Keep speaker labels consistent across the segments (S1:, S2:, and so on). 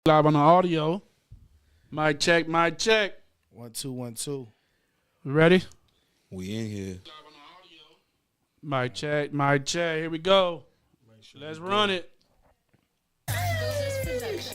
S1: Live on the audio. Mic check, mic check.
S2: 1 2 1 2.
S1: Ready?
S3: We in here.
S1: Mic check, mic check. Here we go. Let's run it.
S4: It's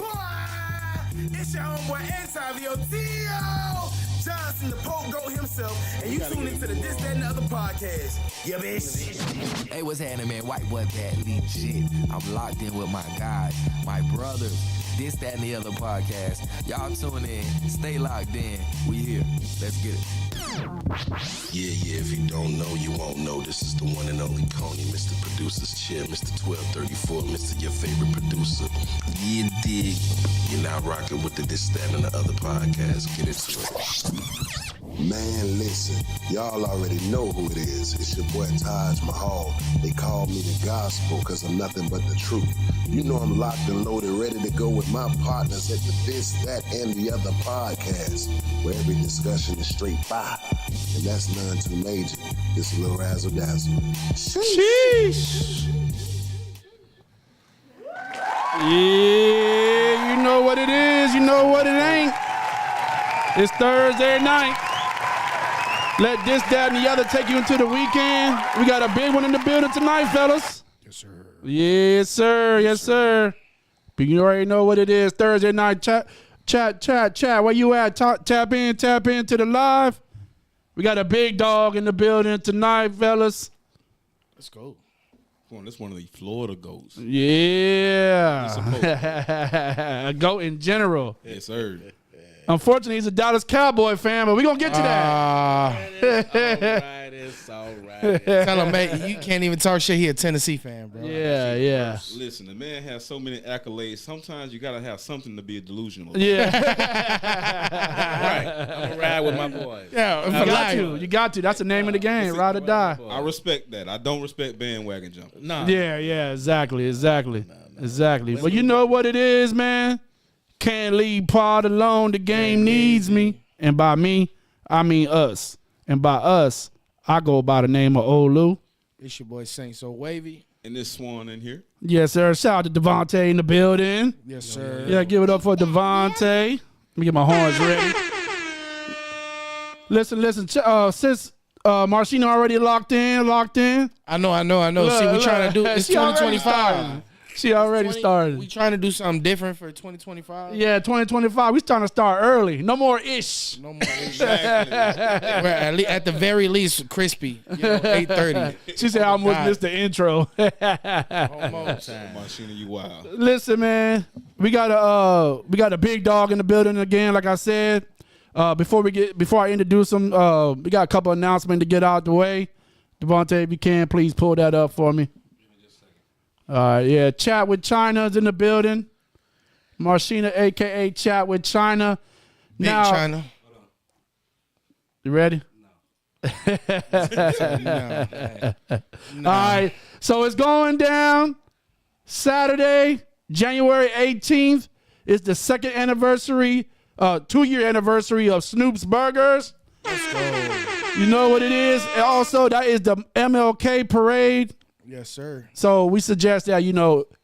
S4: your homeboy Antonio Tio Johnson, the Pope Goat himself, and you tune into the This, That, and the Other podcast. Yeah, bitch.
S5: Hey, what's happening, man? White boy that legit. I'm locked in with my guys, my brothers. This, That, and the Other podcast. Y'all tune in. Stay locked in. We here. Let's get it.
S3: Yeah, if you don't know, you won't know. This is the one and only Coney, Mr. Producer's Chair, Mr. 1234, Mr. Your favorite producer. Yeah, dig. You're now rocking with the This, That, and the Other podcast. Get into it.
S6: Man, listen, y'all already know who it is. It's your boy Taj Mahal. They call me the gospel because I'm nothing but the truth. You know I'm locked and loaded, ready to go with my partners at the This, That, and the Other podcast, where every discussion is straight fire. And that's none too major. It's a little razzle dazzle.
S1: Sheesh. Yeah, you know what it is. You know what it ain't. It's Thursday night. Let This, That, and the Other take you into the weekend. We got a big one in the building tonight, fellas.
S2: Yes, sir.
S1: Yes, sir. Yes, sir. But you already know what it is. Thursday night. Chat. Where you at? Tap into the live. We got a big dog in the building tonight, fellas.
S2: Let's go.
S3: That's one of the Florida goats.
S1: Yeah. A goat in general.
S3: Yes, sir.
S1: Unfortunately, he's a Dallas Cowboy fan, but we're going to get to that.
S3: It's all right.
S2: Tell him, man, you can't even talk shit. He a Tennessee fan, bro.
S1: Yeah.
S3: Listen, the man has so many accolades. Sometimes you got to have something to be delusional.
S1: Yeah.
S7: Right. I'm going to ride with my boys.
S2: Yeah,
S1: You got to. That's the name of the game. Ride or die.
S3: I respect that. I don't respect bandwagon jumping.
S7: Nah.
S1: Yeah, exactly. But you know what it is, man? Can't leave pod alone. The game needs me. And by me, I mean us. And by us, I go by the name of Olu.
S2: It's your boy Saint So Wavy.
S3: And this Swann in here.
S1: Yes, sir. Shout out to Vont'e in the building.
S2: Yes, sir.
S1: Yeah, give it up for Vont'e. Let me get my horns ready. Listen. Since Marcina already locked in.
S2: I know. See, we trying to do it's 2025.
S1: She already started.
S2: We trying to do something different for 2025.
S1: Yeah, 2025. We trying to start early. No more ish.
S2: No more. At the very least, crispy. 8:30.
S1: She said I almost missed the intro.
S2: Almost.
S3: Marcina, you wild.
S1: Listen, man, we got a big dog in the building again. Like I said, before I introduce him, we got a couple announcements to get out the way. Vont'e, if you can, please pull that up for me. Yeah, Chat with China's in the building. Marcina, a.k.a. Chat with China.
S2: Big China.
S1: You ready?
S2: No.
S1: All right, so it's going down Saturday, January 18th. It's the second anniversary, 2-year anniversary of Snoop's Burgers.
S2: Let's go.
S1: You know what it is? And also, that is the MLK parade.
S2: Yes, sir.
S1: So we suggest that,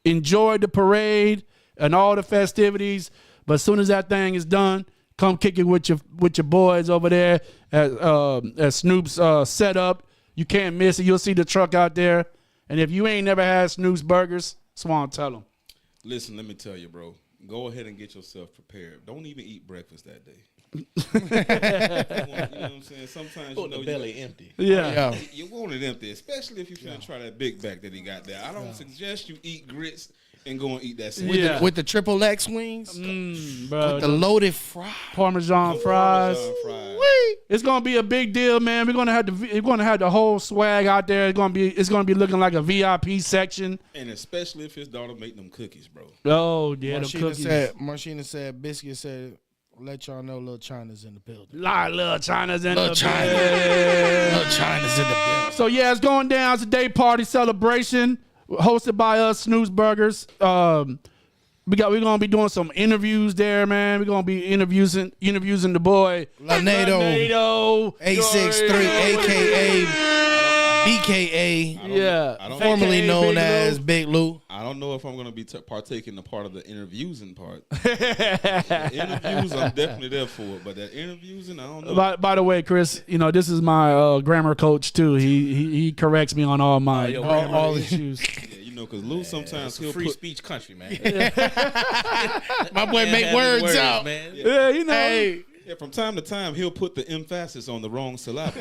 S1: enjoy the parade and all the festivities. But as soon as that thing is done, come kick it with your boys over there at Snoop's setup. You can't miss it. You'll see the truck out there. And if you ain't never had Snoop's Burgers, Swann, tell them.
S3: Listen, let me tell you, bro. Go ahead and get yourself prepared. Don't even eat breakfast that day. You know what I'm saying? Sometimes
S7: the belly empty.
S1: Yeah.
S3: You want it empty, especially if you're finna try that big back that he got there. I don't suggest you eat grits and go and eat that sandwich.
S2: With the triple X wings,
S1: bro,
S2: with the loaded fries,
S1: Parmesan fries. It's gonna be a big deal, man. We're gonna have the whole swag out there. It's gonna be looking like a VIP section.
S3: And especially if his daughter make them cookies, bro.
S1: Oh yeah, the cookies.
S2: Marcina said, Biscuit said, let y'all know Lil China's in the building.
S1: Lil China's in the building.
S2: Lil China's in the building.
S1: So yeah, it's going down. It's a day party celebration hosted by us, Snoop's Burgers. We're gonna be doing some interviews there, man. We're gonna be interviewing the boy
S2: Lanedo 863, aka BKA,
S7: I don't
S2: formerly
S1: AKA
S2: known
S1: Big
S2: as
S1: Lou.
S2: Big Lou.
S7: I don't know if I'm gonna be partaking the part of the interviewing part. The interviews, I'm definitely there for it, but that interviewing, I don't know.
S1: By the way, Chris, this is my grammar coach too. He corrects me on all my
S7: your
S1: grammar
S2: all the-
S1: issues.
S7: Yeah, because Lou sometimes he'll
S8: free
S7: put.
S8: speech country, man.
S2: My boy
S8: Can't
S2: make
S8: have
S2: words out.
S8: man.
S1: Yeah,
S2: Hey,
S7: Yeah, from time to time he'll put the emphasis on the wrong syllable.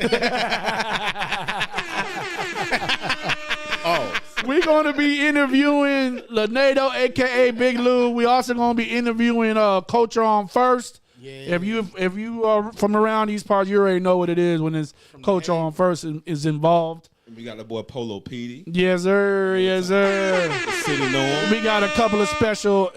S1: We're gonna be interviewing Lanedo, aka Big Lou. We also gonna be interviewing Culture on First.
S2: Yeah.
S1: If you are from around these parts, you already know what it is when it's Culture on First is involved.
S7: We got the boy Polo Petey.
S1: Yes, sir. Yes, sir.
S7: City know him.
S1: We got a couple of special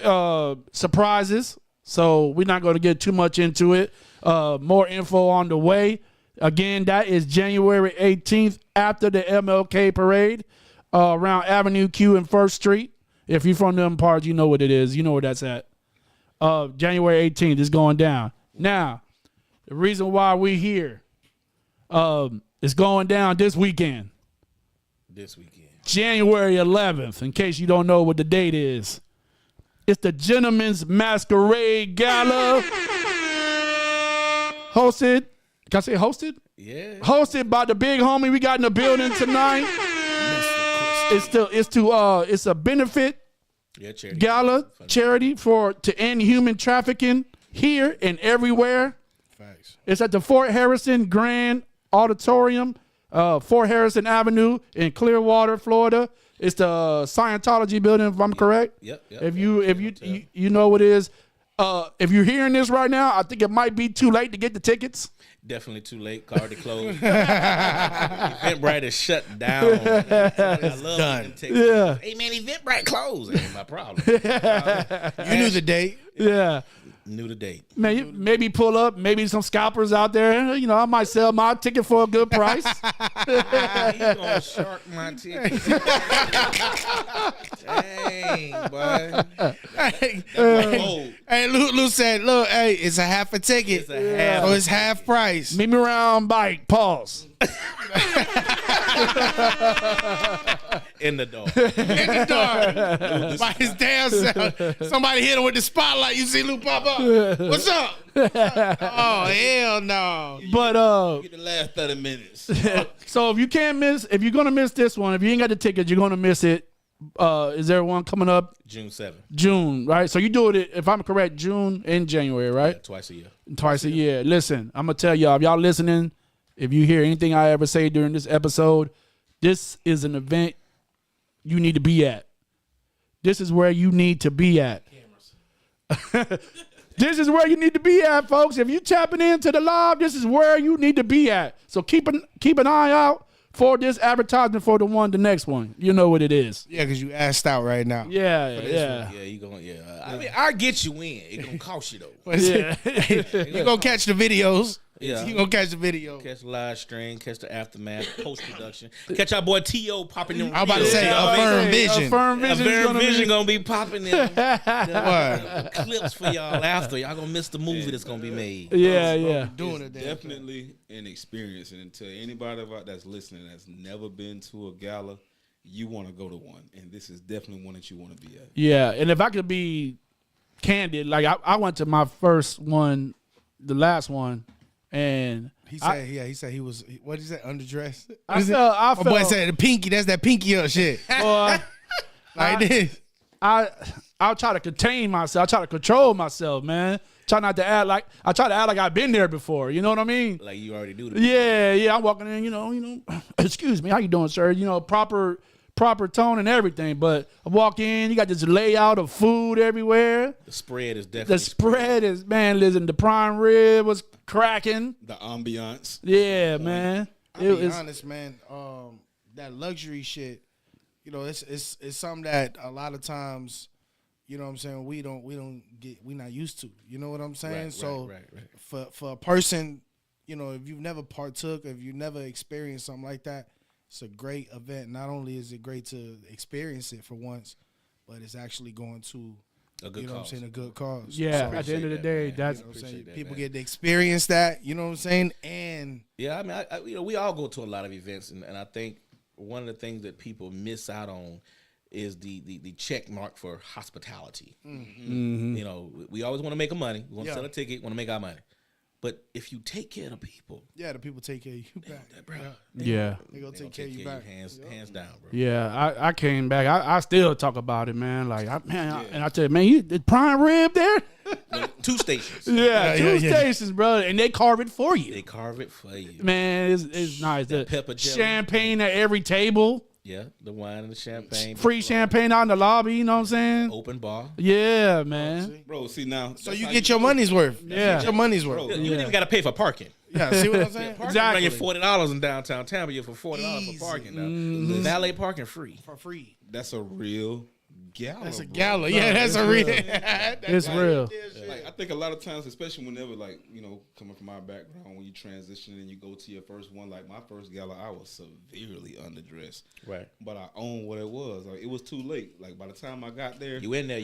S1: surprises, so we're not going to get too much into it. More info on the way. Again, that is January 18th after the MLK parade around Avenue Q and 1st Street. If you're from them parts, you know what it is. You know where that's at. January 18th is going down. Now, the reason why we're here is going down this weekend.
S8: This weekend.
S1: January 11th, in case you don't know what the date is. It's the Gentleman's Masquerade Gala. Hosted, can I say hosted?
S8: Yeah.
S1: Hosted by the big homie we got in the building tonight. It's a benefit
S8: Yeah, charity.
S1: gala, charity to end human trafficking here and everywhere.
S2: facts.
S1: It's at the Fort Harrison Grand Auditorium, Fort Harrison Avenue in Clearwater, Florida. It's the Scientology building, if I'm correct.
S8: Yep.
S1: If you know what it is, if you're hearing this right now, I think it might be too late to get the tickets.
S8: Definitely too late. Already closed. Eventbrite is shut down. I love
S2: done.
S1: Yeah.
S8: Hey man, Eventbrite closed. That ain't my problem.
S2: You knew the date.
S1: Yeah.
S8: Knew the date.
S1: Maybe pull up, maybe some scalpers out there. I might sell my ticket for a good price.
S8: You gonna shark my ticket? Dang, boy.
S2: Hey, Lou said, look, hey, it's a half a ticket.
S8: It's a half.
S2: So it's half price.
S1: Meet me around bike. Pause.
S8: In the door.
S2: In the dark. By his damn self. Somebody hit him with the spotlight. You see Lou pop up. What's up? Oh, hell no.
S1: But
S7: Get the last 30 minutes.
S1: so if you're gonna miss this one, if you ain't got the ticket, you're gonna miss it. Is there one coming up?
S8: June 7th.
S1: June, right? So you do it, if I'm correct, June and January, right?
S8: Twice a year.
S1: Twice a year. Listen, I'm gonna tell y'all, if y'all listening, if you hear anything I ever say during this episode, this is an event you need to be at. This is where you need to be at. This is where you need to be at, folks. If you tapping into the live, this is where you need to be at. So keep an eye out for this advertisement for the next one. You know what it is.
S2: Yeah, because you asked out right now.
S1: Yeah.
S8: Yeah, you gonna. Yeah, I mean, I'll get you in. It gonna cost you though.
S1: Yeah.
S2: You gonna catch the videos.
S8: Yeah.
S2: You gonna catch the video.
S8: Catch the live stream, catch the aftermath, post production. Catch our boy T.O. popping them.
S2: I'm about to say,
S8: reels.
S2: Affirm Vision.
S1: Affirm Vision is gonna be-
S8: gonna be popping them
S2: What?
S8: clips for y'all after. Y'all gonna miss the movie that's gonna be made.
S1: Yeah.
S2: Doing it there.
S7: Definitely an experience. And to anybody that's listening that's never been to a gala, you want to go to one. And this is definitely one that you want to be at.
S1: Yeah, and if I could be candid, like I went to my first one, the last one, and
S2: He said he was, what did he say, underdressed?
S1: I felt,
S2: My boy said the pinky, that's that pinky up shit.
S1: boy,
S2: Like this.
S1: I'll try to contain myself. I try to control myself, man. Try not to act like I've been there before. You know what I mean?
S8: Like you already do. The
S1: Yeah. I'm walking in, you know. Excuse me, how you doing, sir? Proper tone and everything. But I walk in, you got this layout of food everywhere.
S8: The spread is definitely.
S1: The spread is, man, listen, the prime rib was cracking.
S7: The ambiance.
S1: Yeah, man.
S2: I'll be honest, man. That luxury shit, it's something that a lot of times, you know what I'm saying, we not used to. You know what I'm saying?
S8: Right.
S2: For a person, if you've never partook, if you never experienced something like that, it's a great event. Not only is it great to experience it for once, but it's actually going to
S8: A good cause.
S2: a good cause.
S1: Yeah,
S2: So,
S1: at the end of the day, that's
S2: you know what I'm saying?
S8: Appreciate that,
S2: People
S8: man.
S2: get to experience that, you know what I'm saying? And
S8: Yeah, I mean, we all go to a lot of events, and I think one of the things that people miss out on is the check mark for hospitality.
S1: Mm-hmm.
S8: You know, we always want to make a money. We want to
S2: Yeah.
S8: sell a ticket, want to make our money. But if you take care of the people,
S2: Yeah, the people take care of you back.
S8: bro,
S1: Yeah.
S2: They gonna
S8: they
S2: take care of you back.
S8: hands down, bro.
S1: Yeah, I came back. I still talk about it, man. Like, and I tell you, man, you the prime rib there?
S8: 2 stations.
S1: Yeah, two
S2: yeah.
S1: stations, bro. And they carve it for you.
S8: They carve it for you.
S1: Man, it's nice. The
S8: pepper jelly.
S1: champagne at every table.
S8: Yeah, the wine and the champagne.
S1: Free champagne out in the lobby, you know what I'm saying?
S8: Open bar.
S1: Yeah, man.
S7: Bro, see now.
S2: So you get your money's worth.
S1: Yeah.
S2: You get your money's worth.
S7: Bro,
S8: You don't even got to pay for parking.
S2: Yeah, see what I'm saying?
S8: Parking
S1: Exactly.
S8: run you $40 in downtown Tampa. You for $40
S2: Easy.
S8: for parking now. Valet parking free.
S2: For free.
S7: That's a real gala.
S2: That's a
S7: bro.
S2: gala. Yeah, that's a real.
S1: It's real.
S7: Like I think a lot of times, especially whenever like coming from my background, when you transition and you go to your first one, like my first gala, I was severely underdressed.
S8: Right.
S7: But I owned what it was. Like it was too late. Like by the time I got there,
S8: You in there.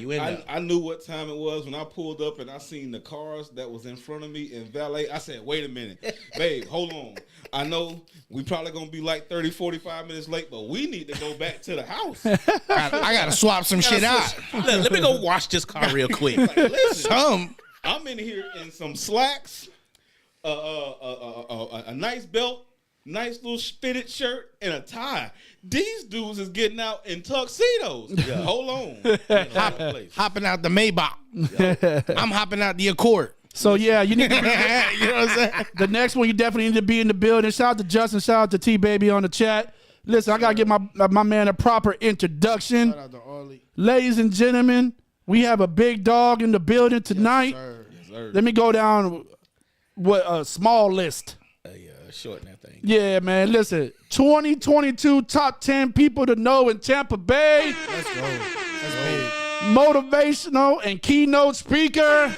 S7: I knew what time it was when I pulled up and I seen the cars that was in front of me and valet. I said, wait a minute, babe, hold on. I know we probably going to be like 30, 45 minutes late, but we need to go back to the house.
S2: I gotta swap some shit out.
S8: Let me go wash this car real quick.
S7: Like, listen,
S2: Some.
S7: I'm in here in some slacks, a nice belt, nice little fitted shirt, and a tie. These dudes is getting out in tuxedos. Hold on.
S2: Hopping out the Maybach. I'm hopping out the Accord.
S1: So, yeah, you need to
S2: You know what I'm saying?
S1: the next one, you definitely need to be in the building. Shout out to Justin. Shout out to T-Baby on the chat. Listen, I got to give my man a proper introduction.
S2: Shout out to Arlie.
S1: Ladies and gentlemen, we have a big dog in the building tonight. Let me go down with a small list.
S8: Shorten that thing.
S1: Yeah, man. Listen, 2022 top 10 people to know in Tampa Bay.
S2: Let's go. That's big.
S1: Motivational and keynote speaker.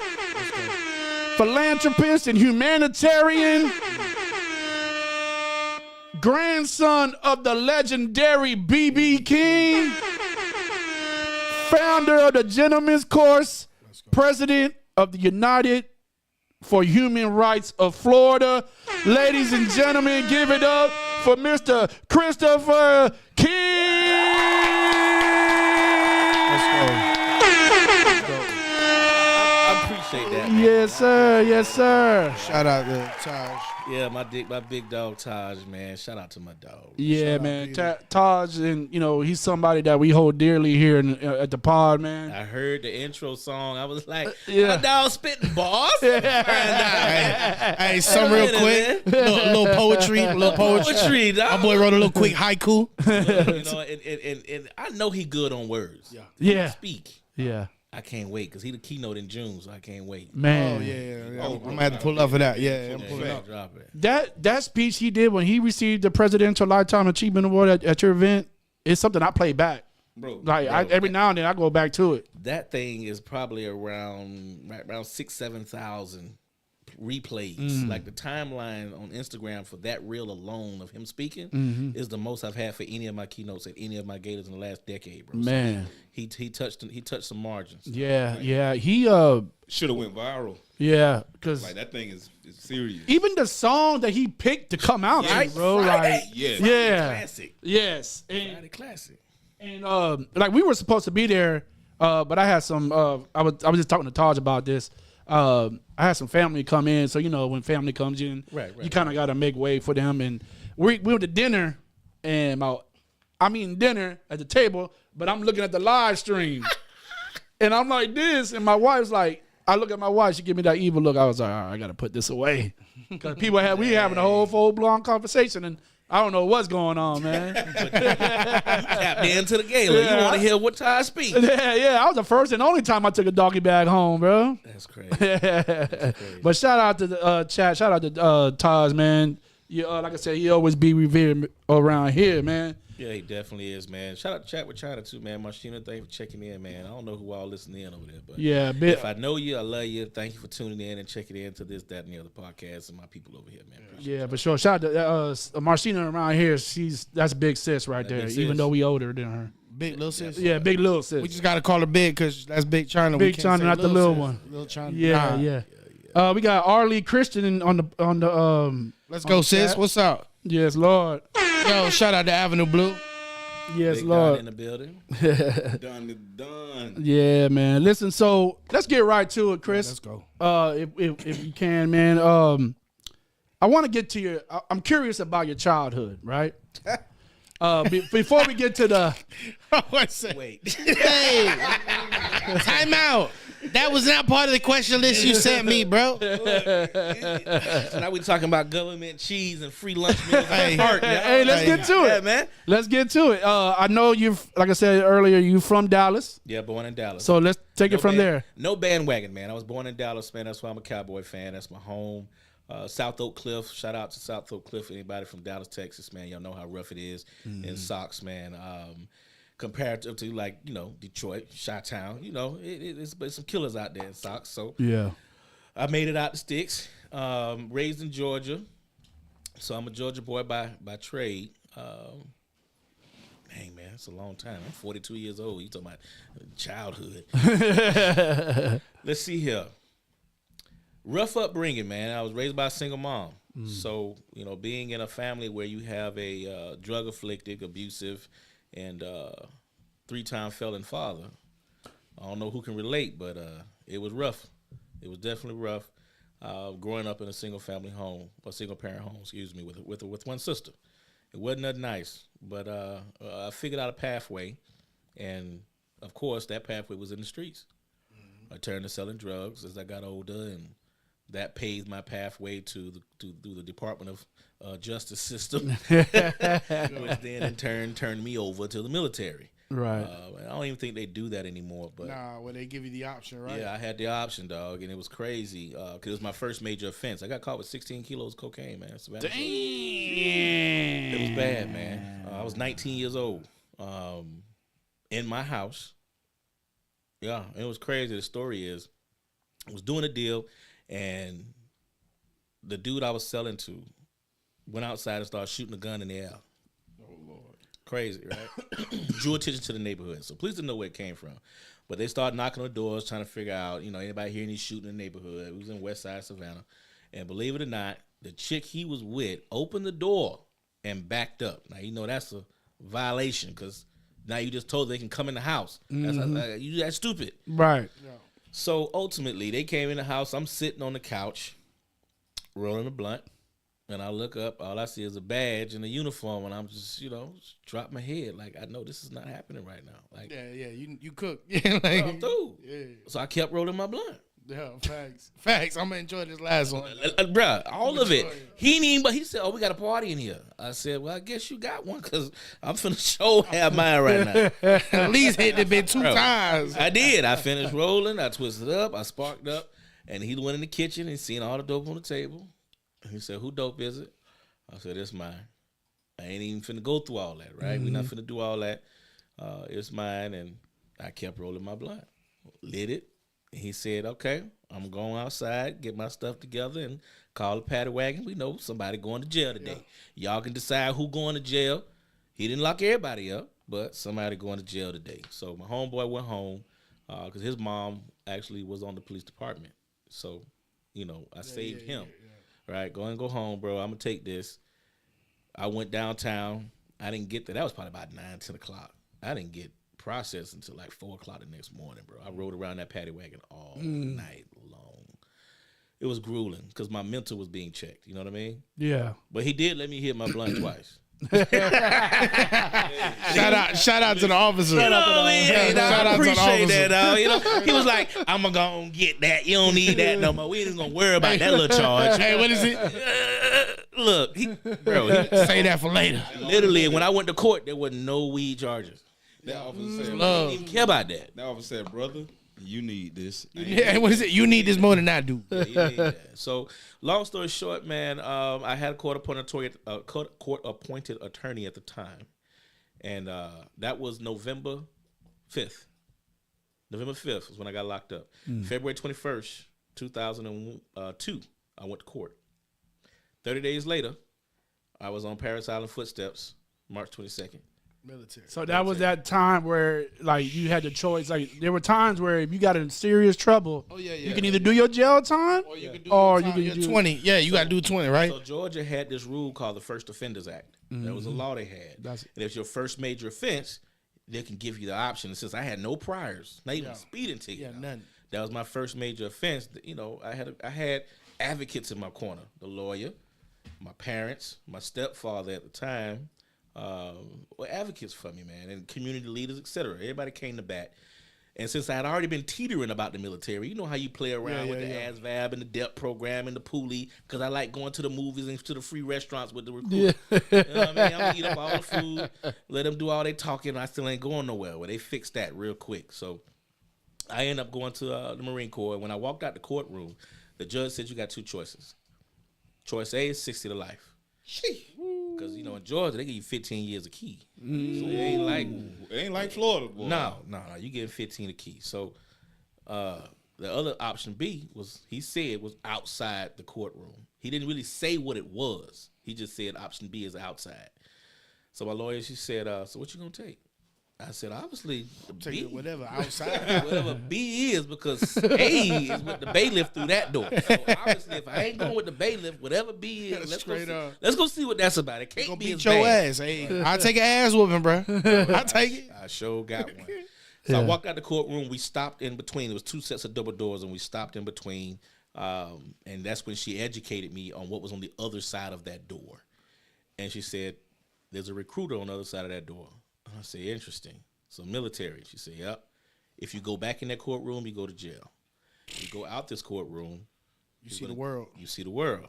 S1: Philanthropist and humanitarian. Grandson of the legendary B.B. King. Founder of the Gentleman's Course. President of the United for Human Rights of Florida. Ladies and gentlemen, give it up for Mr. Christopher King.
S8: I appreciate that. Man.
S1: Yes, sir. Yes, sir.
S2: Shout out to Taj.
S8: Yeah, my big dog Taj, man. Shout out to my dog.
S1: Yeah,
S2: Shout
S1: man.
S2: out,
S1: Taj, and he's somebody that we hold dearly here at the pod, man.
S8: I heard the intro song. I was like,
S1: Yeah.
S8: my dog spitting bars.
S2: Hey, some real quick. Little poetry.
S8: Poetry, dog.
S2: My boy wrote a little quick haiku.
S8: And I know he good on words.
S1: Yeah.
S8: Speak.
S1: Yeah.
S8: I can't wait because he the keynote in June, so I can't wait.
S1: Man.
S2: Oh, yeah. I'm going to have to pull up for that. Yeah, I'm pulling up.
S8: Drop it.
S1: That speech he did when he received the Presidential Lifetime Achievement Award at your event is something I play back.
S7: Bro,
S1: Every now and then I go back to it.
S8: That thing is probably around 6,000-7,000 replays. Like the timeline on Instagram for that reel alone of him speaking is the most I've had for any of my keynotes at any of my gators in the last decade, bro.
S1: Man.
S8: So he touched some margins.
S1: Yeah. He
S7: should have went viral.
S1: yeah, because
S7: Like that thing is serious.
S1: even the song that he picked to come out,
S8: Right?
S1: bro.
S8: Friday.
S1: Like,
S7: Yeah.
S1: yeah,
S8: Classic.
S1: yes,
S8: Friday classic.
S1: and like we were supposed to be there, but I had some. I was just talking to Taj about this. I had some family come in, so when family comes in,
S8: Right.
S1: you kind of got to make way for them. And we went to dinner, and I'm eating dinner at the table, but I'm looking at the live stream, and I'm like this, and my wife's like, I look at my wife, she give me that evil look. I was like, all right, I got to put this away, because we having a whole full blown conversation, and I don't know what's going on, man.
S8: Tapped into the gala.
S1: Yeah.
S8: You want to hear what Ty speak?
S1: yeah, I was the first and only time I took a doggy bag home, bro.
S8: That's crazy.
S1: But shout out to the chat. Shout out to Taj, man. Like I said, he always be revered around here, man.
S8: Yeah, he definitely is, man. Shout out to Chat with China too, man. Marshina, thank you for checking in, man. I don't know who all listening in over there, but
S1: Yeah,
S8: if I know you, I love you. Thank you for tuning in and checking in to this, that, and the other podcast and my people over here, man. Appreciate
S1: yeah, for sure. Shout out to Marcina around here. That's big sis right there,
S8: big sis.
S1: even though we older than her.
S2: Big little sis.
S1: Yeah, big little sis.
S2: We just got to call her big because that's Big China.
S1: Big
S2: We can't
S1: China,
S2: say
S1: not the little
S2: sis.
S1: one.
S2: Little China.
S1: Yeah, yeah. We got Arlie Christian on the
S2: Let's go, sis.
S1: chat.
S2: What's up?
S1: Yes, Lord.
S2: Yo, shout out to Avenue Blue.
S1: Yes,
S8: Big Don
S1: Lord.
S8: in the building.
S7: Done.
S1: Yeah, man. Listen, so let's get right to it, Chris.
S2: Let's go.
S1: If you can, man. I want to get to your. I'm curious about your childhood, right? Before we get to the.
S8: Wait.
S2: Hey, time out. That was not part of the question list you sent me, bro.
S8: Now we talking about government cheese and free lunch meals.
S2: Hey.
S1: Hey, let's get to it,
S8: Yeah, man.
S1: Let's get to it. I know you've, like I said earlier, you from Dallas,
S8: Yeah, born in Dallas.
S1: so let's take it from there.
S8: No bandwagon, man. I was born in Dallas, man. That's why I'm a Cowboy fan. That's my home. South Oak Cliff. Shout out to South Oak Cliff. Anybody from Dallas, Texas, man. Y'all know how rough it is in socks, man. Comparative to like, Detroit, Chi-Town, it's some killers out there in socks. So
S1: Yeah.
S8: I made it out the sticks. Raised in Georgia. So I'm a Georgia boy by trade. Dang, man, it's a long time. I'm 42 years old. You talking about childhood. Let's see here. Rough upbringing, man. I was raised by a single mom. So, being in a family where you have a drug-afflicted, abusive, and 3-time felon father, I don't know who can relate, but it was rough. It was definitely rough growing up in a single-parent home, with one sister. It wasn't that nice, but I figured out a pathway, and, of course, that pathway was in the streets. I turned to selling drugs as I got older, and that paved my pathway to the Department of Justice system, which then in turn turned me over to the military.
S1: Right.
S8: I don't even think they do that anymore. But
S2: Nah, well, they give you the option, right?
S8: yeah, I had the option, dog, and it was crazy because it was my first major offense. I got caught with 16 kilos of cocaine, man.
S1: Damn.
S8: It was bad, man. I was 19 years old in my house. Yeah, it was crazy. The story is I was doing a deal, and the dude I was selling to went outside and started shooting a gun in the air. Oh, Lord. Crazy, right? Drew attention to the neighborhood. So police didn't know where it came from. But they started knocking on doors, trying to figure out, anybody hearing any shooting in the neighborhood. It was in West Side Savannah. And believe it or not, the chick he was with opened the door and backed up. Now, that's a violation because now you just told they can come in the house. That's stupid.
S1: Right.
S8: So ultimately, they came in the house. I'm sitting on the couch, rolling a blunt, and I look up. All I see is a badge and a uniform, and I'm just, drop my head. Like, I know this is not happening right now. Like,
S2: Yeah, you cook. Yeah, like,
S8: I'm through.
S2: Yeah.
S8: So I kept rolling my blunt.
S2: Yeah, facts. I'm gonna enjoy this last one.
S8: Bruh, all of it. He didn't even, but he said, "Oh, we got a party in here." I said, "Well, I guess you got one because I'm finna show have mine right now."
S2: At least hit the bit two times.
S8: I did. I finished rolling. I twisted up. I sparked up, and he went in the kitchen and seen all the dope on the table. And he said, "Who dope is it?" I said, "It's mine." I ain't even finna go through all that, right? We're not finna do all that. It's mine, and I kept rolling my blunt. Lit it. He said, "Okay, I'm going outside, get my stuff together, and call the paddy wagon. We know somebody going to jail today. Y'all can decide who going to jail." He didn't lock everybody up, but somebody going to jail today. So my homeboy went home because his mom actually was on the police department. So, I saved him. Right, go home, bro. I'm going to take this. I went downtown. I didn't get there. That was probably about 9, 10 o'clock. I didn't get processed until like 4 o'clock the next morning, bro. I rode around that paddy wagon all night long. It was grueling because my mental was being checked. You know what I mean?
S1: Yeah.
S8: But he did let me hit my blunt twice.
S2: Shout out to the officer.
S8: You know what I mean? Hey, dog,
S2: Shout
S8: I
S2: out to the
S8: appreciate
S2: officer.
S8: that, dog. He was like, "I'm gonna get that. You don't need that no more. We ain't gonna worry about that little charge."
S2: Hey, what is it?
S8: Look, he
S2: Say that for later.
S8: literally, when I went to court, there was no weed charges.
S7: That officer said,
S8: I didn't even care about that.
S7: that officer said, "Brother, you need this."
S2: Yeah, what is it? You need this more than I do.
S8: Yeah, you need that. So, long story short, man, I had a court-appointed attorney at the time, and that was November 5th. November 5th was when I got locked up. February 21st, 2002, I went to court. 30 days later, I was on Paris Island footsteps, March 22nd.
S2: Military.
S1: So that was that time where like you had the choice. Like there were times where if you got in serious trouble, you can either do your jail time
S2: or you can do
S1: your
S2: 20. Yeah, you got to do 20, right?
S8: So Georgia had this rule called the First Offenders Act. That was a law they had. And if it's your first major offense, they can give you the option. And since I had no priors, not even a speeding ticket.
S2: Yeah, none.
S8: That was my first major offense. You know, I had advocates in my corner. The lawyer, my parents, my stepfather at the time, were advocates for me, man, and community leaders, etc. Everybody came to bat. And since I had already been teetering about the military, you know how you play around with the ASVAB and the DEP program and the Poolie, because I like going to the movies and to the free restaurants with the recruits. You know what I mean? I'm going to eat up all the food, let them do all they talking, I still ain't going nowhere. Well, they fixed that real quick. So I ended up going to the Marine Corps. When I walked out the courtroom, the judge said you got two choices. Choice A is 60 to life. Because, you know, in Georgia, they give you 15 years a key. So it ain't like Florida, boy. No, you getting 15 a key. So the other option B was, he said, was outside the courtroom. He didn't really say what it was. He just said option B is outside. So my lawyer, she said, so what you going to take? I said, obviously,
S2: take whatever outside.
S8: Whatever B is, because A is with the bailiff through that door. So obviously, if I ain't going with the bailiff, whatever B is, let's go see what that's about. It can't be as
S2: your
S8: bad.
S2: ass. Hey, I'll take an ass whooping, bro. I'll take it.
S8: I sure got one. So I walked out the courtroom. We stopped in between. There was two sets of double doors, and we stopped in between. And that's when she educated me on what was on the other side of that door. And she said, there's a recruiter on the other side of that door. I said, interesting. So military. She said, yep. If you go back in that courtroom, you go to jail. You go out this courtroom,
S2: you see the world.
S8: You see the world.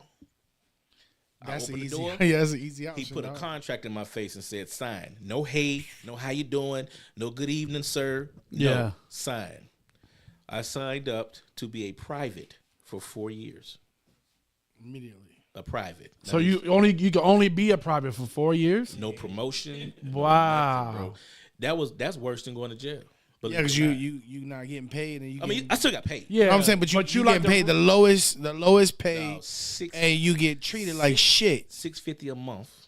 S2: That's
S8: I opened
S2: easy.
S8: the door.
S2: Yeah, that's an easy option.
S8: He put a contract in my face and said, sign. No hey, no how you doing, no good evening, sir. No, sign. I signed up to be a private for 4 years.
S2: Immediately.
S8: A private.
S1: So you can only be a private for 4 years?
S8: No promotion.
S1: Wow.
S8: No nothing, bro. That's worse than going to jail.
S2: Yeah, because you not getting paid, and
S8: I still got paid.
S2: Yeah, I'm saying, but you getting paid the lowest pay, and you get treated like shit.
S8: $650 a month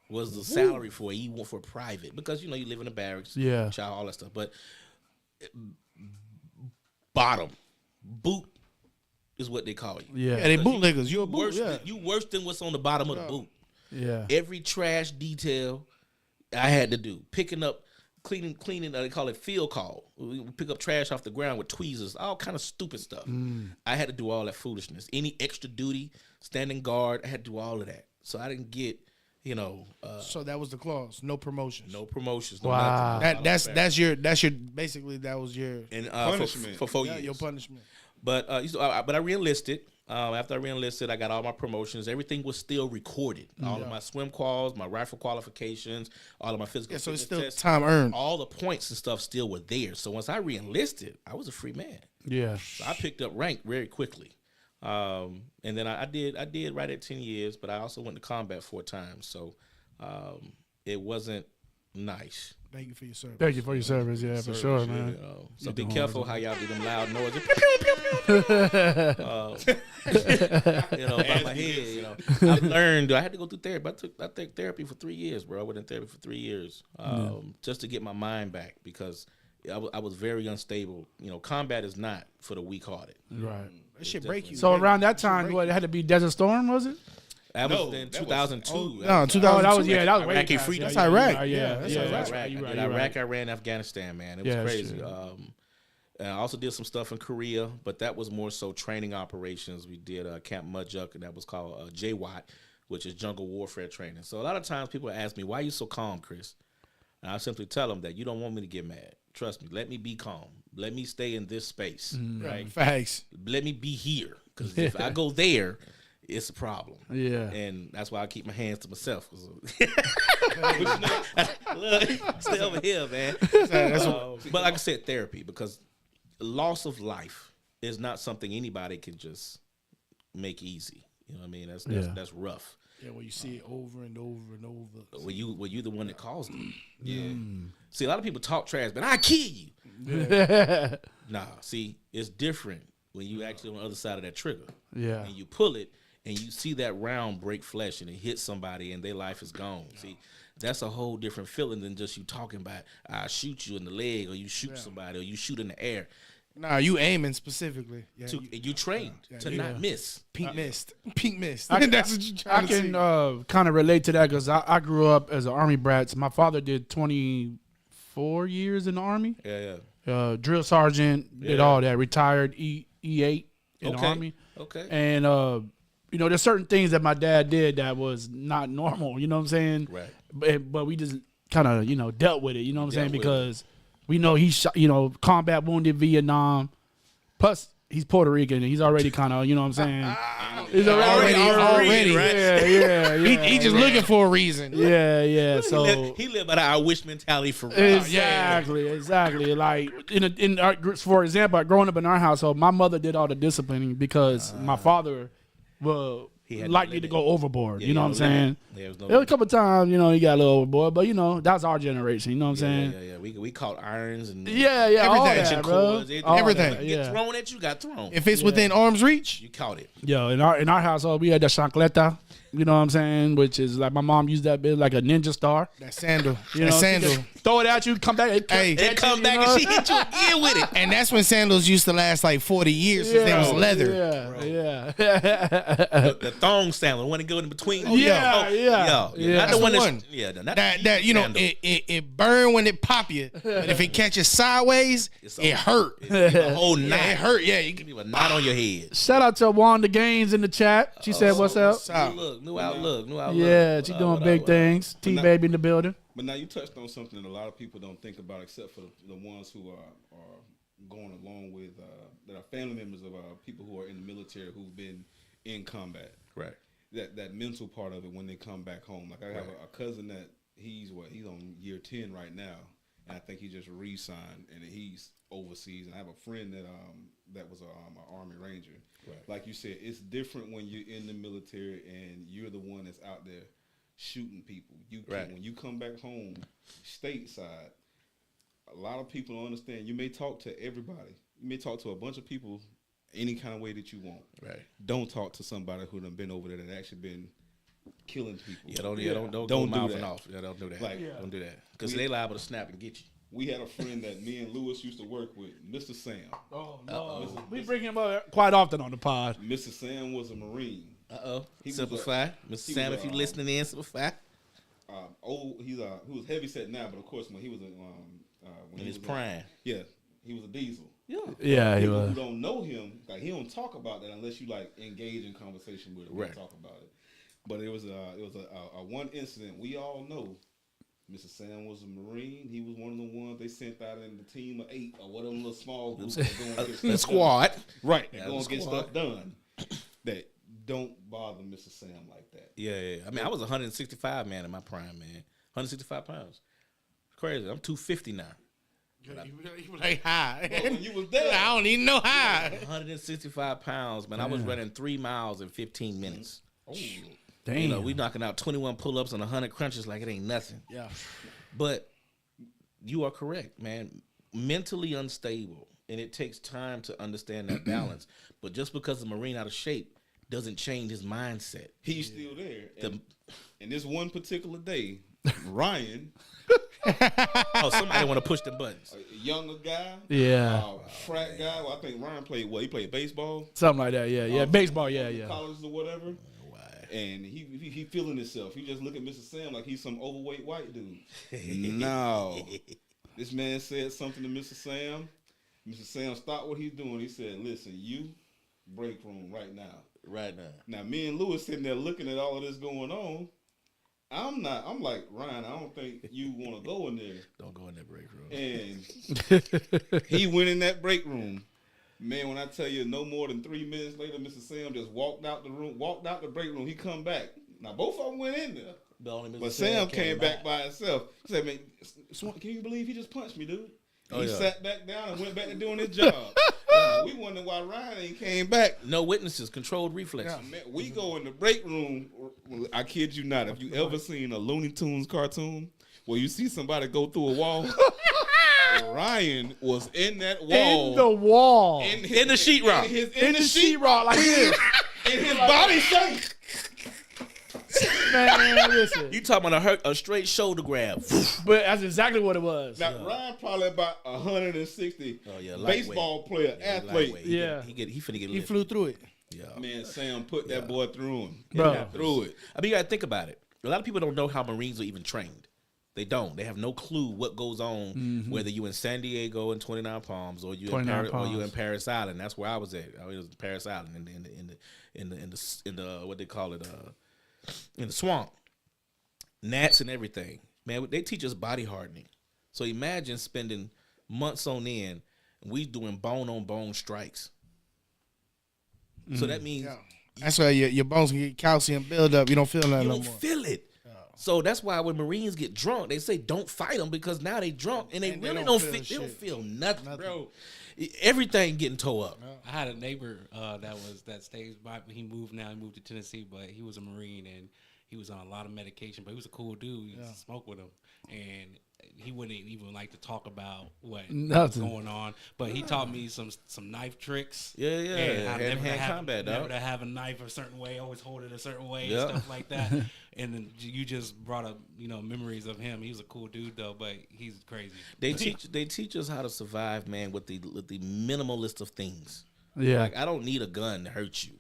S8: was the salary for private, because you live in the barracks, child, all that stuff. But bottom boot is what they call you.
S2: Yeah, they bootleggers. You're a boot.
S8: You worse than what's on the bottom of the boot.
S1: Yeah,
S8: every trash detail I had to do, picking up. Cleaning. They call it field call. We pick up trash off the ground with tweezers, all kind of stupid stuff. I had to do all that foolishness. Any extra duty, standing guard, I had to do all of that. So I didn't get,
S2: so that was the clause. No promotions.
S8: No promotions.
S1: Wow.
S8: No
S2: that's your basically that was your
S8: punishment for 4 years.
S2: Your punishment.
S8: But I re-enlisted. After I re-enlisted, I got all my promotions. Everything was still recorded. All of my swim quals, my rifle qualifications, all of my physical
S2: so it's still
S8: tests,
S2: time earned.
S8: All the points and stuff still were there. So once I re-enlisted, I was a free man.
S1: Yeah.
S8: So I picked up rank very quickly. And then I did right at 10 years, but I also went to combat 4 times. So it wasn't nice.
S2: Thank you for your service.
S1: Thank you for your service, for sure, man.
S8: So be careful how y'all do them loud noises. By my head, I learned, I had to go through therapy. I took therapy for 3 years, bro. I went in therapy for 3 years just to get my mind back, because I was very unstable. Combat is not for the weak-hearted.
S1: Right.
S2: That shit break you.
S1: So around that time, it had to be Desert Storm, was it?
S8: That was in 2002.
S2: No, 2002.
S1: That was way
S8: Iraqi
S1: past.
S8: freedom.
S2: That's Iraq.
S8: That's
S2: Iraq.
S8: Iraq, Iran, Afghanistan, man. It was crazy. And I also did some stuff in Korea, but that was more so training operations. We did Camp Mudjuk, and that was called JWAT, which is jungle warfare training. So a lot of times people ask me, why are you so calm, Chris? And I simply tell them that you don't want me to get mad. Trust me. Let me be calm. Let me stay in this space. Right?
S2: Facts.
S8: Let me be here. Because if I go there, it's a problem.
S1: Yeah.
S8: And that's why I keep my hands to myself. Stay over here, man. But like I said, therapy, because loss of life is not something anybody can just make easy. You know what I mean? That's rough.
S2: Yeah, well, you see it over and over and over.
S8: Were you the one that caused it? Yeah. See, a lot of people talk trash, but I kill you.
S1: Yeah.
S8: Nah, see, it's different when you actually on the other side of that trigger.
S1: Yeah.
S8: And you pull it, and you see that round break flesh, and it hits somebody, and their life is gone. See, That's a whole different feeling than just you talking about, I shoot you in the leg, or you shoot somebody, or you shoot in the air.
S2: Nah, you aiming specifically. Yeah,
S8: You trained to not miss.
S2: Pink mist. Pink mist.
S1: I
S2: That's what you
S1: I
S2: trying to
S1: can
S2: see.
S1: kind of relate to that because I grew up as an Army brat. So my father did 24 years in the Army.
S8: Yeah.
S1: Drill sergeant, did
S8: Yeah.
S1: all that. Retired E8 in the Army.
S8: Okay.
S1: And, there's certain things that my dad did that was not normal. You know what I'm saying?
S8: Right.
S1: But we just kind of, dealt with it. You know what I'm saying?
S8: Dealt with
S1: Because we know he's shot, combat wounded Vietnam. Plus, he's Puerto Rican. And he's already kind of, you know what I'm saying? He's
S2: Already, right?
S1: Yeah.
S2: He just looking for a reason.
S1: Yeah. So
S8: he lived by the I wish mentality for real.
S1: exactly. Like in our, for example, growing up in our household, my mother did all the disciplining because my father likely to go overboard. You know what I'm saying?
S8: There was
S1: a couple times, he got a little overboard, but that's our generation. You know what I'm saying?
S8: Yeah. We caught irons and
S2: Everything.
S1: All that, bro.
S8: cords,
S2: Everything.
S8: that. Get thrown at you, got thrown.
S2: If it's within arm's reach,
S8: You caught it.
S1: Yo, in our household, we had the chancleta. You know what I'm saying? Which is like my mom used that bit like a ninja star.
S2: that sandal.
S1: You
S2: that
S1: know,
S2: sandal.
S1: she just throw it at you, come back.
S2: Hey,
S8: They come back and she hit you again with it.
S2: And that's when sandals used to last like 40 years since they was leather.
S1: Yeah.
S8: The thong sandal, the one that go in between.
S1: Yeah.
S8: Not
S2: That's
S8: the one
S2: the
S8: that's
S2: one.
S8: not
S2: That
S8: sandal.
S2: it burn when it pop you, but if it catches sideways, it hurt.
S8: It's a whole knot.
S2: Yeah, it hurt. Yeah, you can
S8: Leave a knot on your head.
S1: Shout out to Wanda Gaines in the chat. She said, "What's up?"
S8: New outlook.
S1: Yeah, she doing big things. T baby in the building.
S7: But now you touched on something that a lot of people don't think about, except for the ones who are going along with that are family members of people who are in the military who've been in combat.
S8: Right.
S7: That mental part of it when they come back home. Like I have a cousin that he's on year 10 right now, and I think he just re-signed and he's overseas. And I have a friend that was an Army Ranger. Right. Like you said, it's different when you're in the military and you're the one that's out there shooting people. When you come back home stateside, a lot of people don't understand. You may talk to everybody. You may talk to a bunch of people any kind of way that you want.
S8: Right.
S7: Don't talk to somebody who done been over there that actually been killing people.
S8: Don't go mouthing off. Yeah, don't do that. Don't do that. Because they liable to snap and get you.
S7: We had a friend that me and Lewis used to work with, Mr. Sam.
S1: Oh no, we bring him up quite often on the pod.
S7: Mr. Sam was a Marine.
S8: Simplify. Mr. Sam, if you listening in, simplify.
S7: He was heavy set now, but of course when he was
S8: In his prime.
S7: He was a diesel.
S1: Yeah, he
S7: People
S1: was.
S7: who don't know him, like he don't talk about that unless you like engage in conversation with him.
S8: Right.
S7: Talk about it. But it was a one incident we all know. Mr. Sam was a Marine. He was one of the ones they sent out in the team of 8 or whatever little small group.
S8: The squad.
S7: Right. They're going to get stuff done. That don't bother Mr. Sam like that.
S8: Yeah. I mean, I was 165 man in my prime, man. 165 pounds. Crazy. I'm 250 now.
S2: You like high.
S7: When you was there.
S2: I don't even know high.
S8: 165 pounds, man. I was running 3 miles in 15 minutes.
S7: Oh.
S1: Damn.
S8: We knocking out 21 pull-ups and 100 crunches like it ain't nothing.
S2: Yeah.
S8: But you are correct, man. Mentally unstable, and it takes time to understand that balance. But just because the Marine out of shape doesn't change his mindset.
S7: He's still there. And this one particular day, Ryan,
S8: somebody want to push the buttons.
S7: a younger guy, frat guy. Well, I think Ryan played what? He played baseball,
S1: Something like that. Yeah. Baseball. Yeah.
S7: college or whatever. And he feeling himself. He just look at Mr. Sam like he's some overweight white dude. No. This man said something to Mr. Sam. Mr. Sam stopped what he's doing. He said, listen, you break room right now.
S8: Right now.
S7: Now, me and Lewis sitting there looking at all of this going on. I'm like, Ryan, I don't think you want to go in there.
S8: Don't go in that break room.
S7: And he went in that break room. Man, when I tell you no more than 3 minutes later, Mr. Sam just walked out the break room. He come back. Now, both of them went in there. But Sam came back by himself. He said, man, Swann, can you believe he just punched me, dude? He sat back down and went back to doing his job. We wondering why Ryan ain't came back.
S8: No witnesses, controlled reflexes.
S7: Yeah, man, we go in the break room. I kid you not. If you ever seen a Looney Tunes cartoon where you see somebody go through a wall, Ryan was in that wall.
S1: In the wall.
S8: In the sheetrock.
S1: In the sheetrock like this.
S7: And his body shake.
S1: Man, listen.
S8: You talking about a straight shoulder grab?
S1: But that's exactly what it was.
S7: Now Ryan probably about 160.
S8: Oh yeah,
S7: Baseball player, athlete.
S1: Yeah.
S8: He finna get
S2: He
S8: lifted.
S2: flew through it.
S8: Yeah.
S7: Man, Sam put that boy through him.
S1: Bro.
S7: Through it.
S8: I mean, you gotta think about it. A lot of people don't know how Marines are even trained. They don't. They have no clue what goes on, whether you in San Diego in 29 Palms or you in Paris Island. That's where I was at. I was in Paris Island in the what they call it in the swamp, gnats and everything. Man, they teach us body hardening. So imagine spending months on end, and we doing bone on bone strikes. So that means
S2: That's why your bones can get calcium buildup. You don't feel nothing
S8: you
S2: no
S8: don't
S2: more.
S8: feel it. So that's why when Marines get drunk, they say don't fight them because now they drunk and they really don't feel. They don't feel nothing, bro. Everything getting tore up.
S9: I had a neighbor that stays by. He moved to Tennessee, but he was a Marine and he was on a lot of medication. But he was a cool dude. You used to smoke with him, and he wouldn't even like to talk about what was going on. But he taught me some knife tricks.
S8: Yeah.
S9: And how
S8: Hand-to-hand combat, dog.
S9: never to have a knife a certain way, always hold it a certain way, and stuff like that. And then you just brought up, memories of him. He was a cool dude though, but he's crazy.
S8: They teach us how to survive, man, with the minimalist of things.
S1: Yeah.
S8: Like I don't need a gun to hurt you.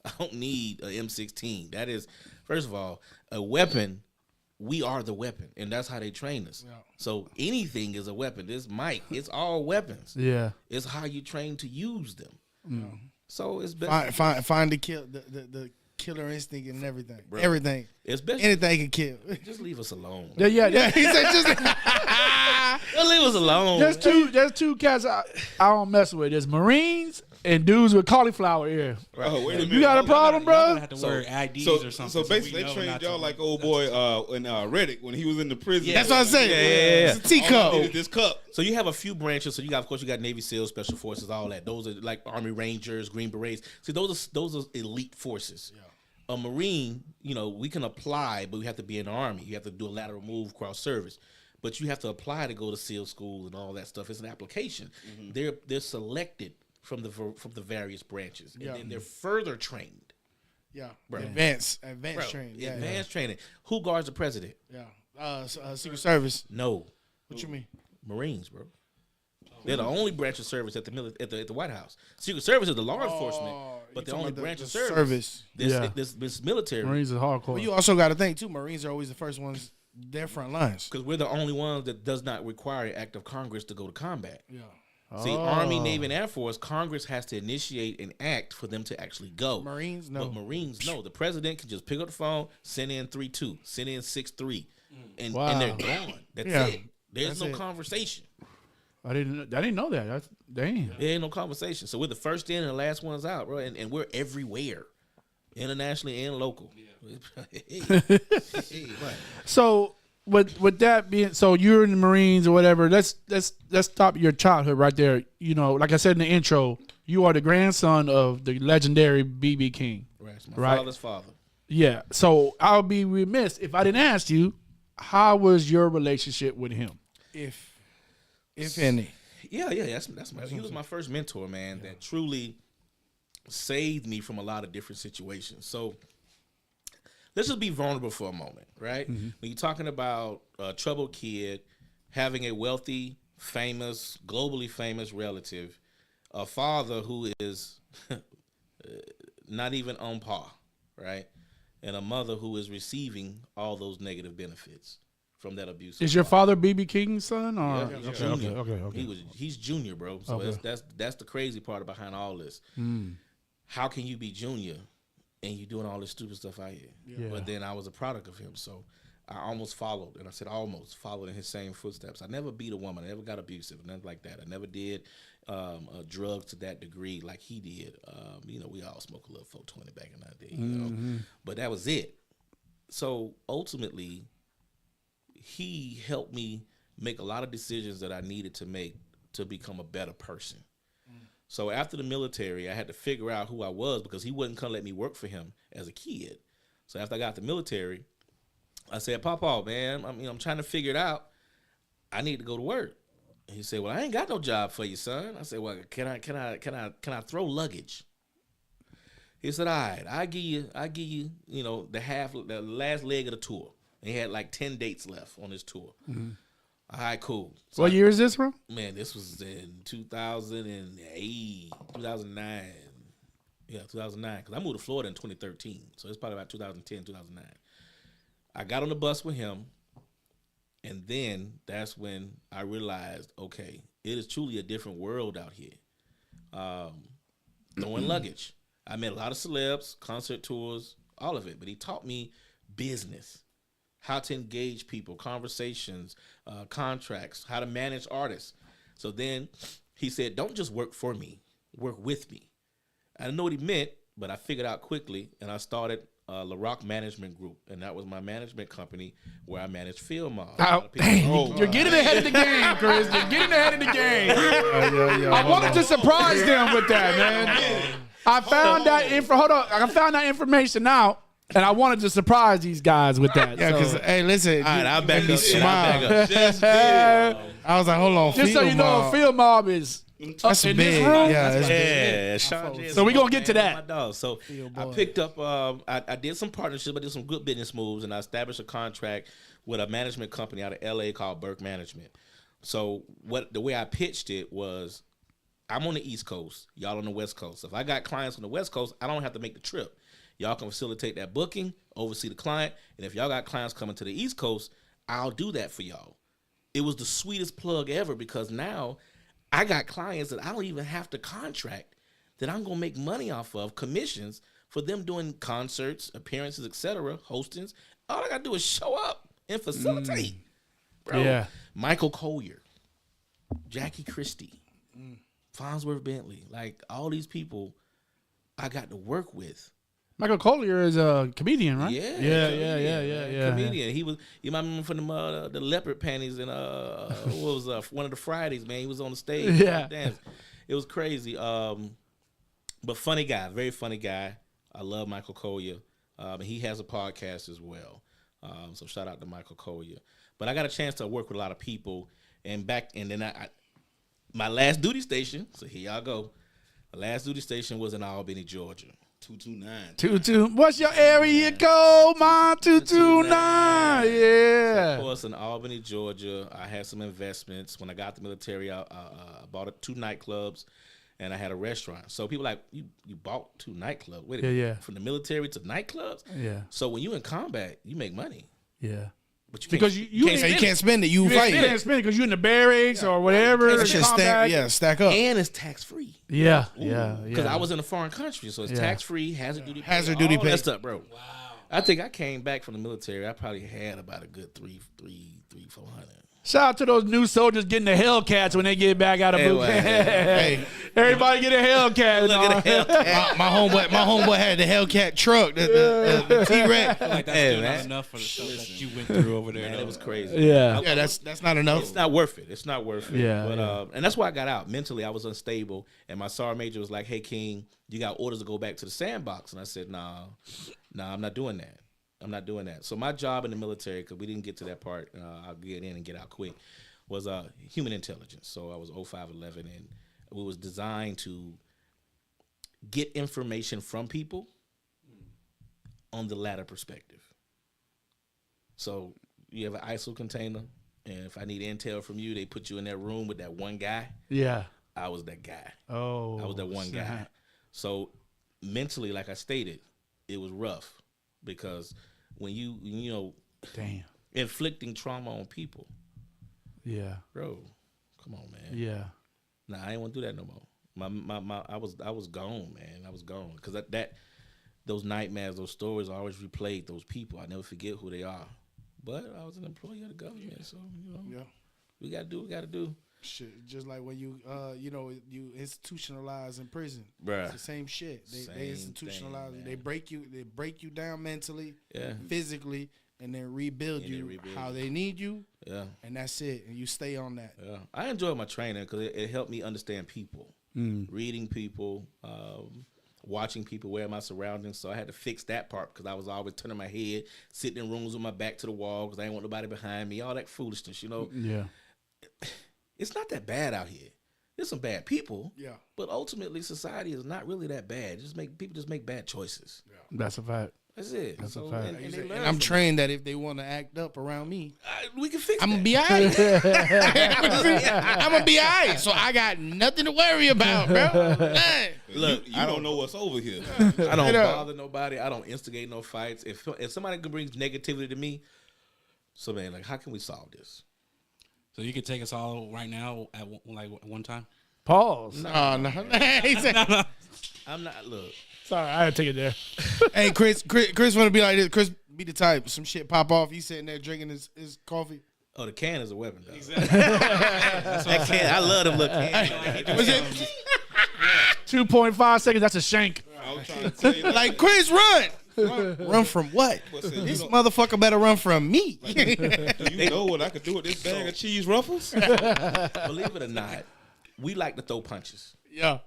S8: I don't need a M16. That is, first of all, a weapon. We are the weapon, and that's how they train us. Yeah. So anything is a weapon. This mic, it's all weapons.
S1: Yeah.
S8: It's how you train to use them.
S1: Mm.
S8: So it's best.
S2: Find the killer instinct and everything.
S8: Bro,
S2: everything.
S8: It's best.
S2: Anything can kill.
S8: Just leave us alone.
S1: Yeah.
S2: He said just
S8: Just leave us alone.
S1: There's two cats I don't mess with. There's Marines and dudes with cauliflower ear.
S7: Oh, wait a minute.
S1: You got a problem,
S9: Y'all
S1: bro?
S9: gonna have to wear IDs or something.
S7: So basically, they trained y'all like old boy in Reddick when he was in the prison.
S2: That's what I'm saying.
S8: Yeah.
S2: It's a teacup.
S7: All I need is this cup.
S8: So you have a few branches. So you got, of course, you got Navy SEALs, Special Forces, all that. Those are like Army Rangers, Green Berets. See, those are elite forces. Yeah. A Marine, we can apply, but we have to be in the Army. You have to do a lateral move, cross service. But you have to apply to go to SEAL school and all that stuff. It's an application. Mm-hmm. They're selected from the various branches, and then they're further trained.
S2: Yeah,
S8: bro.
S2: Advanced training. Yeah,
S8: advanced training. Who guards the president?
S2: Yeah, Secret Service.
S8: No.
S2: What you mean?
S8: Marines, bro. They're the only branch of service at the White House. Secret Service is the law enforcement, but the only branch of service. This military.
S1: Marines is hardcore.
S2: But you also got to think too. Marines are always the first ones. Their front lines.
S8: Because we're the only ones that does not require an act of Congress to go to combat.
S2: Yeah.
S8: See, Army, Navy, and Air Force, Congress has to initiate an act for them to actually go.
S2: Marines, no.
S8: But Marines, no. The president can just pick up the phone, send in 3-2, send in 6-3, and they're gone. That's it. There's no conversation.
S1: I didn't know that. That's damn.
S8: There ain't no conversation. So we're the first in and the last ones out, bro. And we're everywhere, internationally and local. Yeah.
S1: So with that being, so you're in the Marines or whatever. Let's stop your childhood right there. Like I said in the intro, you are the grandson of the legendary BB King.
S8: Right. My father's father.
S1: Yeah. So I would be remiss if I didn't ask you, how was your relationship with him?
S2: If any.
S8: Yeah. He was my first mentor, man. That truly saved me from a lot of different situations. So let's just be vulnerable for a moment, right? Mm-hmm. When you're talking about a troubled kid, having a wealthy, famous, globally famous relative, a father who is not even on par, right? And a mother who is receiving all those negative benefits from that abuse.
S1: Is your father BB King's son? Or?
S8: Yeah, he's
S1: junior. Okay.
S8: He's junior, bro. So that's the crazy part behind all this. How can you be junior and you doing all this stupid stuff out here? Yeah. But then I was a product of him, so I almost followed, and I said almost followed in his same footsteps. I never beat a woman. I never got abusive, nothing like that. I never did drugs to that degree like he did. We all smoke a little 420 back in that day, but that was it. So ultimately, he helped me make a lot of decisions that I needed to make to become a better person. So after the military, I had to figure out who I was because he wouldn't come let me work for him as a kid. So after I got the military, I said, "Papa, man, I'm trying to figure it out. I need to go to work." And he said, "Well, I ain't got no job for you, son." I said, "Well, can I throw luggage?" He said, all right, I give you, the last leg of the tour. And he had like 10 dates left on his tour.
S1: Mm-hmm.
S8: All right, cool. So
S1: What year is this from?
S8: Man, this was in 2008, 2009. Yeah, 2009. Because I moved to Florida in 2013. So it's probably about 2010, 2009. I got on the bus with him. And then that's when I realized, okay, it is truly a different world out here. Throwing luggage. I met a lot of celebs, concert tours, all of it. But he taught me business, how to engage people, conversations, contracts, how to manage artists. So then he said, don't just work for me, work with me. I didn't know what he meant, but I figured out quickly, and I started La Rock Management Group, and that was my management company where I managed Film Mob.
S1: You're getting ahead of the game, Chris. You're getting ahead of the game. I wanted to surprise them with that, man. I found that information out, and I wanted to surprise these guys with that.
S2: Yeah, because hey, listen,
S8: all right, I'll back up.
S2: Smile. I was like, hold on,
S1: just so you know, Field Mob is
S2: that's
S1: in
S2: big.
S1: this room.
S2: Yeah,
S1: So we're gonna get to that.
S8: So I picked up. I did some partnerships. I did some good business moves, and I established a contract with a management company out of LA called Burke Management. So the way I pitched it was, I'm on the East Coast, y'all on the West Coast. So if I got clients on the West Coast, I don't have to make the trip. Y'all can facilitate that booking, oversee the client, and if y'all got clients coming to the East Coast, I'll do that for y'all. It was the sweetest plug ever because now I got clients that I don't even have to contract, that I'm going to make money off of, commissions for them doing concerts, appearances, etc., hostings. All I got to do is show up and facilitate. Bro,
S1: Yeah.
S8: Michael Collier, Jackie Christie, Farnsworth Bentley, like all these people I got to work with.
S1: Michael Collier is a comedian, right?
S8: Yeah. Comedian. You might remember from the leopard panties and what was one of the Fridays, man. He was on the stage.
S1: Yeah.
S8: Dance. It was crazy. But funny guy, very funny guy. I love Michael Collier. He has a podcast as well. So shout out to Michael Collier. But I got a chance to work with a lot of people, and then I my last duty station. So here y'all go. My last duty station was in Albany, Georgia.
S7: 229.
S1: What's your area code, man? 229. Yeah.
S8: Of course, in Albany, Georgia, I had some investments. When I got the military, I bought 2 nightclubs, and I had a restaurant. So people like, you bought 2 nightclubs? Wait a minute.
S1: Yeah.
S8: From the military to nightclubs?
S1: Yeah.
S8: So when you in combat, you make money.
S1: Yeah.
S8: But you
S1: Because you
S2: can't spend it. You
S1: can't
S2: fight.
S1: spend it because you're in the barracks or whatever.
S2: That shit stack up.
S8: And it's tax-free.
S1: Yeah.
S8: Because I was in a foreign country, so it's tax-free, hazard duty pay.
S2: Hazard duty
S8: all
S2: pay.
S8: that stuff, bro. Wow. I think I came back from the military. I probably had about a good 400.
S1: Shout out to those new soldiers getting the Hellcats when they get back out of boot camp.
S2: Hey,
S1: everybody get a Hellcat.
S8: Look at the Hellcat.
S2: my homeboy had the Hellcat truck, the T-Rex.
S9: I feel like that's still not enough for the stuff that you went through over there.
S8: Man, it was crazy.
S1: Yeah.
S2: Yeah, that's not enough.
S8: It's not worth it. It's not worth it.
S1: Yeah,
S8: But and that's why I got out. Mentally, I was unstable, and my sergeant major was like, "Hey, King, you got orders to go back to the sandbox." And I said, "Nah, I'm not doing that. I'm not doing that." So my job in the military, because we didn't get to that part, I'll get in and get out quick, was human intelligence. So I was 0511, and we was designed to get information from people on the latter perspective. So you have an ISO container, and if I need intel from you, they put you in that room with that one guy.
S1: Yeah.
S8: I was that guy.
S1: Oh.
S8: I was that one guy. So mentally, like I stated, it was rough because when you know,
S1: damn,
S8: inflicting trauma on people.
S1: Yeah.
S8: Bro, come on, man.
S1: Yeah.
S8: Nah, I ain't want to do that no more. I was gone, man. I was gone because those nightmares, those stories, I always replayed those people. I never forget who they are. But I was an employee of the government, so we gotta do what we gotta do.
S2: Shit, just like when you you institutionalize in prison.
S8: Bruh.
S2: It's the same shit. They institutionalize
S8: thing,
S2: you. They break you down mentally,
S8: Yeah.
S2: physically, and then rebuild you how they need you.
S8: Yeah.
S2: And that's it. And you stay on that.
S8: Yeah. I enjoyed my training because it helped me understand people, reading people, watching people, where my surroundings. So I had to fix that part because I was always turning my head, sitting in rooms with my back to the wall because I didn't want nobody behind me, all that foolishness, you know.
S1: Yeah.
S8: It's not that bad out here. There's some bad people.
S2: Yeah.
S8: But ultimately, society is not really that bad. People just make bad choices.
S1: That's a fact.
S8: That's it.
S1: That's a fact.
S8: And they learn
S2: And I'm
S8: from
S2: trained that if they want to act up around me,
S8: we can fix
S2: I'm
S8: that.
S2: gonna be alright. I'm gonna be alright. So I got nothing to worry about, bro.
S8: Look,
S7: I don't know what's over here.
S8: I don't bother nobody. I don't instigate no fights. If somebody brings negativity to me, so man, like, how can we solve this?
S9: So you could take us all right now at one time.
S1: Pause.
S2: No. He said,
S8: I'm not. Look,
S1: Sorry, I had to take it there.
S2: hey, Chris want to be like this. Chris be the type. Some shit pop off. He's sitting there drinking his coffee.
S8: oh, the can is a weapon. Dog.
S9: Exactly.
S8: That can, I love them little cans.
S2: Was it
S1: 2.5 seconds. That's a shank.
S7: I was trying to tell you,
S2: like Chris? Run from what? This motherfucker better run from me.
S7: do you know what I could do with this bag of cheese ruffles?
S8: Believe it or not, we like to throw punches.
S2: Yeah.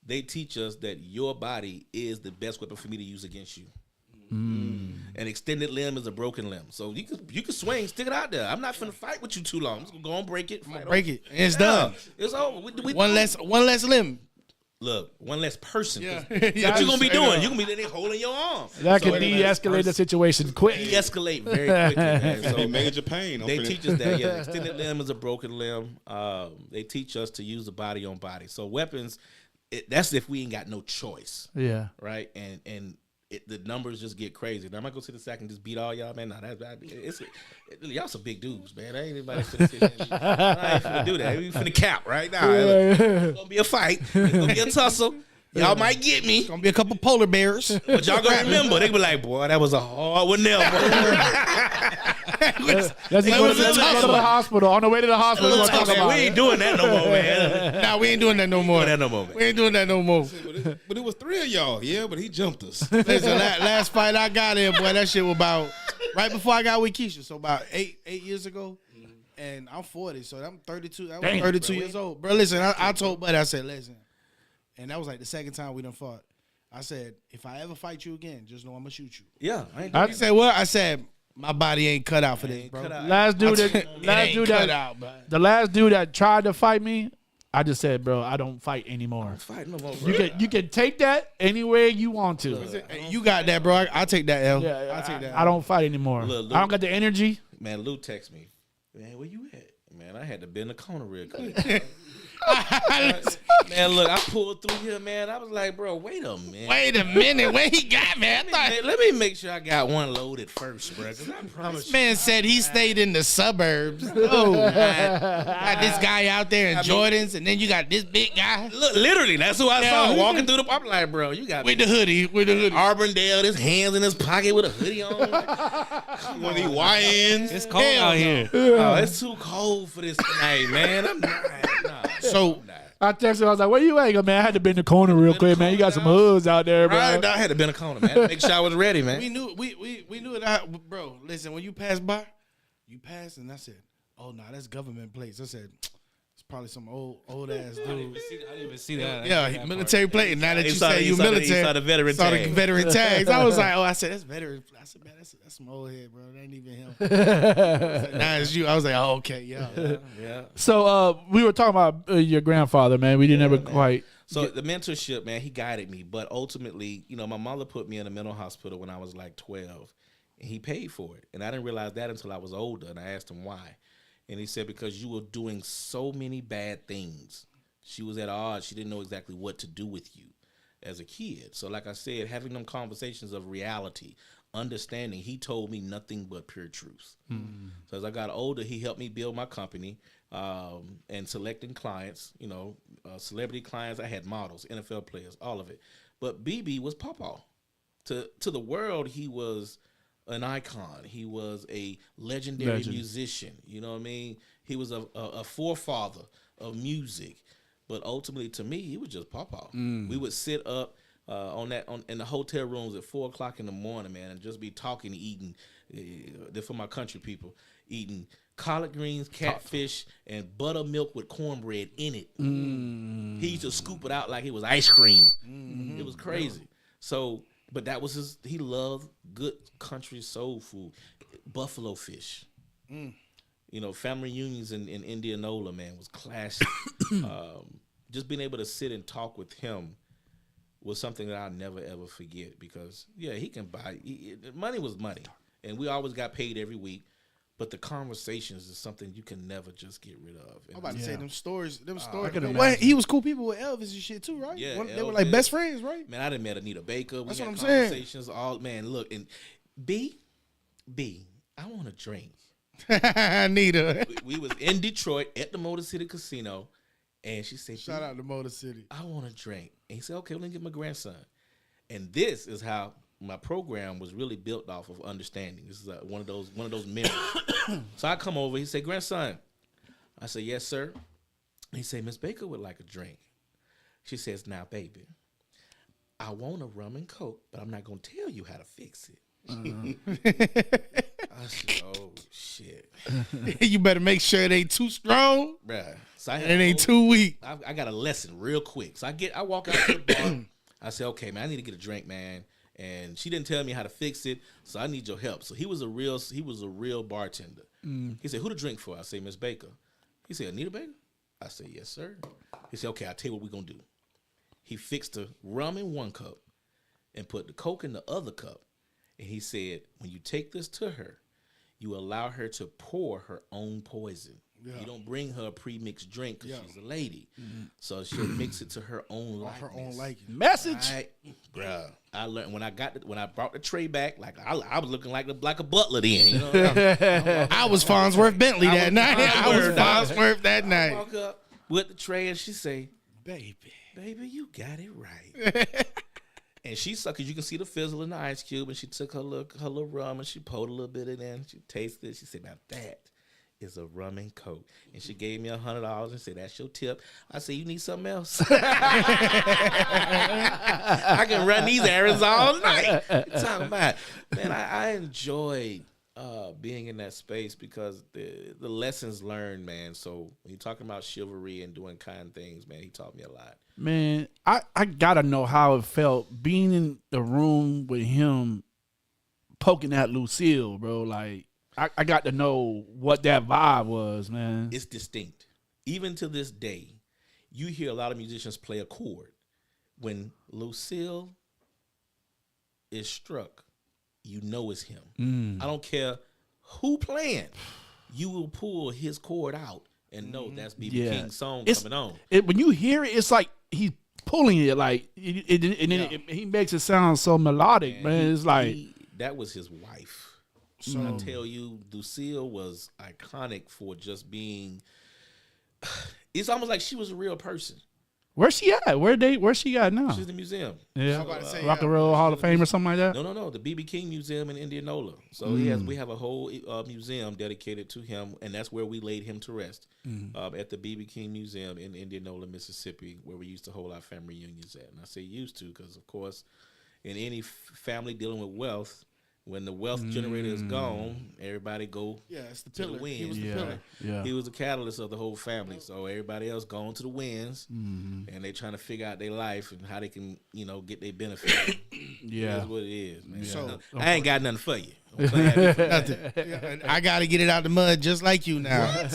S8: They teach us that your body is the best weapon for me to use against you. An extended limb is a broken limb. So you can swing, stick it out there. I'm not finna fight with you too long. I'm just gonna go and break it.
S2: Break it. And it's done.
S8: It's over.
S2: One less limb.
S8: Look, one less person.
S2: Yeah.
S8: What you gonna be doing? You gonna be there holding your arm.
S1: That could de-escalate the situation quick.
S8: De-escalate very quickly, man.
S7: So
S8: So
S7: they major pain.
S8: they teach us that, yeah, extended limb is a broken limb. They teach us to use the body on body. So weapons, that's if we ain't got no choice,
S1: Yeah.
S8: right? And the numbers just get crazy. Now, I'm not gonna sit the sack and just beat all y'all, man. Nah, y'all some big dudes, man. I ain't anybody finna sit there. I ain't finna do that. We finna cap right now. It's gonna be a fight. It's gonna be a tussle. Y'all might get me,
S2: Gonna be a couple polar bears.
S8: but y'all gonna remember. They be like, boy, that was a hard one there, boy.
S1: Let's go to the hospital. On the way to the hospital, we're gonna talk
S8: We
S1: about
S8: ain't
S1: it.
S8: doing that no more, man.
S2: Nah, we ain't doing that no more. We ain't doing that no more.
S7: But it was 3 of y'all. Yeah, but he jumped us.
S2: Listen, last fight I got in, boy, that shit was about right before I got with Keisha. So about eight years ago. And I'm 40, so I'm 32. I was 32 years old. Bro, listen, I told Buddy, I said, listen. And that was like the second time we done fought. I said, if I ever fight you again, just know I'm gonna shoot you.
S8: Yeah, I ain't
S2: He said, what? I said, my body ain't cut out for this, bro.
S1: The last dude that tried to fight me, I just said, bro, I don't fight anymore.
S8: fight no more, bro.
S1: You can take that anywhere you want to.
S2: Hey, you got that, bro. I take that L.
S1: Yeah,
S2: I take that.
S1: I don't fight anymore.
S8: Look.
S1: I don't got the energy.
S8: Man, Lou text me. Man, where you at? Man, I had to bend the corner real quick. Man, look, I pulled through here, man. I was like, bro, wait a minute.
S2: Wait a minute. Where he got, man?
S8: Let me make sure I got one loaded first, bro. Because I promise
S2: This man said he stayed in the suburbs. Oh, got this guy out there in Jordans, and then you got this big guy.
S8: Look, literally, that's who I saw walking through the. I'm like, bro, you got
S2: With the hoodie.
S8: Arbondale, his hands in his pocket with a hoodie on.
S7: One of these YNs.
S9: It's cold out here.
S8: Oh, it's too cold for this tonight, man. I'm not. Nah,
S2: So
S1: I texted him. I was like, where you at? He go, man, I had to be in the corner real quick, man. You got some hoods out there, bro.
S8: right, I had to bend a corner, man. Make sure I was ready, man.
S2: we knew it. Bro, listen, when you passed by, you passed, and I said, oh, no, that's government place. I said, it's probably some old ass dude.
S9: I didn't even see that.
S2: Yeah, military plate. And now that you
S8: saw
S2: say
S8: the-
S2: you
S8: he saw the-
S2: military,
S8: he saw the veteran
S2: saw the
S8: tag.
S2: veteran tags. I was like, oh, I said that's veteran. I said, man, that's some old head, bro. That ain't even him. I said, nah, it's you. I was like, oh, okay, yeah.
S8: Yeah.
S1: So we were talking about your grandfather, man. We didn't ever quite.
S8: So the mentorship, man, he guided me. But ultimately, you know, my mother put me in a mental hospital when I was like 12. And he paid for it. And I didn't realize that until I was older. And I asked him why. And he said, because you were doing so many bad things. She was at odds. She didn't know exactly what to do with you as a kid. So like I said, having them conversations of reality, understanding, he told me nothing but pure truth. So as I got older, he helped me build my company and selecting clients, you know, celebrity clients. I had models, NFL players, all of it. But BB was Pawpaw. To the world, he was an icon. He was a legendary musician. You know what I mean? He was a forefather of music. But ultimately, to me, he was just Pawpaw. We would sit up in the hotel rooms at 4:00 in the morning, man, and just be talking, eating. They're for my country people, eating collard greens, catfish, and buttermilk with cornbread in it. He used to scoop it out like it was ice cream. It was crazy. So, but that was he loved good country soul food, buffalo fish. You know, family reunions in Indianola, man, was classic. Just being able to sit and talk with him was something that I'll never, ever forget because, yeah, he can buy. Money was money, and we always got paid every week. But the conversations is something you can never just get rid of.
S2: I'm about to say them stories.
S1: He
S2: was cool people with Elvis and shit too, right?
S8: Yeah,
S2: They were like best friends, right?
S8: Man, I done met Anita Baker.
S2: That's
S8: We
S2: what
S8: had
S2: I'm saying.
S8: conversations. All man, look, and B, I want a drink.
S2: Anita.
S8: We was in Detroit at the Motor City Casino, and she said,
S2: Shout out to Motor City.
S8: I want a drink. And he said, okay, let me get my grandson. And this is how my program was really built off of understanding. This is one of those memories. So I come over. He said, grandson. I said, yes, sir. He said, Miss Baker would like a drink. She says, now, baby, I want a rum and Coke, but I'm not going to tell you how to fix it. I said, oh, shit.
S2: You better make sure it ain't too strong.
S8: Bruh. So
S2: It ain't too weak.
S8: I got a lesson real quick. So I walk out to the bar. I said, okay, man, I need to get a drink, man. And she didn't tell me how to fix it, so I need your help. So he was a real bartender. He said, who to drink for? I say, Miss Baker. He said, Anita Baker? I said, yes, sir. He said, okay, I'll tell you what we're going to do. He fixed the rum in one cup and put the Coke in the other cup. And he said, when you take this to her, you allow her to pour her own poison. Yeah. You don't bring her a pre-mixed drink because she's a lady. So she'll mix it to her own likeness.
S2: Her own liking.
S1: Message.
S8: Bruh, I learned when I brought the tray back, like I was looking like a butler then. You know,
S2: I was Farnsworth Bentley that night. I was Farnsworth that
S8: I
S2: night.
S8: walk up with the tray and she say, baby, you got it right. And she sucked, cause you can see the fizzle in the ice cube, and she took her little rum and she poured a little bit in there and she tasted it. She said, now that is a rum and Coke. And she gave me $100 and said, that's your tip. I said, you need something else? I can run these errands all night. Talking about, man, I enjoyed being in that space because the lessons learned, man. So when you're talking about chivalry and doing kind things, man, he taught me a lot.
S1: Man, I gotta know how it felt being in the room with him poking at Lucille, bro. Like, I got to know what that vibe was, man.
S8: It's distinct. Even to this day, you hear a lot of musicians play a chord. When Lucille is struck, you know it's him. I don't care who playing. You will pull his chord out and know that's B.B. King's song coming on.
S1: When you hear it, it's like he's pulling it, like he makes it sound so melodic, man. It's like
S8: that was his wife. So I tell you, Lucille was iconic for just being. It's almost like she was a real person.
S1: Where's she at? Where's she at now?
S8: She's in the museum.
S1: Yeah, Rock and Roll Hall of Fame or something like that.
S8: No, the B.B. King Museum in Indianola. So we have a whole museum dedicated to him, and that's where we laid him to rest at the B.B. King Museum in Indianola, Mississippi, where we used to hold our family reunions at. And I say used to because, of course, in any family dealing with wealth, when the wealth generator is gone, everybody go
S2: it's the
S8: to
S2: pillar.
S8: the winds.
S2: He was the pillar.
S1: Yeah.
S8: He was the catalyst of the whole family. So everybody else going to the winds, and they trying to figure out their life and how they can, get their benefit. That's what it is, man. So I ain't got nothing for you.
S2: Nothing. I got to get it out the mud just like you now.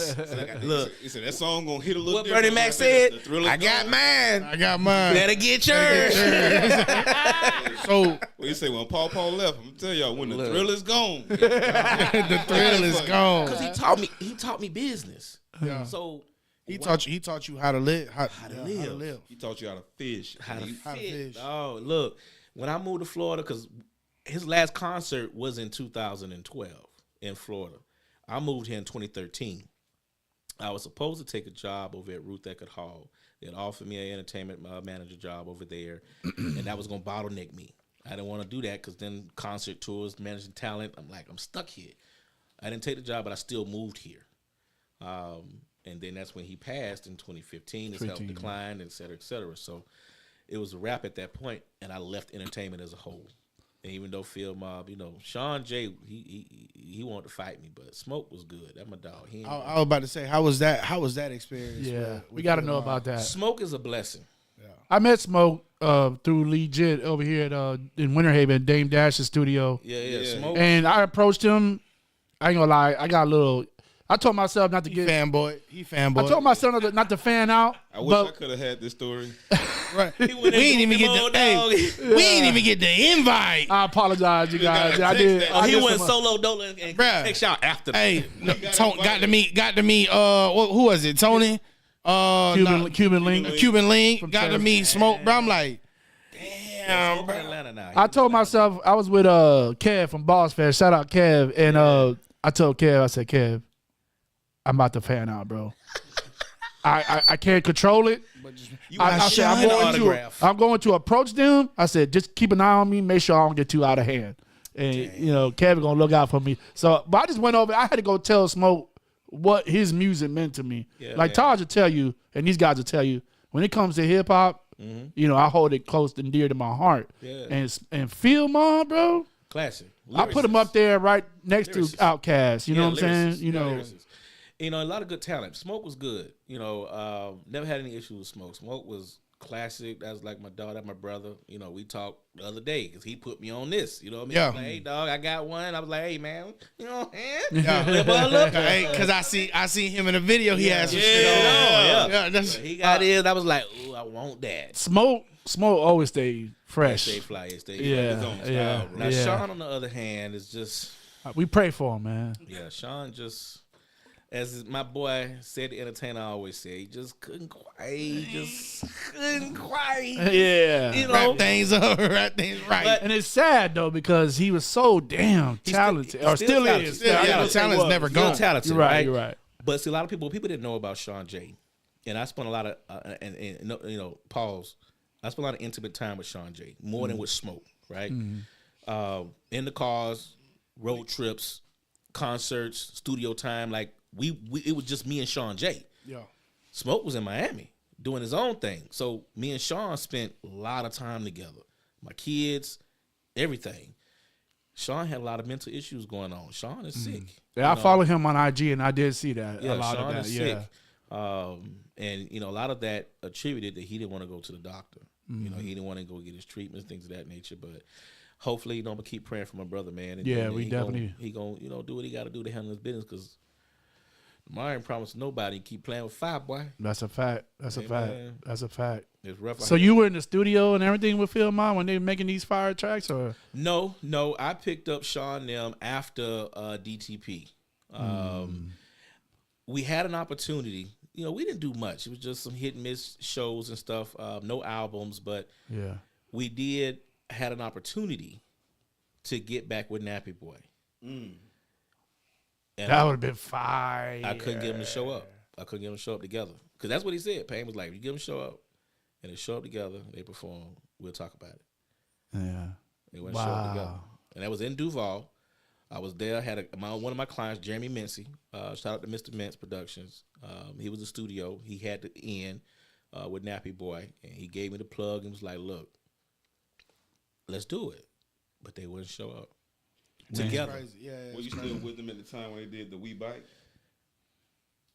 S7: Look, he said that song gonna hit a little.
S8: What Bernie Mac said?
S2: I got mine.
S8: Better get yours.
S2: So
S7: well, you say when Paul left, I'm gonna tell y'all when the thrill is gone.
S2: the thrill is gone.
S8: Because he taught me business.
S2: Yeah.
S8: So
S2: he taught you how to live. How to live.
S7: He taught you how to fish.
S8: How to
S2: fish.
S8: Oh, look, when I moved to Florida, because his last concert was in 2012 in Florida. I moved here in 2013. I was supposed to take a job over at Ruth Eckerd Hall. They had offered me an entertainment manager job over there, and that was going to bottleneck me. I didn't want to do that because then concert tours, managing talent, I'm stuck here. I didn't take the job, but I still moved here. And then that's when he passed in 2015. His health declined, et cetera, et cetera. So it was a wrap at that point, and I left entertainment as a whole. And even though Phil Mobb, Sean J, he wanted to fight me, but Smoke was good. That's my dog.
S2: I was about to say, how was that experience?
S1: Yeah, we got to know about that.
S8: Smoke is a blessing.
S2: Yeah.
S1: I met Smoke through Lee Jit over here in Winter Haven, Dame Dash's studio.
S8: Yeah. Smoke.
S1: And I approached him. I ain't gonna lie, I I told myself not to
S2: He
S1: get.
S2: fanboy. He fanboy.
S1: I told myself not to fan out.
S7: I wish
S1: but
S7: I could have had this story.
S2: Right. We ain't even get the. Hey, we ain't even get the invite.
S1: I apologize, you guys.
S7: gotta
S1: I
S7: text
S1: did.
S7: that.
S1: I
S8: He
S1: did
S8: went
S1: some-
S8: solo dolo and
S2: Bruh.
S8: text y'all after.
S2: Hey, no, got to meet. Who was it? Tony.
S1: Cuban link.
S2: Cuban link.
S1: From
S2: Got to
S1: Texas.
S2: meet Smoke. Bro, I'm like,
S8: I'm
S2: damn, bro.
S8: Atlanta now.
S1: I told myself I was with Kev from Boss Fest. Shout out Kev, and I told Kev, I said, Kev, I'm about to fan out, bro. I can't control it. I said I'm going to approach them. I said just keep an eye on me, make sure I don't get too out of hand, and Kevin gonna look out for me. So, but I just went over. I had to go tell Smoke what his music meant to me.
S8: Yeah,
S1: like
S8: man.
S1: Taj will tell you, and these guys will tell you when it comes to hip hop. I hold it close and dear to my heart.
S8: Yeah.
S1: And Phil Mon, bro.
S8: Classic.
S1: I put him up there right next
S8: Lyricist.
S1: to Outkast. You know what I'm saying?
S8: Lyricist. A lot of good talent. Smoke was good. Never had any issues with Smoke. Smoke was classic. That was like my dog, that's my brother. We talked the other day because he put me on this. You know what I mean?
S2: Yeah.
S8: He was like, hey, dog, I got one. I was like, hey, man,
S2: Hey, because I see him in a video. He has some shit on.
S8: Yeah.
S2: That's,
S8: He got his. I was like, ooh, I want that.
S1: Smoke always stay fresh.
S8: Stay fly. Stay
S1: Yeah,
S8: his own style,
S1: yeah,
S8: bro. Now,
S1: yeah.
S8: Sean, on the other hand, is just,
S1: We pray for him, man.
S8: yeah, Sean just, as my boy said, the entertainer always said, he just couldn't quite.
S1: Yeah.
S2: wrap things up, wrap things right.
S8: But-
S1: And it's sad though because he was so damn talented,
S8: he's
S1: or still
S8: talented.
S1: is.
S8: Still,
S2: yeah,
S8: I
S2: the
S8: would say
S2: talent's
S8: was.
S2: never
S8: Still
S2: gone.
S8: talented,
S1: You're right.
S8: right?
S1: You're right.
S8: But see, a lot of people didn't know about Sean J. And I spent a lot of, pause. I spent a lot of intimate time with Sean J. More than with Smoke, right? In the cars, road trips, concerts, studio time. Like it was just me and Sean J.
S2: Yeah.
S8: Smoke was in Miami doing his own thing. So me and Sean spent a lot of time together. My kids, everything. Sean had a lot of mental issues going on. Sean is sick.
S1: Yeah, I follow him on IG and I did see that.
S8: Yeah,
S1: a lot
S8: Sean
S1: of that.
S8: is
S1: Yeah.
S8: sick. And a lot of that attributed that he didn't want to go to the doctor. He didn't want to go get his treatments, things of that nature. But hopefully, I'm gonna keep praying for my brother, man. And
S1: Yeah,
S8: and
S1: we definitely-
S8: he gonna do what he got to do to handle his business. Because I ain't promised nobody keep playing with fire, boy.
S1: That's a fact. That's a fact.
S8: man.
S1: That's a fact.
S8: It's rough. out
S1: So
S8: here.
S1: you were in the studio and everything with Phil Mon when they were making these fire tracks, or
S8: No, I picked up Sean them after DTP. We had an opportunity. We didn't do much. It was just some hit and miss shows and stuff. No albums, but
S1: yeah,
S8: we had an opportunity to get back with Nappy Boy. And
S1: that would have been fire.
S8: I couldn't get him to show up. I couldn't get him to show up together. Because that's what he said. Payne was like, if you get them to show up, and they show up together, they perform, we'll talk about it.
S1: Yeah.
S8: They went show up together. And that was in Duval. I was there. I had one of my clients, Jeremy Mincy. Shout out to Mr. Mintz Productions. He was a studio. He had to end with Nappy Boy. And he gave me the plug and was like, look, let's do it. But they wouldn't show up. Together.
S2: Crazy. Yeah,
S7: Were you still with them at the time when they did the We Bike?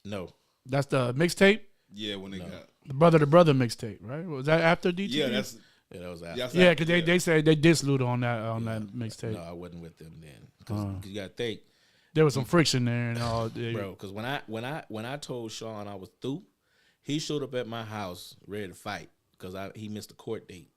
S8: No.
S1: That's the mixtape,
S7: Yeah, when they got.
S1: the brother mixtape, right? Was that after DT?
S7: Yeah, that was after.
S1: Yeah, because they said they dissed Luda on that mixtape.
S8: No, I wasn't with them then. Because you got to think,
S1: There was some friction there and all.
S8: bro. Because when I told Sean I was through, he showed up at my house ready to fight because he missed a court date,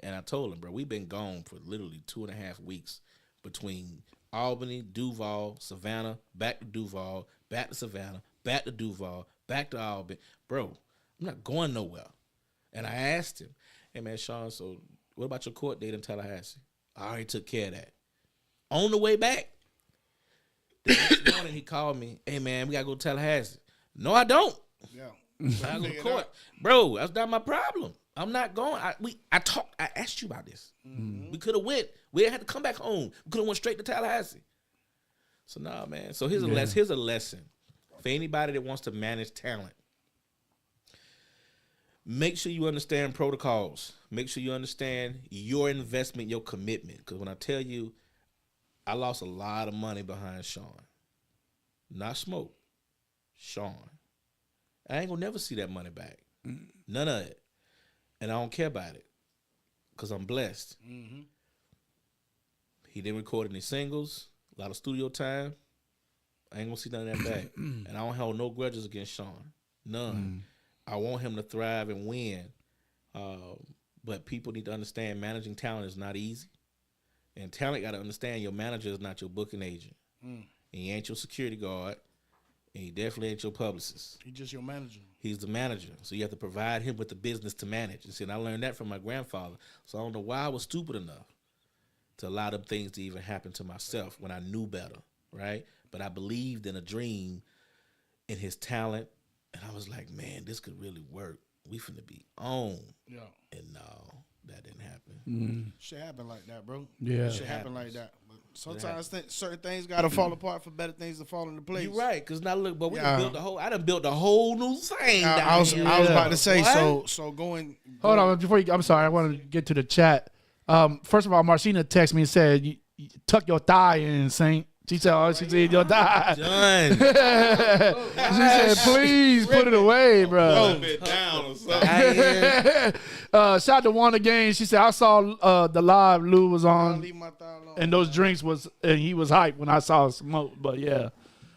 S8: and I told him, bro, we've been gone for literally 2.5 weeks between Albany, Duval, Savannah, back to Duval, back to Savannah, back to Duval, back to Albany, bro. I'm not going nowhere. And I asked him, hey man, Sean, so what about your court date in Tallahassee? I already took care of that. On the way back, the next morning he called me, hey man, we gotta go to Tallahassee. No, I don't.
S2: Yeah.
S8: I gotta go to court. Bro, that's not my problem. I'm not going. I asked you about this. We could have went. We had to come back home. We could have went straight to Tallahassee. So nah, man. So here's a lesson for anybody that wants to manage talent. Make sure you understand protocols. Make sure you understand your investment, your commitment. Because when I tell you, I lost a lot of money behind Sean. Not Smoke. Sean. I ain't gonna never see that money back. None of it. And I don't care about it. Because I'm blessed. He didn't record any singles. A lot of studio time. I ain't gonna see none of that back. And I don't hold no grudges against Sean. None. I want him to thrive and win. But people need to understand managing talent is not easy. And talent got to understand your manager is not your booking agent. And he ain't your security guard. And he definitely ain't your publicist.
S2: He's just your manager.
S8: He's the manager. So you have to provide him with the business to manage. And see, and I learned that from my grandfather. So I don't know why I was stupid enough to allow them things to even happen to myself when I knew better, right? But I believed in a dream, in his talent. And I was like, man, this could really work. We finna be on.
S2: Yeah.
S8: And no, that didn't happen.
S2: Shit happen like that, bro.
S1: Yeah.
S2: Shit happen like that. But sometimes certain things gotta fall apart for better things to fall into place.
S8: You're right, because now look, but we
S2: Yeah.
S8: done built the whole. I done built the whole new thing.
S2: I was about to say,
S8: What?
S2: so going.
S1: Hold on, before you. I'm sorry, I want to get to the chat. First of all, Marcina texted me and said, you "Tuck your thigh in, Saint." She said, "Oh, she said your thigh."
S8: Done.
S1: She said, "Please put it away, bro."
S7: Bit down or something.
S1: Shout out to One again. She said, "I saw the live Lou was on,
S2: Leave my thigh alone.
S1: and those drinks was, and he was hyped when I saw smoke." But yeah,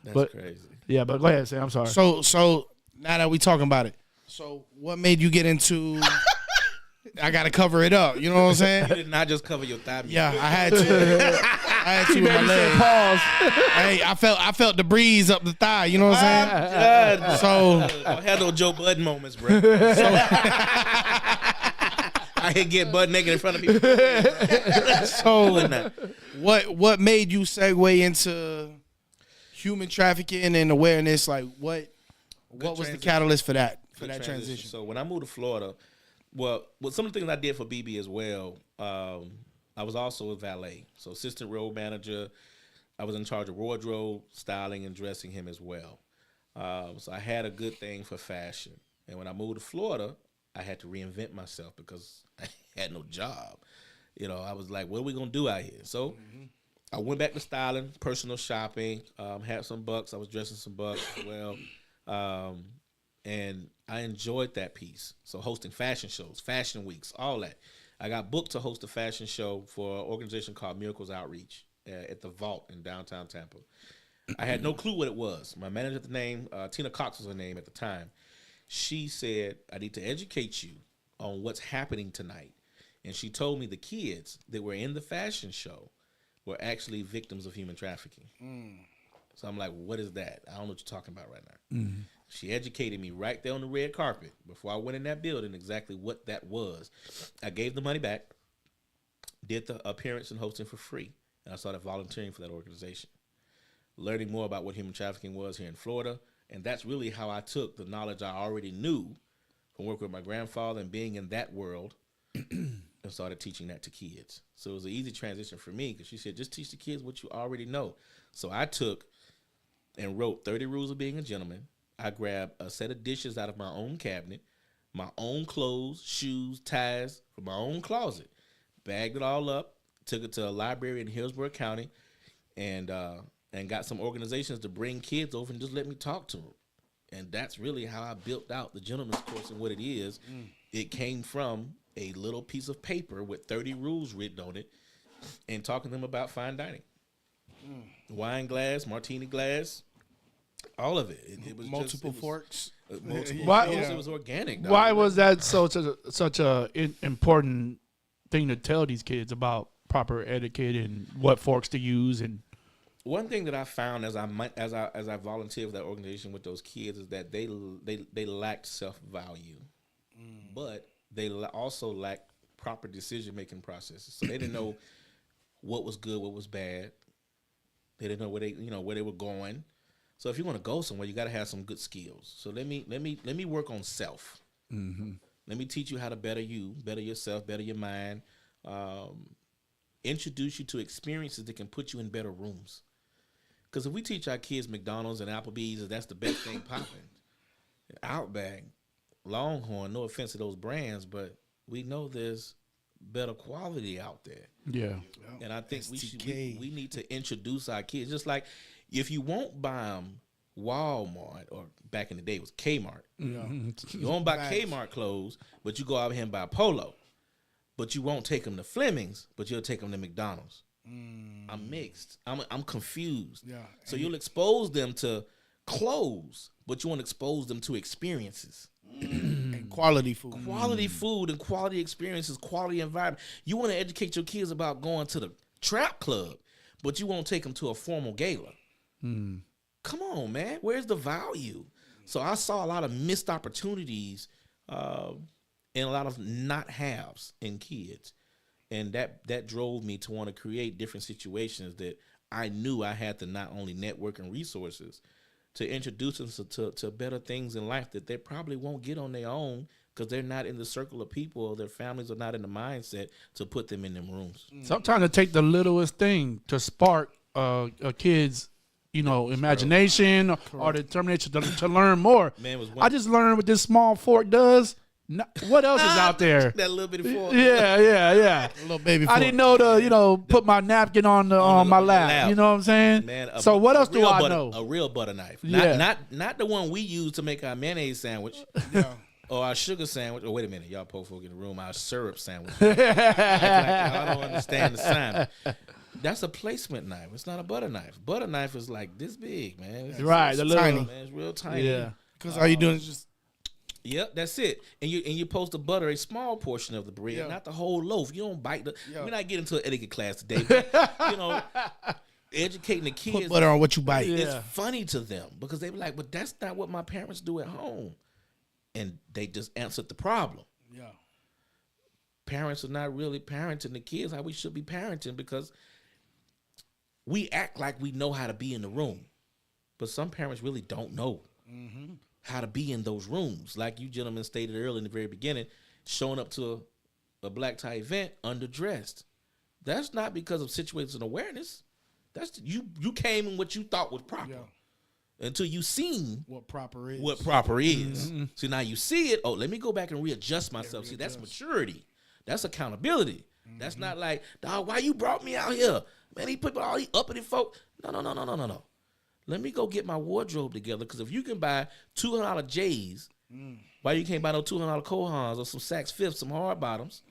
S8: That's crazy.
S1: yeah. But go ahead, Sam. I'm sorry.
S2: So now that we talking about it, so what made you get into? I gotta cover it up. You know what I'm saying?
S8: You did not just cover your thigh.
S2: Yeah, I had to. I had to with my leg.
S1: Pause.
S2: Hey, I felt the breeze up the thigh. You know what I'm saying? So
S8: I had no Joe Budden moments, bro. I hit get butt naked in front of people.
S2: So what made you segue into human trafficking and awareness? Like what was the catalyst for that transition?
S8: So when I moved to Florida, well, some of the things I did for BB as well, I was also a valet, so assistant road manager. I was in charge of wardrobe, styling, and dressing him as well. So I had a good thing for fashion. And when I moved to Florida, I had to reinvent myself because I had no job. You know, I was like, what are we going to do out here? So I went back to styling, personal shopping, had some bucks. I was dressing some bucks as well. And I enjoyed that piece. So hosting fashion shows, fashion weeks, all that. I got booked to host a fashion show for an organization called Miracles Outreach at the Vault in downtown Tampa. I had no clue what it was. My manager at the name, Tina Cox was her name at the time. She said, I need to educate you on what's happening tonight. And she told me the kids that were in the fashion show were actually victims of human trafficking. So I'm like, what is that? I don't know what you're talking about right now. She educated me right there on the red carpet before I went in that building exactly what that was. I gave the money back, did the appearance and hosting for free, and I started volunteering for that organization, learning more about what human trafficking was here in Florida. And that's really how I took the knowledge I already knew from working with my grandfather and being in that world and started teaching that to kids. So it was an easy transition for me because she said, just teach the kids what you already know. So I took and wrote 30 Rules of Being a Gentleman. I grabbed a set of dishes out of my own cabinet, my own clothes, shoes, ties from my own closet, bagged it all up, took it to a library in Hillsborough County, and got some organizations to bring kids over and just let me talk to them. And that's really how I built out the gentleman's course and what it is. It came from a little piece of paper with 30 rules written on it and talking to them about fine dining. Wine glass, martini glass, all of it. It was
S2: Multiple forks.
S8: It was organic. Dog.
S1: Why was that such a important thing to tell these kids about proper etiquette and what forks to use? And
S8: one thing that I found as I volunteered with that organization with those kids is that they lacked self-value, but they also lacked proper decision-making processes. So they didn't know what was good, what was bad. They didn't know where they were going. So if you want to go somewhere, you got to have some good skills. So let me work on self. Let me teach you how to better you, better yourself, better your mind. Introduce you to experiences that can put you in better rooms. Because if we teach our kids McDonald's and Applebee's, that's the best thing popping. Outback, Longhorn, no offense to those brands, but we know there's better quality out there.
S1: yeah,
S8: And I think we need to introduce our kids. Just like if you won't buy them Walmart, or back in the day it was Kmart. You won't buy Kmart clothes, but you go out here and buy Polo. But you won't take them to Fleming's, but you'll take them to McDonald's. I'm mixed. I'm confused.
S2: Yeah.
S8: So you'll expose them to clothes, but you want to expose them to experiences.
S2: And quality food.
S8: Quality food and quality experiences, quality environment. You want to educate your kids about going to the trap club, but you won't take them to a formal gala. Come on, man. Where's the value? So I saw a lot of missed opportunities and a lot of not haves in kids. And that drove me to want to create different situations that I knew I had to not only network and resources, to introduce them to better things in life that they probably won't get on their own because they're not in the circle of people or their families are not in the mindset to put them in them rooms.
S1: Sometimes it take the littlest thing to spark a kid's, imagination or determination to learn more.
S8: Man,
S1: I just learned what this small fork does. What else is out there?
S8: That little bitty fork.
S1: Yeah.
S2: A little baby fork.
S1: I didn't know to put my napkin on my lap. You know what I'm saying?
S8: Man,
S1: so what else do I know?
S8: A real butter knife.
S1: Yeah.
S8: Not the one we use to make our mayonnaise sandwich.
S2: Yeah.
S8: Or our sugar sandwich. Oh, wait a minute. Y'all poor folk in the room. Our syrup sandwich. I don't understand the sign. That's a placement knife. It's not a butter knife. Butter knife is like this big, man. It's
S1: the little
S2: tiny.
S8: Man, it's real tiny.
S1: Yeah.
S2: Because all you doing is just.
S8: Yep, that's it. And you're supposed to butter a small portion of the bread,
S2: Yeah.
S8: not the whole loaf. You don't bite the.
S2: Yeah.
S8: We're not getting into an etiquette class today, but educating the kids.
S2: Put butter on what you bite.
S8: It's funny to them because they be like, "But that's not what my parents do at home," and they just answered the problem.
S2: Yeah.
S8: Parents are not really parenting the kids how we should be parenting because we act like we know how to be in the room, but some parents really don't know. How to be in those rooms. Like you gentlemen stated earlier in the very beginning, showing up to a black tie event underdressed. That's not because of situational awareness. That's you came in what you thought was proper. Until you seen
S2: what proper is.
S8: So now you see it. Oh, let me go back and readjust myself. See, that's maturity. That's accountability. That's not like, dog, why you brought me out here? Man, he put all these uppity folk. No. Let me go get my wardrobe together because if you can buy $200 J's, why you can't buy no $200 Kohans or some Saks Fifths, some hard bottoms,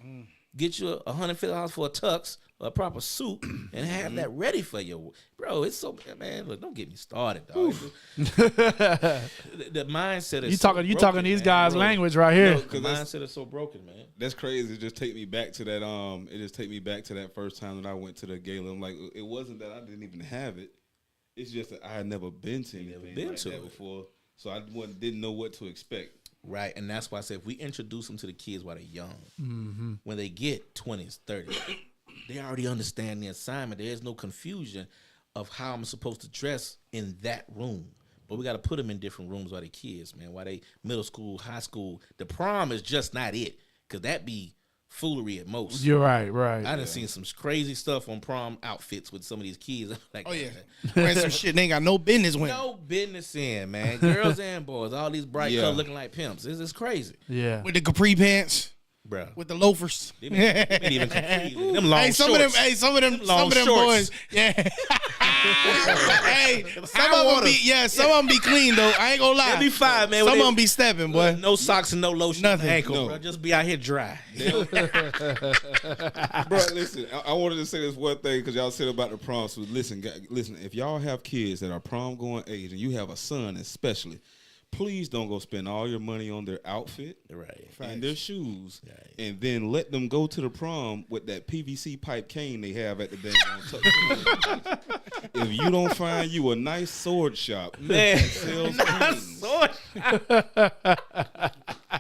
S8: get you $150 for a tux, a proper suit, and have that ready for you. Bro, it's so, man, look, don't get me started, dog. the mindset is
S1: you talking these guys' language right here.
S8: The mindset is so broken, man.
S7: That's crazy. It just take me back to that. It just take me back to that first time that I went to the gala. I'm like, it wasn't that I didn't even have it. It's just that I had never been to anything like that before, so I didn't know what to expect.
S8: Right, and that's why I said if we introduce them to the kids while they're young, when they get 20s, 30s, they already understand the assignment. There is no confusion of how I'm supposed to dress in that room. But we got to put them in different rooms while they kids, man. While they middle school, high school, the prom is just not it, because that be foolery at most.
S1: You're right.
S8: I done seen some crazy stuff on prom outfits with some of these kids. Like,
S2: oh yeah, wearing some shit they ain't got no business with.
S8: No business in, man. Girls and boys, all these bright colors looking like pimps. It's crazy.
S1: Yeah,
S2: with the capri pants,
S8: bro,
S2: with the loafers.
S8: They ain't even capri. Them long
S2: some
S8: shorts.
S2: Some of them boys. Yeah. Hey, some of them be clean though. I ain't gonna lie.
S8: They be fine, man.
S2: Some of them be stepping, boy.
S8: No socks and no lotion.
S2: Nothing.
S8: Ankle, bro. Just be out here dry.
S7: Bro, listen. I wanted to say this one thing because y'all said about the prom. So listen. If y'all have kids that are prom going age and you have a son especially, please don't go spend all your money on their outfit and their shoes, and then let them go to the prom with that PVC pipe cane they have at the dang on. If you don't find you a nice sword shop,
S8: man,
S7: sword.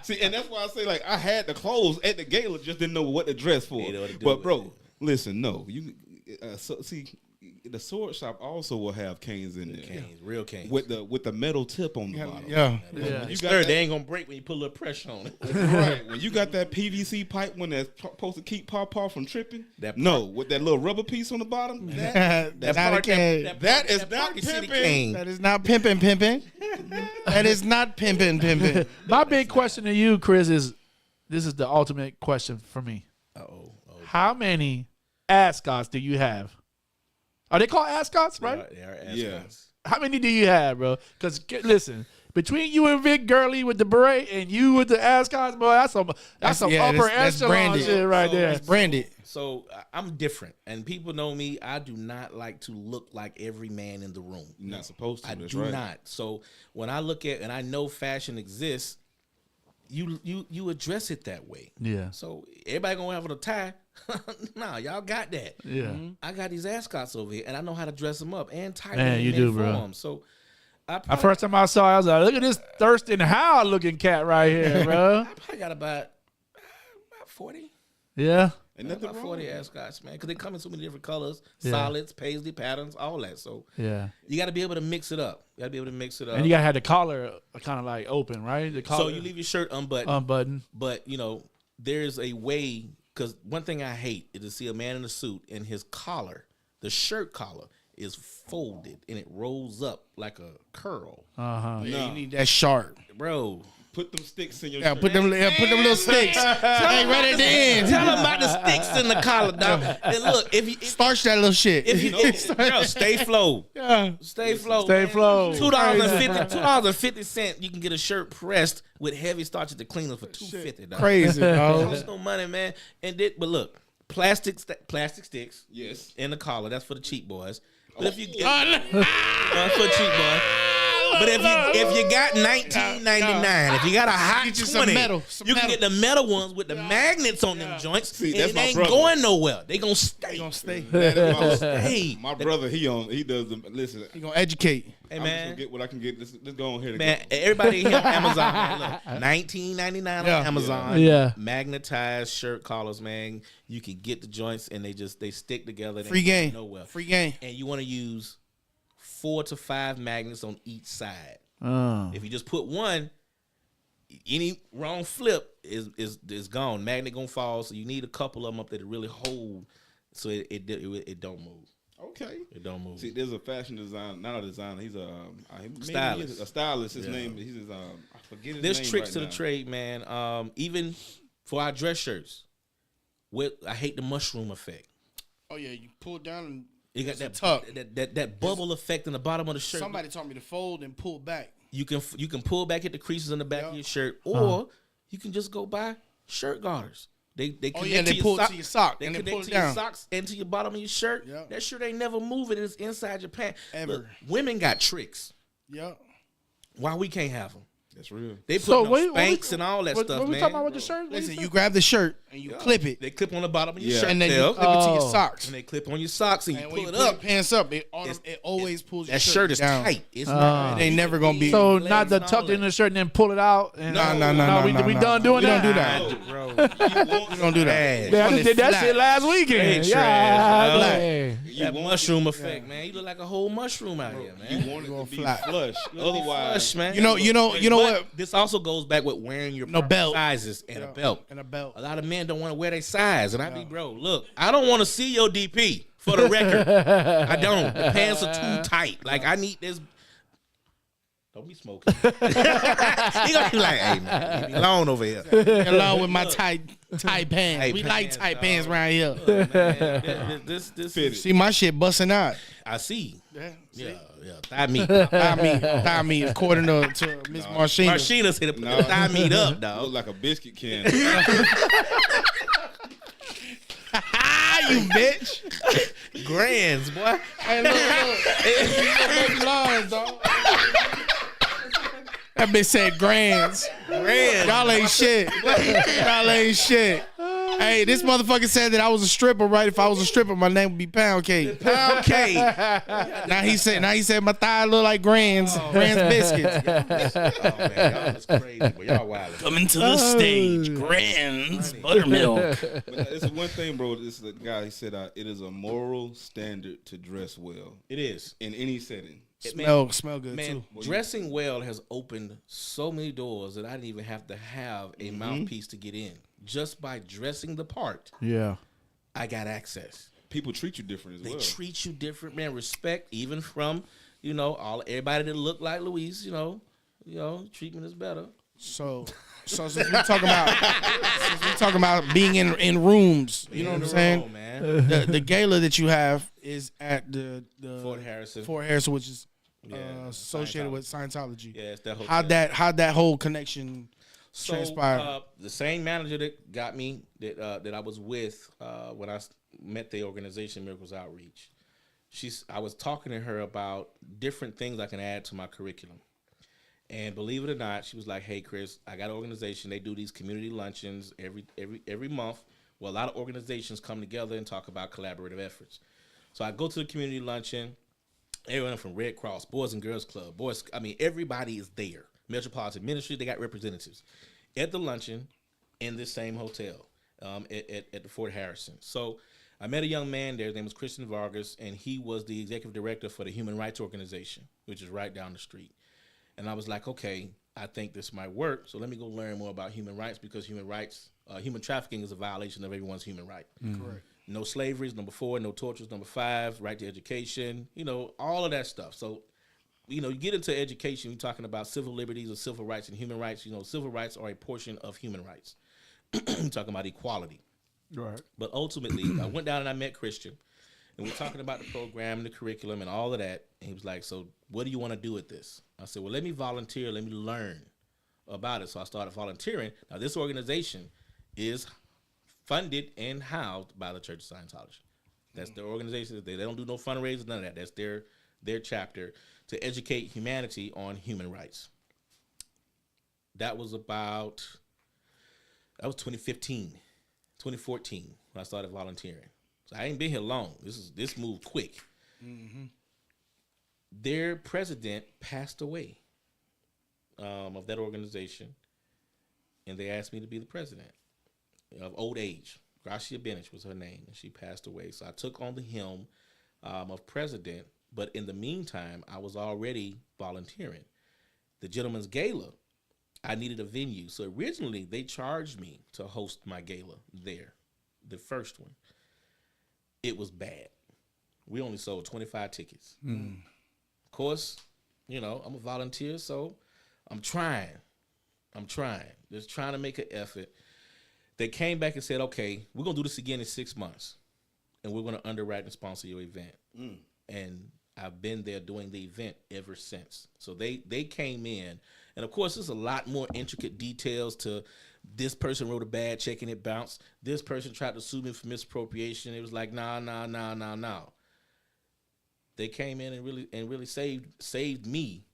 S7: See, and that's why I say, like, I had the clothes at the gala, just didn't know what to dress for. But bro, listen, no, you see. The sword shop also will have canes in there.
S8: Canes, real canes.
S7: With the metal tip on the bottom.
S2: Yeah.
S8: You got they ain't gonna break when you put a little pressure on it.
S7: Right. When you got that PVC pipe when that's supposed to keep Paw from tripping. With that little rubber piece on the bottom.
S2: That is not pimping.
S8: That
S2: is not pimping. That is not pimping.
S1: My big question to you, Chris, is this is the ultimate question for me. How many ascots do you have? Are they called ascots, right?
S8: They are ascots.
S7: Yeah.
S1: How many do you have, bro? Because listen, between you and Vic Gurley with the beret and you with the ascots, boy, that's some upper echelon
S2: branded
S1: shit right there.
S2: It's branded.
S8: So I'm different, and people know me. I do not like to look like every man in the room.
S7: You're not supposed to.
S8: I
S7: That's
S8: do
S7: right.
S8: not. So when I look at and I know fashion exists, you address it that way.
S1: Yeah.
S8: So everybody gonna have a tie. Nah, y'all got that.
S1: Yeah.
S8: I got these ascots over here, and I know how to dress them up and tie
S1: Man,
S8: them
S1: you
S8: in
S1: do,
S8: for
S1: bro.
S8: them. So
S1: The first time I saw it, I was like, look at this Thurston Howell looking cat right here, bro.
S8: I probably got about 40.
S1: Yeah.
S7: Ain't
S8: About
S7: nothing wrong.
S8: 40 ascots, man, because they come in so many different colors,
S1: Yeah.
S8: solids, paisley patterns, all that. So
S1: Yeah.
S8: you got to be able to mix it up.
S1: And you gotta have the collar kind of like open, right? The collar
S8: So you leave your shirt unbuttoned.
S1: unbuttoned.
S8: But, there's a way, because one thing I hate is to see a man in a suit and his collar, the shirt collar, is folded and it rolls up like a curl.
S1: Uh-huh.
S2: Yeah, you need that sharp.
S8: Bro.
S7: Put them sticks in your
S2: Yeah,
S7: shirt.
S2: put them little sticks. Hey, right at the end.
S8: Tell him about the sticks in the collar, dog. And look, if you
S2: Starch that little shit.
S8: girl, stay flow.
S2: Yeah.
S8: Stay flow.
S1: Stay
S8: man.
S1: flow.
S8: $2.50 you can get a shirt pressed with heavy starch at the cleaner for $2.50. dog.
S2: Crazy, dog.
S8: That's no money, man. But look, plastic sticks.
S7: Yes.
S8: In the collar. That's for the cheap boys. But if you for cheap boys. But if you got $19.99, if you got a hot
S2: Get you
S8: 20,
S2: some metal,
S8: you can get the metal ones with the magnets on them joints.
S7: See,
S8: and
S7: that's
S8: it
S7: my
S8: ain't
S7: brother.
S8: going nowhere. They gonna stay.
S2: They gonna stay.
S8: Hey,
S7: My brother, he does the listen.
S2: He gonna educate.
S8: hey
S7: I'm just
S8: man.
S7: gonna get what I can get. Let's go on here.
S8: Man, everybody here on Amazon, man, look, $19.99 on
S2: Yeah.
S8: Amazon.
S1: Yeah.
S8: Magnetized shirt collars, man. You can get the joints and they stick together. They
S2: Free
S8: ain't
S2: game.
S8: going nowhere.
S2: Free game.
S8: And you want to use 4 to 5 magnets on each side. If you just put one, any wrong flip is gone. Magnet gonna fall. So you need a couple of them up there to really hold, so it don't move.
S7: Okay.
S8: It don't move.
S7: See, there's a fashion designer, not a designer. He's a
S8: Stylist.
S7: A stylist. His
S8: Yeah.
S7: name. He's I forget his
S8: There's
S7: name
S8: tricks
S7: right
S8: to the
S7: now.
S8: trade, man. Even for our dress shirts, I hate the mushroom effect.
S2: Oh yeah, you pull down and
S8: You got
S2: It's
S8: that
S2: a tuck.
S8: that bubble effect in the bottom of the shirt.
S2: somebody taught me to fold and pull back.
S8: You can pull back at the creases in the back of
S2: Yeah.
S8: your shirt, or you can just go buy shirt garters. They
S2: Oh
S8: connect
S2: yeah,
S8: to
S2: they
S8: your
S2: pull
S8: sock.
S2: to your sock
S8: They
S2: and they
S8: connect
S2: pull it
S8: to your
S2: down.
S8: socks and to your bottom of your shirt.
S2: Yeah.
S8: That shirt ain't never moving. It's inside your pants.
S2: Ever.
S8: Look, women got tricks.
S2: Yeah.
S8: Why we can't have them?
S7: That's real.
S8: They put
S1: So
S8: no
S1: what
S8: Spanx and all that stuff,
S1: What we
S8: man.
S1: talking about with the shirt?
S2: Listen, you grab the shirt and you clip it,
S8: They clip on the bottom of your
S7: Yeah.
S8: shirt
S2: and then you
S8: tail,
S2: clip it to your
S1: Oh.
S2: socks.
S8: and they clip on your socks, and you
S2: And when
S8: pull
S2: you
S8: it up.
S2: your pants up, it
S8: It's-
S2: always pulls your
S8: That shirt is
S2: down.
S8: tight. It's not.
S2: It ain't never gonna be.
S1: So
S8: legs
S1: not the
S8: and all
S1: tucked in
S8: that.
S1: the shirt and then pull it out. And
S2: No.
S1: We done doing
S2: We
S1: that.
S2: don't do that.
S8: Bro,
S2: We don't do that.
S1: Yeah, I
S2: On
S1: just
S2: the
S1: did that
S2: flat.
S1: shit last weekend.
S8: Hey,
S1: Yeah,
S8: trash,
S1: hey.
S8: that mushroom effect, man. You look like a whole mushroom out here, man.
S7: You want it to be
S2: flat.
S7: flush. Otherwise,
S8: Flush, man.
S2: You know
S8: But
S2: what?
S8: This also goes back with wearing your
S2: No
S8: proper
S2: belt.
S8: sizes and a belt.
S2: And a belt.
S8: A lot of men don't want to wear their size, and I be, bro, look, I don't want to see your DP for the record. I don't. The pants are too tight. Like I need this. Don't be smoking. He gonna be like, hey man, leave me alone over here.
S2: Along with my tight pants.
S8: Tight
S2: We like
S8: pants,
S2: tight
S8: dog.
S2: pants around here.
S8: Look, man, this
S7: Fit
S8: is,
S2: See my shit busting out.
S8: I see.
S2: Yeah.
S8: Yeah, thigh meat.
S2: Thigh meat, according to Miss Marshina.
S8: Marshina said to put the thigh meat up,
S7: look
S8: dog.
S7: like a biscuit can.
S2: You bitch.
S8: Grands, boy.
S2: Hey, look. Baby lines, dog. That bitch said grands.
S8: Grands.
S2: Y'all ain't shit. Y'all ain't shit. Hey, this motherfucker said that I was a stripper, right? If I was a stripper, my name would be Pound Cake.
S8: Pound cake.
S2: Now he said my thigh look like Grands biscuits.
S8: Oh man, y'all is crazy, but y'all wild.
S2: Coming to the stage, Grands buttermilk.
S7: But it's one thing, bro. This is a guy. He said it is a moral standard to dress well
S8: It is.
S7: in any setting.
S2: Smell good
S8: Man,
S2: too.
S8: dressing well has opened so many doors that I didn't even have to have a mouthpiece to get in. Just by dressing the part,
S1: Yeah.
S8: I got access.
S7: People treat you different as
S8: They
S7: well.
S8: treat you different, man. Respect, even from everybody that look like Luis. Treatment is better.
S2: So since we talking about being in rooms, you know what I'm saying?
S8: Oh, man.
S2: The gala that you have is at the
S8: Fort Harrison.
S2: Fort Harrison, which is associated with Scientology.
S8: Yeah, it's that whole.
S2: How'd that whole connection transpire?
S8: The same manager that got me that I was with when I met the organization Miracles Outreach. I was talking to her about different things I can add to my curriculum. And believe it or not, she was like, "Hey, Chris, I got an organization. They do these community luncheons every month. Well, a lot of organizations come together and talk about collaborative efforts. So I go to the community luncheon. Everyone from Red Cross, Boys and Girls Club, everybody is there. Metropolitan Ministry, they got representatives at the luncheon in this same hotel at the Fort Harrison. So I met a young man there. His name was Christian Vargas, and he was the executive director for the Human Rights Organization, which is right down the street. And I was like, okay, I think this might work. So let me go learn more about human rights, because human trafficking is a violation of everyone's human right.
S2: Correct.
S8: No slavery is number 4, no torture is number 5, right to education, all of that stuff. So, you get into education, you're talking about civil liberties or civil rights and human rights. Civil rights are a portion of human rights. You're talking about equality.
S1: Right.
S8: But ultimately, I went down and I met Christian, and we're talking about the program, the curriculum, and all of that. And he was like, "So what do you want to do with this?" I said, "Well, let me volunteer. Let me learn about it." So I started volunteering. Now, this organization is funded and housed by the Church of Scientology. That's their organization. They don't do no fundraisers, none of that. That's their chapter to educate humanity on human rights. That was 2015, 2014 when I started volunteering. So I ain't been here long. This moved quick. Mm-hmm. Their president passed away of that organization, and they asked me to be the president of old age. Gracia Bennett was her name, and she passed away. So I took on the helm of president, but in the meantime, I was already volunteering. The Gentleman's Gala, I needed a venue. So originally, they charged me to host my gala there, the first one. It was bad. We only sold 25 tickets. Of course, I'm a volunteer, so I'm trying. Just trying to make an effort. They came back and said, okay, we're going to do this again in 6 months, and we're going to underwrite and sponsor your event. And I've been there doing the event ever since. So they came in, and of course, there's a lot more intricate details to this person wrote a bad check and it bounced. This person tried to sue me for misappropriation. It was like, nah. They came in and really saved me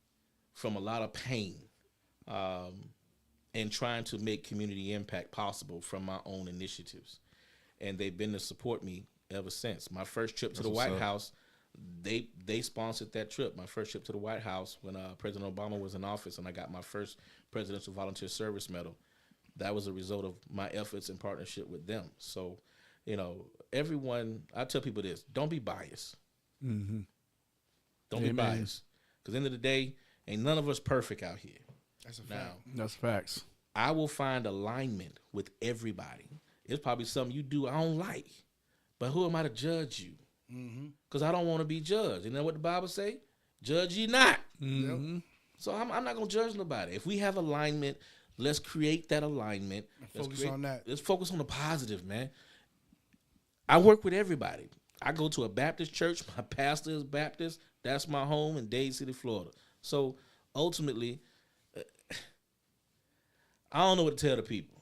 S8: from a lot of pain. And trying to make community impact possible from my own initiatives. And they've been to support me ever since. My first trip to the White House, they sponsored that trip. My first trip to the White House when President Obama was in office, and I got my first Presidential Volunteer Service Medal. That was a result of my efforts in partnership with them. So, everyone, I tell people this, don't be biased. Mm-hmm. Don't be biased. Because at the end of the day, ain't none of us perfect out here.
S2: That's a fact.
S1: That's facts.
S8: I will find alignment with everybody. It's probably something you do I don't like, but who am I to judge you? Because I don't want to be judged. You know what the Bible say? Judge ye not.
S1: Mm-hmm.
S8: So I'm not going to judge nobody. If we have alignment, let's create that alignment.
S2: Focus on that.
S8: Let's focus on the positive, man. I work with everybody. I go to a Baptist church. My pastor is Baptist. That's my home in Dade City, Florida. So ultimately, I don't know what to tell the people.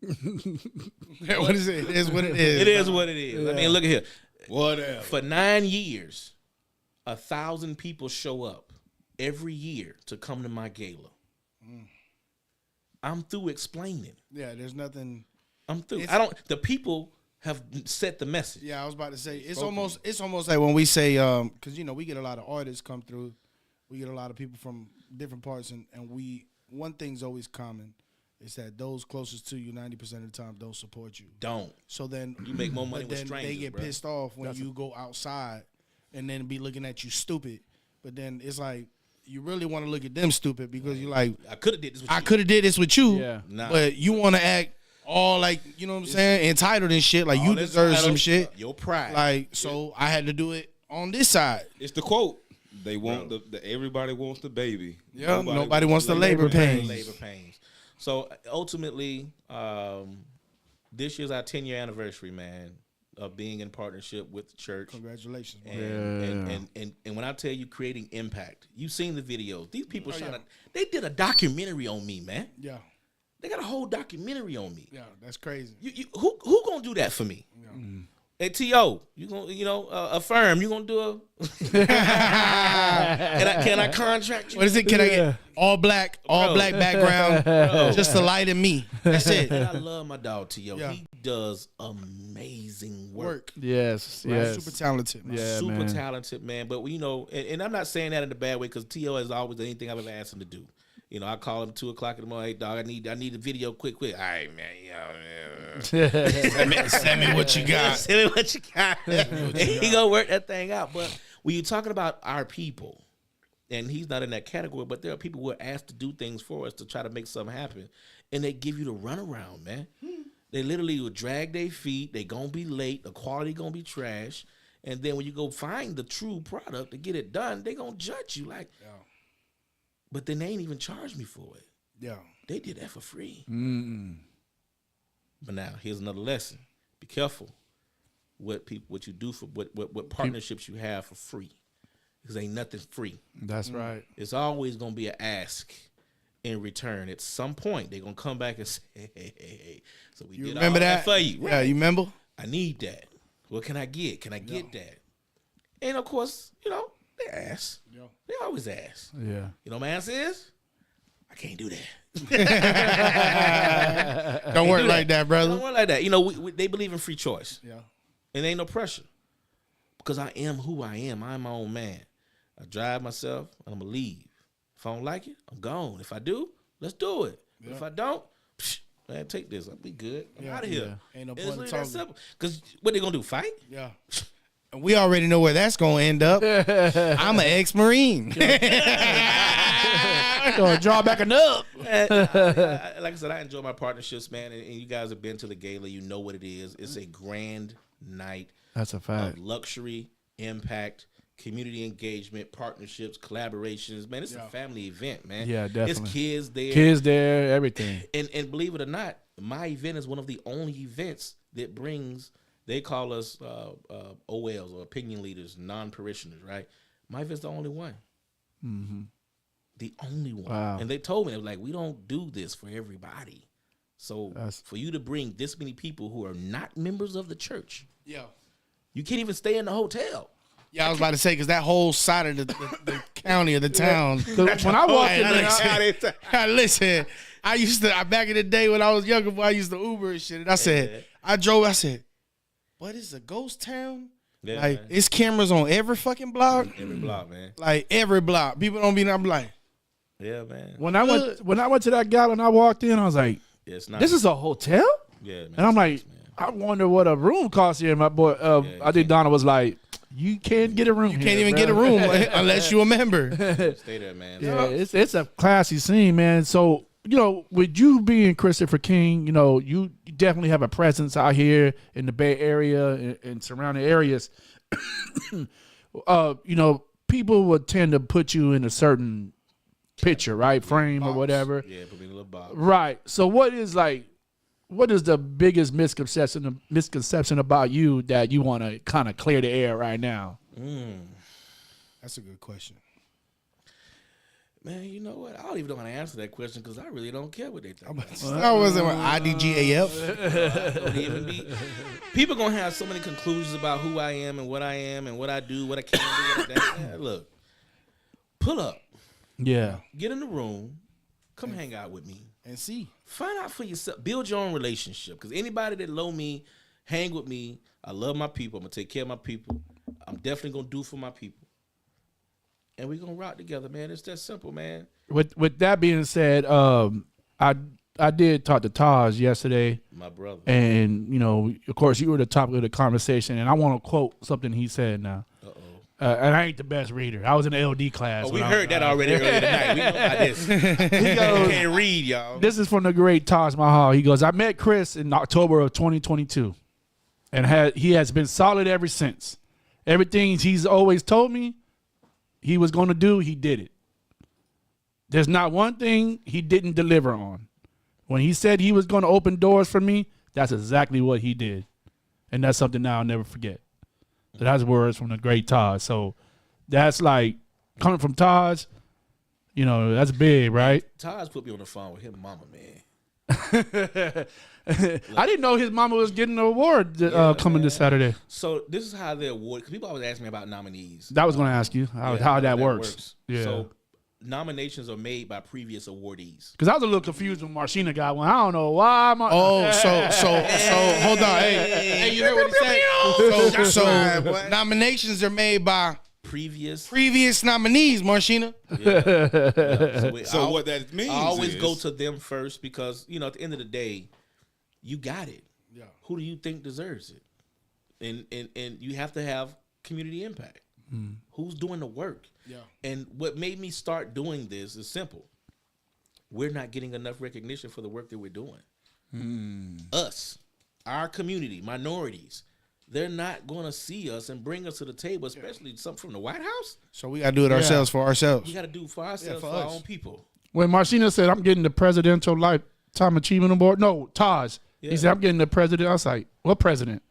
S2: What is it? It is what it is.
S8: It is what it is.
S2: Yeah.
S8: I mean, look at here.
S2: Whatever.
S8: For 9 years, 1,000 people show up every year to come to my gala. I'm through explaining.
S2: Yeah, there's nothing.
S8: I'm through. The people have set the message.
S2: Yeah, I was about to say it's almost like when we say because we get a lot of artists come through, we get a lot of people from different parts, and one thing's always common. Is that those closest to you 90% of the time don't support you.
S8: Don't.
S2: So then
S8: you make more money with strangers.
S2: They get pissed off when you go outside and then be looking at you stupid. But then it's like you really want to look at them stupid because you're like,
S8: I could have did this with you.
S2: I could have did this with you.
S1: Yeah.
S8: Nah.
S2: But you want to act all like, you know what I'm saying, entitled and shit. Like you deserve some shit.
S8: Your pride.
S2: Like, so I had to do it on this side.
S7: It's the quote. They want everybody wants the baby.
S2: Yeah, nobody wants the labor pains.
S8: Labor pains. So ultimately, this year's our 10-year anniversary, man. of being in partnership with the church.
S2: Congratulations, man.
S8: And when I tell you creating impact, you've seen the videos. These people they did a documentary on me, man.
S2: Yeah.
S8: They got a whole documentary on me.
S2: Yeah, that's crazy.
S8: Who gonna do that for me? Yeah. Hey, T.O., you gonna affirm? You gonna do a? can I contract you?
S2: What is it? Can I get all black background, just the light in me? That's it.
S8: And I love my dog T.O. Yeah. He does amazing work.
S1: Yes,
S2: right?
S1: yes.
S2: Super talented, man.
S1: Yeah,
S8: super talented, man. But and I'm not saying that in a bad way because T.O. has always done anything I've ever asked him to do. I call him 2:00 in the morning. Hey, dog, I need a video quick. All right, man.
S2: Send me what you got.
S8: Send me what you got. He gonna work that thing out. But when you're talking about our people, and he's not in that category, but there are people who are asked to do things for us to try to make something happen, and they give you the runaround, man. They literally will drag their feet. They gonna be late. The quality gonna be trash. And then when you go find the true product to get it done, they gonna judge you like. Yeah. But then they ain't even charged me for it.
S2: Yeah.
S8: They did that for free. But now here's another lesson. Be careful what you do for what partnerships you have for free. Because ain't nothing free.
S1: That's right.
S8: It's always gonna be an ask in return. At some point, they're gonna come back and say, hey. So we did all that for you.
S2: Right? Yeah, you remember?
S8: I need that. What can I get? Can I get that? And of course, they ask. Yeah. They always ask.
S1: Yeah.
S8: You know what my answer is? I can't do that.
S2: Don't work like that, brother.
S8: Don't work like that. They believe in free choice. Yeah. And ain't no pressure. Because I am who I am. I'm my own man. I drive myself, and I'm going to leave. If I don't like it, I'm gone. If I do, let's do it. Yeah. If I don't, man, take this. I'll be good. I'm out of here.
S2: Yeah. Ain't no
S8: point
S2: in talking.
S8: That simple. Because what they going to do, fight?
S2: Yeah. We already know where that's going to end up. I'm an ex-Marine.
S1: Gonna draw back a nub.
S8: Like I said, I enjoy my partnerships, man. And you guys have been to the gala. You know what it is. It's a grand night.
S1: That's a fact.
S8: Of luxury, impact, community engagement, partnerships, collaborations. Man, it's a family event, man.
S1: Yeah, definitely.
S8: It's kids there.
S1: Everything.
S8: And believe it or not, my event is one of the only events that brings... They call us OLs or opinion leaders, non-parishioners, right? My event's the only one. Mm-hmm. The only one. Wow. And they told me, they were like, we don't do this for everybody. So for you to bring this many people who are not members of the church, you can't even stay in the hotel.
S2: Yeah, I was about to say, because that whole side of the county or the town.
S1: When I walked in
S2: there, listen, back in the day when I was younger, boy, I used to Uber and shit. And I said, I said, what is a ghost town? Yeah, like, man. It's cameras on every fucking block.
S8: Every block, man.
S2: Like, every block. People don't be, I'm like.
S8: Yeah, man.
S1: When I went to that gala and I walked in, I was like, this is a hotel?
S8: Yeah, man.
S1: And I'm like, I wonder what a room costs here. My boy, I think Donna was like, you can't get a room.
S2: You can't even get a room unless you a member.
S8: Stay there, man.
S1: Yeah, it's a classy scene, man. So, with you being Christopher King, you definitely have a presence out here in the Bay Area and surrounding areas. People would tend to put you in a certain picture, right? Frame box. Or whatever.
S8: Yeah, put me in a little box.
S1: Right. So what is the biggest misconception about you that you want to kind of clear the air right now?
S2: That's a good question.
S8: Man, you know what? I don't even know how to answer that question because I really don't care what they think.
S2: I wasn't IDGAF.
S8: Don't even be. People gonna have so many conclusions about who I am and what I do, what I can't do. What I can't. Man, look, pull up.
S1: Yeah.
S8: Get in the room. Come hang out with me
S2: and see.
S8: Find out for yourself. Build your own relationship. Because anybody that know me, hang with me. I love my people. I'm gonna take care of my people. I'm definitely gonna do for my people. And we're going to rock together, man. It's that simple, man.
S1: With that being said, I did talk to Taj yesterday.
S8: My brother.
S1: And, of course, you were the topic of the conversation. And I want to quote something he said now.
S8: Uh-oh.
S1: And I ain't the best reader. I was in the LD class.
S8: Oh, we heard that already earlier tonight. We know about this. He goes, can't read, y'all.
S1: This is from the great Taj Mahal. He goes, I met Chris in October of 2022. And he has been solid ever since. Everything he's always told me he was going to do, he did it. There's not one thing he didn't deliver on. When he said he was going to open doors for me, that's exactly what he did. And that's something that I'll never forget. So that's words from the great Taj. So that's like coming from Taj, you know, that's big, right?
S8: Taj put me on the phone with his mama, man.
S1: I didn't know his mama was getting an award coming this Saturday.
S8: So this is how the award, because people always ask me about nominees.
S1: That was going to ask you how that works. Yeah.
S8: So nominations are made by previous awardees.
S1: Because I was a little confused when Marcina got one. I don't know why.
S2: So hold on. Hey, you heard what he said? So nominations are made by previous nominees, Marcina.
S8: Yeah.
S7: So what that means
S8: I always
S7: is,
S8: go to them first because, you know, at the end of the day, you got it.
S2: Yeah.
S8: Who do you think deserves it? And you have to have community impact. Who's doing the work?
S2: Yeah.
S8: And what made me start doing this is simple. We're not getting enough recognition for the work that we're doing. Us, our community, minorities, they're not going to see us and bring us to the table, especially something from the White House.
S2: So we got to do it ourselves for ourselves.
S8: We got to do it for ourselves,
S2: for
S8: for our
S2: us.
S8: own people.
S1: When Marcina said, I'm getting the Presidential Lifetime Achievement Award. No, Taj.
S8: Yeah.
S1: He said, I'm getting the president. I was like, what president?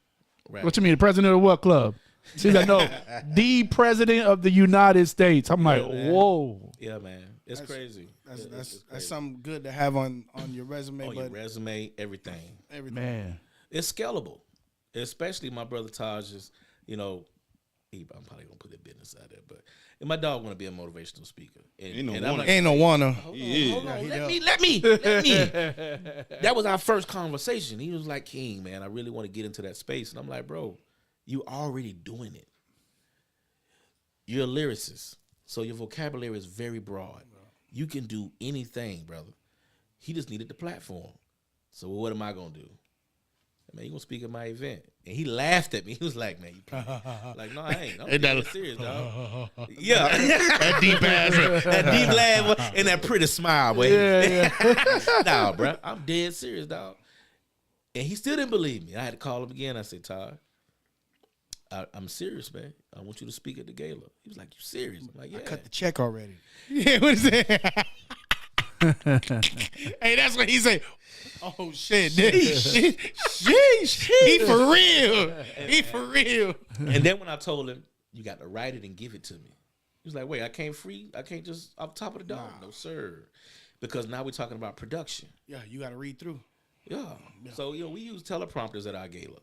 S8: Right.
S1: What you mean, the president of what club? She's like, no, the president of the United States. I'm like,
S8: man.
S1: whoa.
S8: Yeah, man. It's crazy.
S2: That's something good to have on your resume.
S8: On your resume, everything.
S1: Man.
S8: It's scalable. Especially my brother Taj is, you know, I'm probably going to put that business out there, but and my dog want to be a motivational speaker. And I'm like,
S2: Ain't no wanna.
S8: hold on, let me. That was our first conversation. He was like, King, man, I really want to get into that space. And I'm like, bro, you already doing it. You're a lyricist, so your vocabulary is very broad. You can do anything, brother. He just needed the platform. So what am I going to do? Man, you going to speak at my event. And he laughed at me. He was like, man, you playing. Like, no, I ain't. I'm dead serious, dog. Yeah. That deep ass. That deep laugh and that pretty smile, boy. Yeah. Nah, bro. I'm dead serious, dog. And he still didn't believe me. I had to call him again. I said, Todd, I'm serious, man. I want you to speak at the gala. He was like, you serious? I'm like, yeah.
S2: I cut the check already. Yeah, what is that? Hey, that's what he said. Oh, shit. Sheesh. He for real. He for real.
S8: And then when I told him, you got to write it and give it to me. He was like, wait, I can't just off top of the dome. No, sir. Because now we're talking about production.
S2: Yeah, you got to read through.
S8: Yeah. So, you know, we use teleprompters at our gala.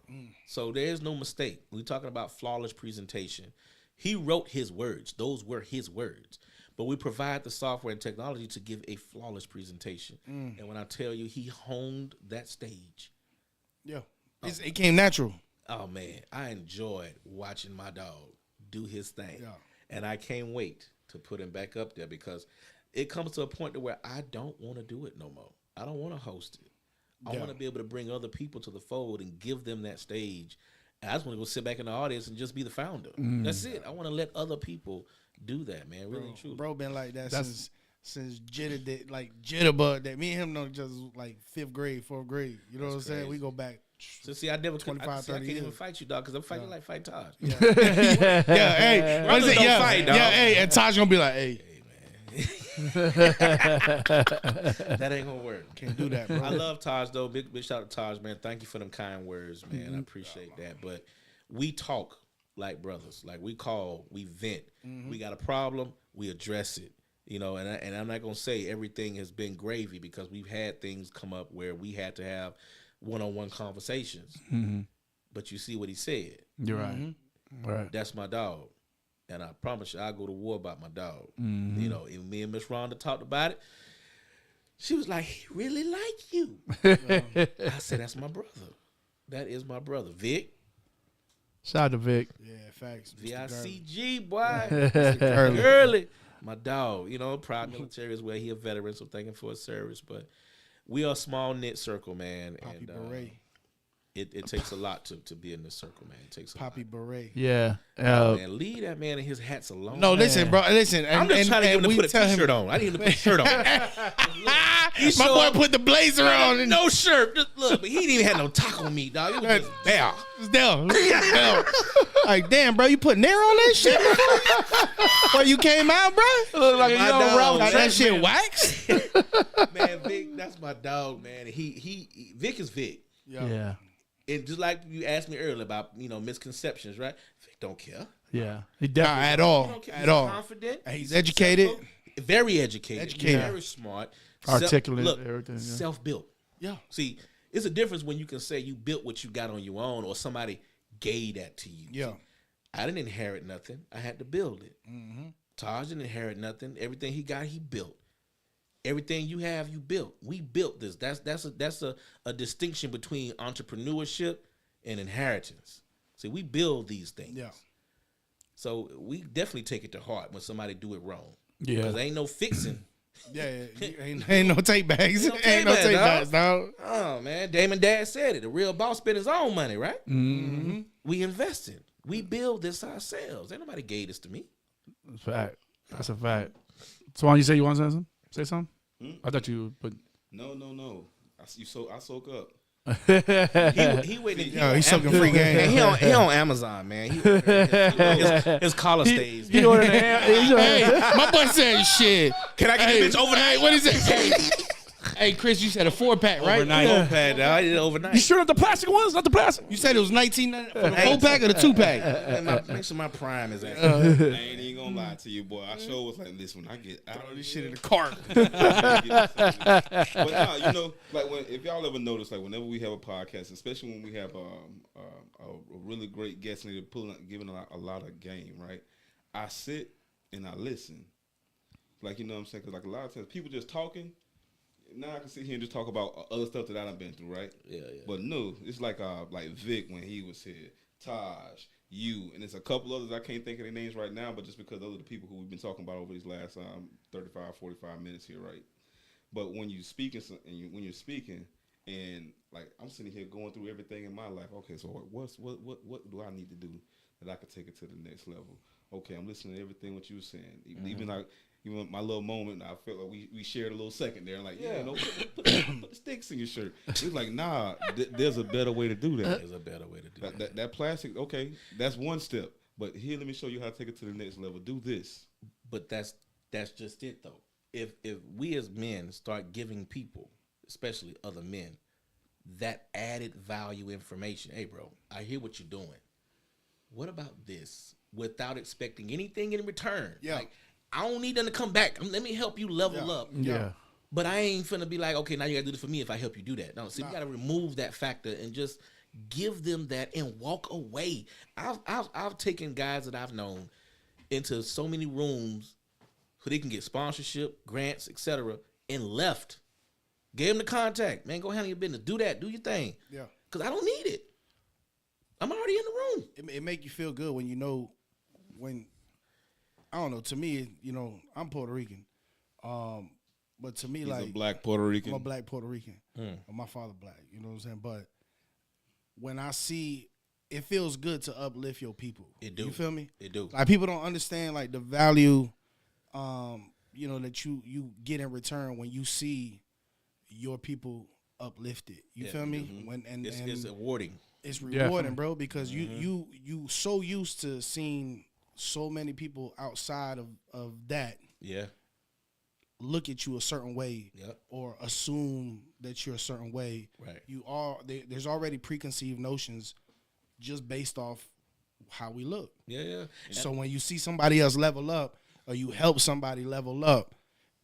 S8: So there's no mistake. We're talking about flawless presentation. He wrote his words. Those were his words. But we provide the software and technology to give a flawless presentation. And when I tell you, he honed that stage.
S2: Yeah. It came natural.
S8: Oh, man. I enjoyed watching my dog do his thing.
S2: Yeah.
S8: And I can't wait to put him back up there because it comes to a point to where I don't want to do it no more. I don't want to host it. I want to be able to bring other people to the fold and give them that stage. And I just want to go sit back in the audience and just be the founder. That's it. I want to let other people do that, man. Really and truly.
S2: Bro been like that since Jitterbug. That me and him know just like 5th grade, 4th grade. You know what I'm saying? We go back.
S8: So see, I never
S2: 25, 30
S8: I can't
S2: years.
S8: even fight you, dog, because I'm fighting like fight Taj.
S2: Yeah, hey,
S8: brothers don't fight, dog.
S2: Yeah, hey, and Taj gonna be like, hey.
S8: That ain't gonna work.
S2: Can't do that, bro.
S8: I love Taj though. Big shout out to Taj, man. Thank you for them kind words, man. I appreciate that. But we talk like brothers. Like we call, we vent. We got a problem, we address it. You know, and I'm not gonna say everything has been gravy because we've had things come up where we had to have one-on-one conversations. But you see what he said.
S1: You're right. Right.
S8: That's my dog. And I promise you, I'll go to war about my dog. You know, and me and Miss Rhonda talked about it. She was like, he really like you. I said, that's my brother. That is my brother. Vic.
S1: Shout out to Vic.
S2: Yeah, facts.
S8: VICG, boy. Early. My dog. You know, proud military as well. He a veteran, so thank him for his service. But we are a small knit circle, man.
S2: Poppy
S8: and
S2: Beret.
S8: It takes a lot to be in this circle, man. It takes a
S2: Poppy
S8: lot.
S2: Beret.
S1: Yeah.
S8: Man, leave that man in his hats alone.
S2: No,
S8: man.
S2: listen, bro. Listen.
S8: I'm just trying to get him to put a t-shirt on. I need him to put a shirt on.
S2: My boy put the blazer on. And
S8: no shirt. Just look, but he didn't even have no taco meat, dog. It was just bare.
S2: It's down. Like, damn, bro, you put Nair on that shit before you came out, bro?
S1: Look like a young Ralph.
S2: Like that shit wax?
S8: Man, Vic, that's my dog, man. Vic is Vic.
S1: Yeah.
S8: And just like you asked me earlier about, misconceptions, right? Vic don't care.
S1: Yeah, he
S2: Nah,
S1: definitely.
S2: at
S8: He
S2: all.
S8: don't care.
S2: At
S8: He's
S2: all.
S8: confident.
S2: He's educated.
S8: successful, very educated. Very smart.
S1: Articulate,
S8: Look,
S1: everything, yeah.
S8: self-built.
S2: Yeah.
S8: See, it's a difference when you can say you built what you got on your own or somebody gave that to you.
S2: Yeah.
S8: See, I didn't inherit nothing. I had to build it. Taj didn't inherit nothing. Everything he got, he built. Everything you have, you built. We built this. That's a distinction between entrepreneurship and inheritance. See, we build these things.
S2: Yeah.
S8: So we definitely take it to heart when somebody do it wrong.
S1: Yeah.
S8: Because ain't no fixing.
S2: Yeah. Ain't no take backs.
S8: Ain't no take backs,
S2: dog.
S8: Oh man, Damon Dad said it. The real boss spent his own money, right?
S1: Mm-hmm.
S8: We invested. We build this ourselves. Ain't nobody gave this to me.
S1: That's a fact. That's a fact. Swann, you say you want to say something? Say something? I thought you would.
S7: No. I soak up.
S8: He waiting.
S2: He's soaking free game.
S8: He on Amazon, man. His collar stays.
S1: He ordered
S2: Hey, my boy said shit.
S8: Can I get this bitch overnight?
S2: What is it? Hey, Chris, you said a 4-pack, right?
S8: Overnight. I did it overnight.
S1: You sure not the plastic ones? Not the plastic?
S2: You said it was 19 for the 4-pack or the 2-pack?
S8: Make sure my prime is at.
S7: I ain't even gonna lie to you, boy. I sure was like this when I get out
S2: Throw this shit in the cart.
S7: But nah, like if y'all ever notice, like whenever we have a podcast, especially when we have a really great guest and they're giving a lot of game, right? I sit and I listen. Like, you know what I'm saying? Because like a lot of times people just talking. Now I can sit here and just talk about other stuff that I done been through, right? Yeah. But no, it's like Vic when he was here, Taj, you, and there's a couple others I can't think of their names right now, but just because those are the people who we've been talking about over these last 35, 45 minutes here, right? But when you speaking when you're speaking, and like I'm sitting here going through everything in my life. Okay, so what do I need to do that I could take it to the next level? Okay, I'm listening to everything what you were saying, Even my little moment, I felt like we shared a little second there. Like, put the sticks in your shirt. It was like, nah, there's a better way to do that.
S8: There's a better way to do that.
S7: That plastic, okay, that's one step. But here, let me show you how to take it to the next level. Do this.
S8: But that's just it, though. If we as men start giving people, especially other men, that added value information, hey, bro, I hear what you're doing. What about this? Without expecting anything in return.
S2: Yeah.
S8: Like, I don't need them to come back. Let me help you level up.
S1: Yeah.
S8: But I ain't finna be like, okay, now you gotta do this for me if I help you do that. No, see, we gotta remove that factor and just give them that and walk away. I've taken guys that I've known into so many rooms where they can get sponsorship, grants, etc., and left. Gave them the contact. Man, go handle your business. Do that. Do your thing.
S2: Yeah.
S8: Because I don't need it. I'm already in the room.
S2: It make you feel good when I don't know. To me, I'm Puerto Rican, but to me,
S7: He's
S2: like
S7: a black Puerto Rican.
S2: I'm a black Puerto Rican. My father black. You know what I'm saying? But when I see, it feels good to uplift your people.
S8: It do.
S2: You feel me?
S8: It do.
S2: Like people don't understand like the value, that you get in return when you see your people uplifted. You feel me?
S8: Mm-hmm. It's rewarding.
S2: It's rewarding, bro, because you so used to seeing so many people outside of that look at you a certain way or assume that you're a certain way. Right. There's already preconceived notions just based off how we look.
S8: Yeah.
S2: So when you see somebody else level up or you help somebody level up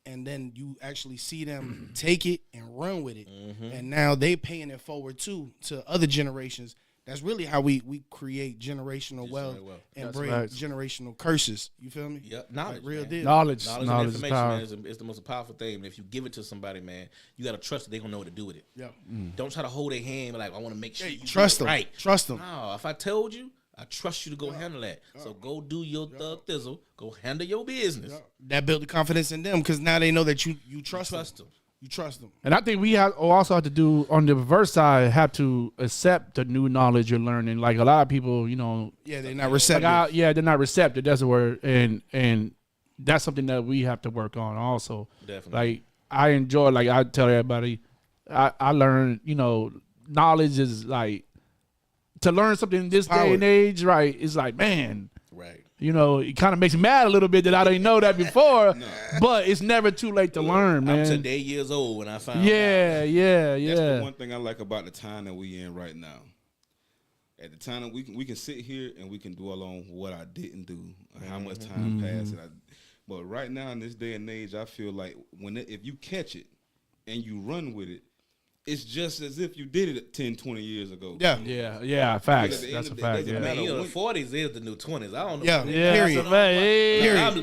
S2: and then you actually see them take it and run with it, and now they paying it forward too to other generations. That's really how we create generational wealth and break generational curses. You feel me?
S8: Yep. Knowledge,
S2: like real
S8: man.
S2: deal.
S1: Knowledge
S8: and
S1: is
S8: information,
S1: power.
S8: man, is the most powerful thing. And if you give it to somebody, man, you gotta trust that they're gonna know what to do with it.
S2: Yeah.
S8: Don't try to hold their hand and be like, I want to make sure you
S2: trust
S8: do it
S2: them.
S8: right.
S2: Trust them.
S8: No, if I told you, I trust you to go handle that. So go do your thug thizzle. Go handle your business.
S2: That built the confidence in them because now they know that you trust them. You trust them.
S1: And I think we also have to do on the reverse side, have to accept the new knowledge you're learning. Like a lot of people,
S2: they're not receptive.
S1: They're not receptive. That's a word, and that's something that we have to work on also.
S8: Definitely.
S1: Like I enjoy, like I tell everybody, I learn. Knowledge is like to learn something in this day and age. Right? It's like, man.
S8: Right.
S1: It kind of makes me mad a little bit that I didn't know that before, but it's never too late to learn, man.
S8: I'm today years old when I found out.
S1: Yeah.
S7: That's the one thing I like about the time that we in right now. at the time we can sit here and we can dwell on what I didn't do, how much time passed. But right now in this day and age, I feel like if you catch it and you run with it, it's just as if you did it 10, 20 years ago.
S1: Yeah. Facts. That's a fact. Yeah.
S8: Man, the 40s is the new 20s. I don't know.
S2: Yeah,
S1: Period.
S2: that's a fact.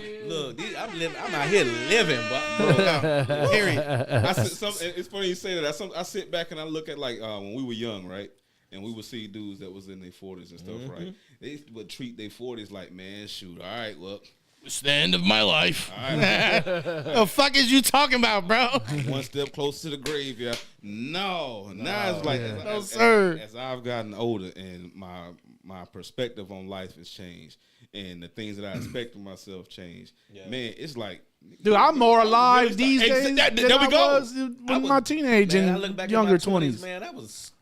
S2: Period.
S8: I'm out here living, bro.
S2: Period.
S7: It's funny you say that. I sit back and I look at like when we were young, right? And we would see dudes that was in their 40s and stuff, right? They would treat their 40s like, man, shoot, all right, well,
S2: It's the end of my life.
S7: all right,
S2: The fuck is you talking about, bro?
S7: one step closer to the grave, yeah. No, now it's like as I've gotten older and my perspective on life has changed, and the things that I expect of myself changed. Man, it's like,
S1: Dude, I'm more alive these days than
S7: there we
S1: I
S7: go.
S1: was in my teenage
S8: Man, I
S1: and
S8: look back
S1: younger
S8: at my 20s,
S1: 20s.
S8: man. I was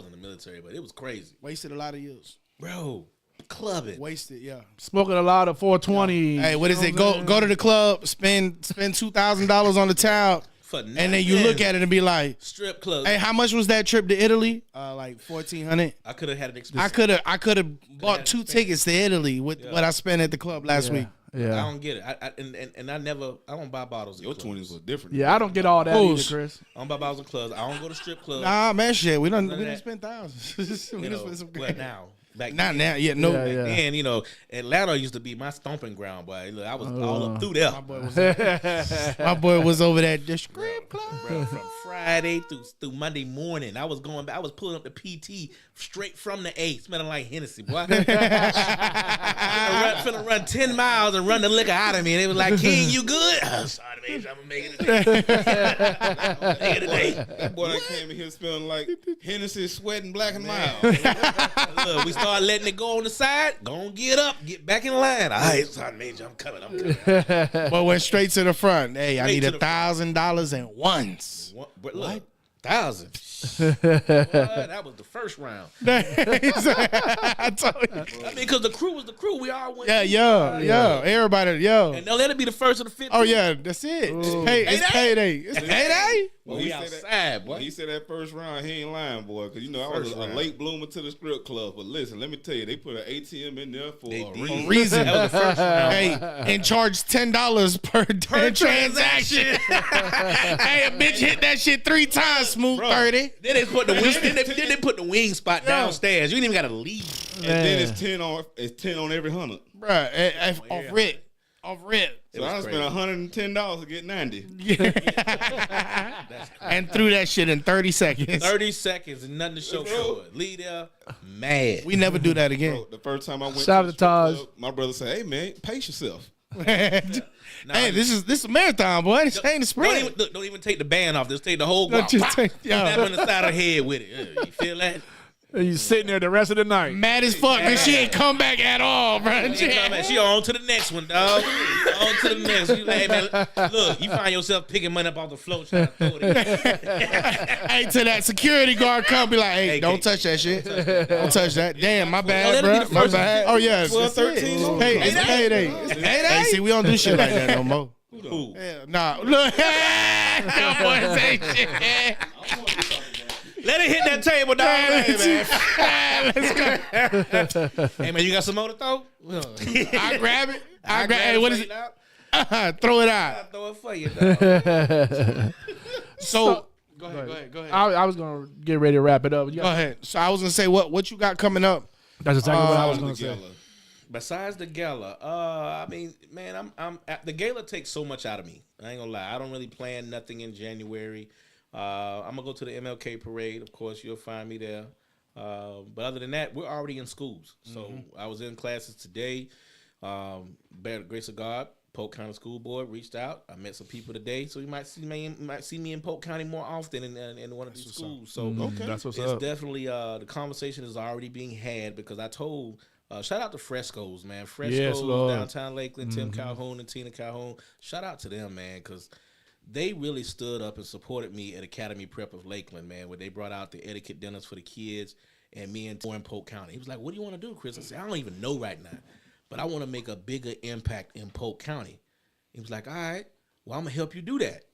S8: in the military, but it was crazy,
S2: Wasted a lot of years.
S8: bro. Clubbing.
S2: Wasted, yeah.
S1: Smoking a lot of 420.
S2: Hey, what is it? Go to the club, spend $2,000 on the towel,
S8: For
S2: and then you look at it and be like,
S8: strip club.
S2: "Hey, how much was that trip to Italy? Like $1,400."
S8: I could have had an experience.
S2: I could have bought 2 tickets to Italy with what I spent at the club last week.
S8: I
S1: Yeah.
S8: don't get it. I don't buy bottles.
S7: your 20s were different.
S1: Yeah, I don't get all that
S2: Who's?
S1: either, Chris.
S8: I don't buy bottles in clubs. I don't go to strip clubs.
S2: Nah, man, shit. We
S8: None
S2: didn't
S8: of that.
S2: spend thousands. we
S8: You
S2: done
S8: know,
S2: spent some
S8: but
S2: grand.
S8: now, back
S2: Not
S8: then,
S2: now. Yeah, no.
S1: Yeah, yeah.
S8: And Atlanta used to be my stomping ground, boy. Look, I was all up through there.
S2: My boy was over there at the strip club.
S8: Bro, from Friday through Monday morning, I was going back. I was pulling up the PT straight from the A, smelling like Hennessy, boy. finna run 10 miles and run the liquor out of me, and it was like, "King, you good?" Sorry, man, I'm gonna make it today.
S7: That boy that came in here smelling like Hennessy, sweating black and mild.
S8: Look, we started letting it go on the side. Go on, get up, get back in line. All right, sorry, Major, I'm coming.
S2: But went straight to the front. Hey, I
S8: Straight
S2: need
S8: to the
S2: $1,000 at once.
S8: But look, 1,000. That was the first round.
S2: I told you.
S8: I mean, because the crew was the crew. We all went.
S2: Yeah. Everybody,
S8: And they'll let it be the first of the 15.
S2: Oh yeah, that's it. It's payday. It's payday.
S8: Well,
S7: When
S8: we
S7: he said
S8: outside,
S7: that,
S8: boy.
S7: when he said that first round, he ain't lying, boy. Because, I was a late bloomer to the strip club. But listen, let me tell you, they put an ATM in there for a reason.
S2: Reason.
S8: That was the first round.
S2: Hey, and charge $10 per transaction. Hey, a bitch hit that shit 3 times, smooth 30.
S8: Then they put the wing. Then they put the wing spot downstairs. You ain't even got to leave.
S7: And then it's 10 on every 100.
S2: Bruh, off rip.
S7: So I spent $110 to get 90.
S2: And threw that shit in 30 seconds.
S8: 30 seconds and nothing to show for it. Leave there mad.
S2: We never do that again.
S7: Bro, the first time I went
S1: Shout
S7: to
S1: out
S7: the
S1: to Taj.
S7: strip club, my brother said, "Hey man, pace yourself."
S2: Hey, this is a marathon, boy. This ain't a sprint.
S8: Don't even take the band off. Just take the whole
S2: Don't
S8: guap.
S2: just take- yo.
S8: Snap on the side of the head with it. You feel that?
S1: And you sitting there the rest of the night.
S2: Mad as fuck because she ain't come back at all, bro.
S8: She on to the next one, dog. On to the next. You like, hey, man, look, you find yourself picking money up off the floor trying to throw it in.
S2: Hey, to that security guard come, be like, hey, don't touch that shit. Don't touch that. Damn, my bad,
S8: Well, that'll be
S2: bro.
S8: the
S2: My
S8: first-
S2: bad. Oh, yeah.
S7: 12, 13.
S2: Hey, it's payday. Hey, see, we don't do shit like that no more.
S8: Who?
S2: Yeah, nah. Look. Them boys ain't shit.
S8: Let it hit that table, dog.
S2: Let's go.
S8: Hey, man, you got some more to throw?
S2: I grab it. Hey, what is it? Throw it out.
S8: I throw it for you, dog.
S2: So, go ahead.
S1: I was going to get ready to wrap it up.
S2: Go ahead. So I was gonna say what you got coming up.
S1: That's exactly what I was going to say.
S7: Gala.
S8: Besides the gala, I mean, man, I'm the gala takes so much out of me. I ain't gonna lie. I don't really plan nothing in January. I'm gonna go to the MLK parade. Of course, you'll find me there. But other than that, we're already in schools. So I was in classes today. By the grace of God, Polk County School Board reached out. I met some people today, so you might see me in Polk County more often in one of these schools. So
S1: That's what's
S8: it's
S1: up.
S8: definitely the conversation is already being had because I told. Shout out to Frescoes, man.
S1: Yes,
S8: Frescoes,
S1: Lord.
S8: downtown Lakeland, Tim Calhoun and Tina Calhoun. Shout out to them, man, because they really stood up and supported me at Academy Prep of Lakeland, man, where they brought out the etiquette dinners for the kids and me and in Polk County. He was like, "What do you want to do, Chris?" I said, "I don't even know right now, but I want to make a bigger impact in Polk County." He was like, "All right, well, I'm going to help you do that."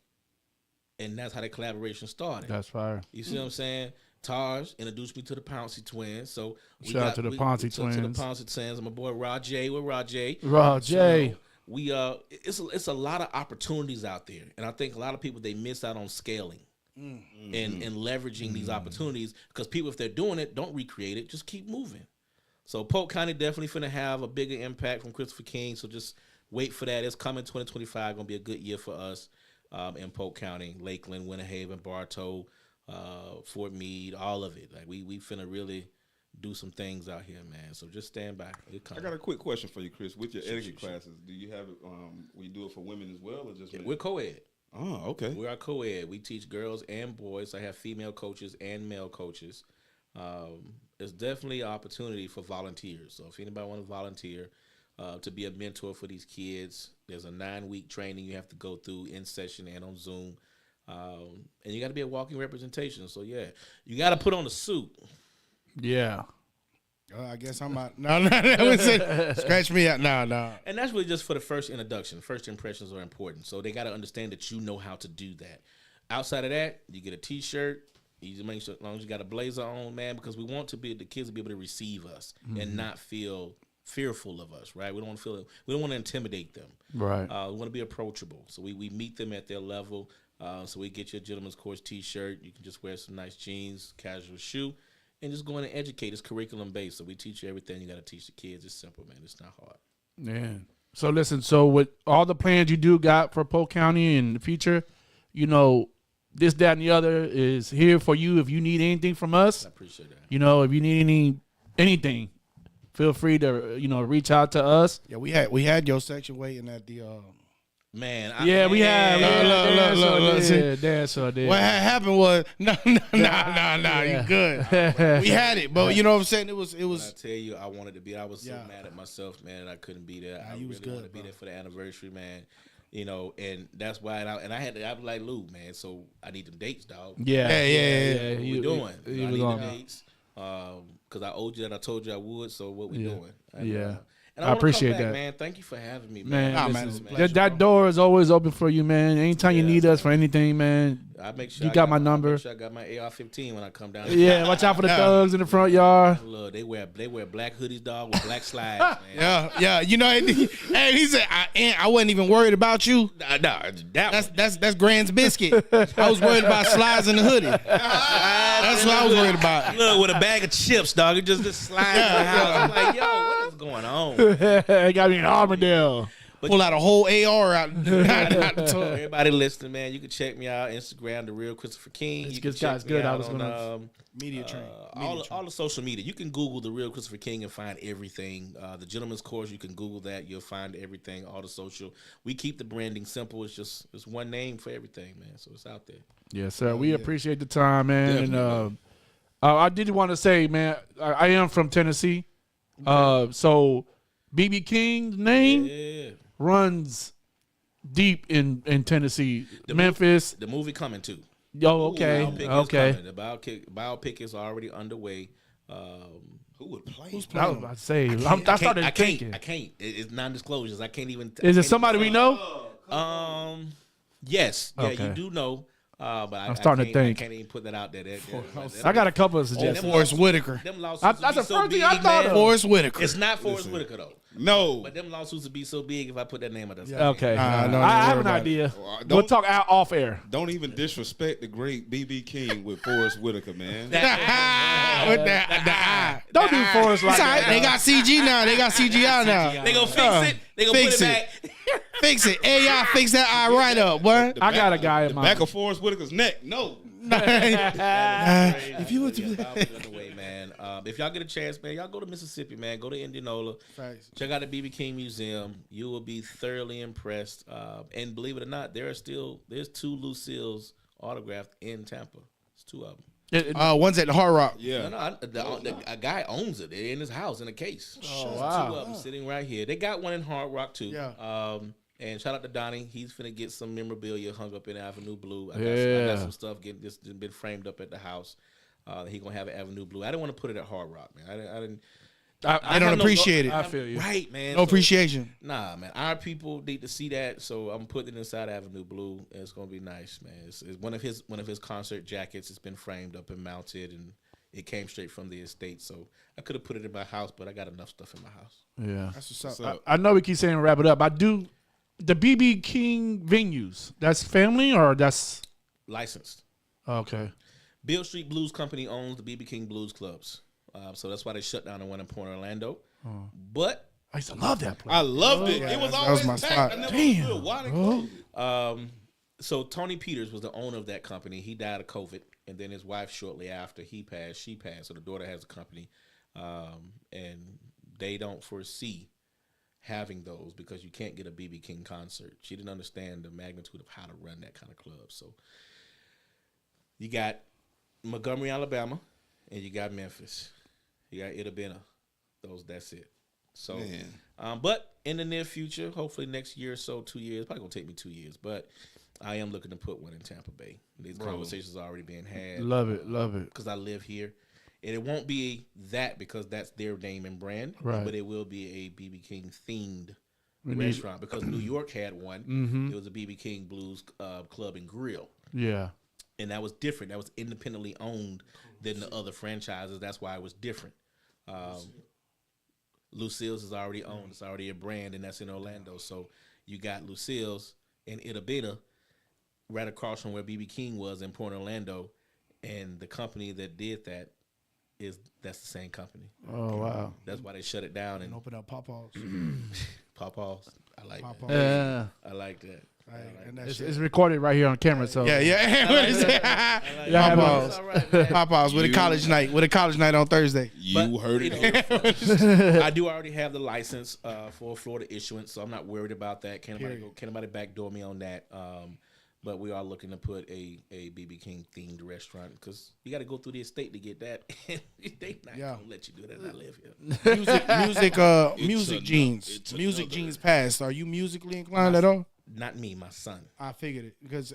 S8: And that's how the collaboration started.
S1: That's fire.
S8: You see what I'm saying? Taj introduced me to the Pouncey twins. So
S1: Shout out to the Pouncey twins.
S8: To the Pouncey twins. My boy Rajay with Rajay.
S1: Rajay.
S8: So, it's a lot of opportunities out there, and I think a lot of people they miss out on scaling and leveraging these opportunities because people, if they're doing it, don't recreate it, just keep moving. So Polk County definitely finna have a bigger impact from Christopher King. So just wait for that. It's coming 2025. Gonna be a good year for us in Polk County, Lakeland, Winter Haven, Bartow, Fort Meade, all of it. Like we finna really do some things out here, man. So just stand by.
S7: I got a quick question for you, Chris. With your etiquette classes, do you have it? We do it for women as well, or just men?
S8: We're co-ed.
S7: Oh, okay.
S8: We are co-ed. We teach girls and boys. I have female coaches and male coaches. It's definitely an opportunity for volunteers. So if anybody want to volunteer to be a mentor for these kids, there's a 9-week training you have to go through in session and on Zoom. And you got to be a walking representation. So, yeah, you got to put on a suit.
S1: Yeah.
S2: I guess I'm out. No. Scratch me out. No.
S8: And that's really just for the first introduction. First impressions are important. So they got to understand that you know how to do that. Outside of that, you get a T-shirt. You just make sure as long as you got a blazer on, man, because we want the kids to be able to receive us and not feel fearful of us, right? We don't want to intimidate them.
S1: Right.
S8: We want to be approachable. So we meet them at their level. So we get you a gentleman's course T-shirt. You can just wear some nice jeans, casual shoe, and just go in and educate. It's curriculum based. So we teach you everything you got to teach the kids. It's simple, man. It's not hard.
S1: Yeah. So listen, with all the plans you do got for Polk County in the future, this, that, and the other is here for you. If you need anything from us,
S8: I appreciate that.
S1: If you need anything, feel free to reach out to us.
S2: Yeah, we had your section waiting at the.
S8: Man,
S1: we have.
S2: Look.
S1: Dan so did.
S2: What happened was no, you good. We had it, but you know what I'm saying. It was.
S8: When I tell you, I wanted to be. I was so mad at myself, man, that I couldn't be there. I
S2: was
S8: really wanted
S2: good,
S8: to be
S2: bro.
S8: there for the anniversary, man. And that's why. I was like, Lou, man. So I need them dates, dog.
S1: Yeah.
S8: What we doing? I
S1: you
S8: need
S1: was
S8: the
S1: on.
S8: dates. Because I owed you that. I told you I would. So what we doing? And
S1: I
S8: wanna
S1: appreciate
S8: come back,
S1: that,
S8: man. Thank you for having me,
S1: man.
S8: man.
S2: man, it's a pleasure,
S1: that door is always open for you, man. Anytime you
S8: Yeah,
S1: need us for anything, man.
S8: I make sure
S1: you got my
S8: I
S1: number.
S8: make sure I got my AR-15 when I come down.
S1: Yeah, watch out for the thugs in the front yard.
S8: Look, they wear black hoodies, dog, with black slides, man.
S2: Yeah. He said, I wasn't even worried about you. That's Grand's biscuit. I was worried about slides in the hoodie. That's what I was worried about.
S8: Look, with a bag of chips, dog. It just slides in the house. I'm like, yo, what is going on?
S1: Got me in Armadale.
S2: Pull out a whole AR out.
S8: Everybody listening, man, you can check me out Instagram, The Real Christopher King. You can check me out on
S2: Media train.
S8: all the social media. You can Google The Real Christopher King and find everything. The Gentleman's Course, you can Google that. You'll find everything, all the social. We keep the branding simple. It's one name for everything, man. So it's out there.
S1: Yes, sir. We appreciate the time, man. And I did want to say, man, I am from Tennessee. So BB King's name runs deep in Tennessee. Memphis.
S8: The movie coming too.
S1: Yo, okay.
S8: The biopic is already underway.
S7: Who would play?
S2: Who's
S1: I was
S2: playing?
S1: about to say. I thinking.
S8: I can't. It's non-disclosures. I can't even.
S1: Is it somebody we know?
S8: Yes. Yeah,
S1: Okay.
S8: you do know. But I'm
S1: starting to think.
S8: I can't even put that out there.
S1: I got a couple of suggestions.
S2: Forrest Whitaker.
S8: Them lawsuits
S1: That's
S8: would be
S1: the
S8: so
S1: first thing
S8: big,
S1: I thought
S8: man.
S1: of.
S2: Forrest Whitaker.
S8: It's not Forrest Whitaker though.
S7: No.
S8: But them lawsuits would be so big if I put that name out there.
S1: Okay.
S2: no,
S1: I have an
S2: about
S1: idea.
S7: Don't-
S1: We'll talk out off air.
S7: Don't even disrespect the great BB King with Forrest Whitaker, man.
S2: With the eye.
S1: Don't do Forrest like
S2: It's all right.
S1: that.
S2: They got CG now. They got CGI now.
S8: They gonna fix it. They gonna
S2: Fix
S8: put it
S2: it.
S8: back.
S2: Fix it. AI fix that eye right up, boy.
S1: I got a guy in
S7: The
S1: mind.
S7: back of Forrest Whitaker's neck. No.
S2: If you were to
S8: man. If y'all get a chance, man, y'all go to Mississippi, man. Go to Indianola.
S2: Facts.
S8: Check out the BB King Museum. You will be thoroughly impressed. And believe it or not, there's 2 Lucille's autographed in Tampa. It's 2 of them.
S2: One's at the Hard Rock.
S7: Yeah.
S8: A guy owns it. They're in his house in a case.
S1: Oh,
S8: There's
S1: wow.
S8: 2 of them sitting right here. They got one in Hard Rock too.
S2: Yeah.
S8: And shout out to Donnie. He's finna get some memorabilia hung up in Avenue Blue. I
S1: Yeah.
S8: got some stuff just been framed up at the house. He gonna have an Avenue Blue. I didn't want to put it at Hard Rock, man. I didn't.
S2: They don't appreciate it.
S1: I feel you.
S8: Right, man.
S2: No appreciation.
S8: Nah, man. Our people need to see that, so I'm putting it inside Avenue Blue, and it's gonna be nice, man. It's one of his concert jackets. It's been framed up and mounted, and it came straight from the estate. So I could have put it in my house, but I got enough stuff in my house.
S1: Yeah.
S2: That's what's up.
S1: I know we keep saying wrap it up. I do. The BB King venues, that's family or that's
S8: Licensed.
S1: okay.
S8: Beale Street Blues Company owns the BB King Blues Clubs, so that's why they shut down the one in Port Orlando. But
S1: I used to love that place.
S7: I loved it.
S2: Yeah,
S7: It was
S2: that
S7: always
S2: was my
S7: packed.
S2: spot.
S7: I never
S1: Damn,
S7: understood why they closed it.
S8: So Tony Peters was the owner of that company. He died of COVID, and then his wife shortly after she passed. So the daughter has a company, and they don't foresee having those because you can't get a BB King concert. She didn't understand the magnitude of how to run that kind of club. So you got Montgomery, Alabama, and you got Memphis. You got Itabena. That's it. So, but in the near future, hopefully next year or so, 2 years, probably gonna take me 2 years, but I am looking to put one in Tampa Bay. These conversations are already being had.
S1: Love it.
S8: Because I live here. And it won't be that because that's their name and brand,
S1: Right.
S8: but it will be a BB King themed restaurant because New York had one. It was a BB King Blues Club and Grill.
S1: Yeah.
S8: And that was different. That was independently owned than the other franchises. That's why it was different. Lucille's is already owned. It's already a brand, and that's in Orlando. So you got Lucille's and Itabena right across from where BB King was in Port Orlando, and the company that did that's the same company.
S1: Oh wow.
S8: That's why they shut it down and
S2: Open up Pawpaws.
S8: Pawpaws. I like
S2: Pawpaws.
S8: that.
S1: Yeah.
S8: I like that.
S2: And that
S1: It's
S2: shit.
S1: recorded right here on camera. So
S2: Yeah. What is it? Pawpaws.
S8: All right, man.
S2: Pawpaws with a college night. With a college night on Thursday.
S7: You heard it here.
S8: I do already have the license for Florida issuance, so I'm not worried about that. Can't nobody backdoor me on that. But we are looking to put a BB King themed restaurant because you got to go through the estate to get that. They not gonna let you do that. I live here.
S2: Music jeans.
S7: it's
S2: Music
S7: another-
S2: jeans past. Are you musically inclined at all?
S8: Not me, my son.
S2: I figured it because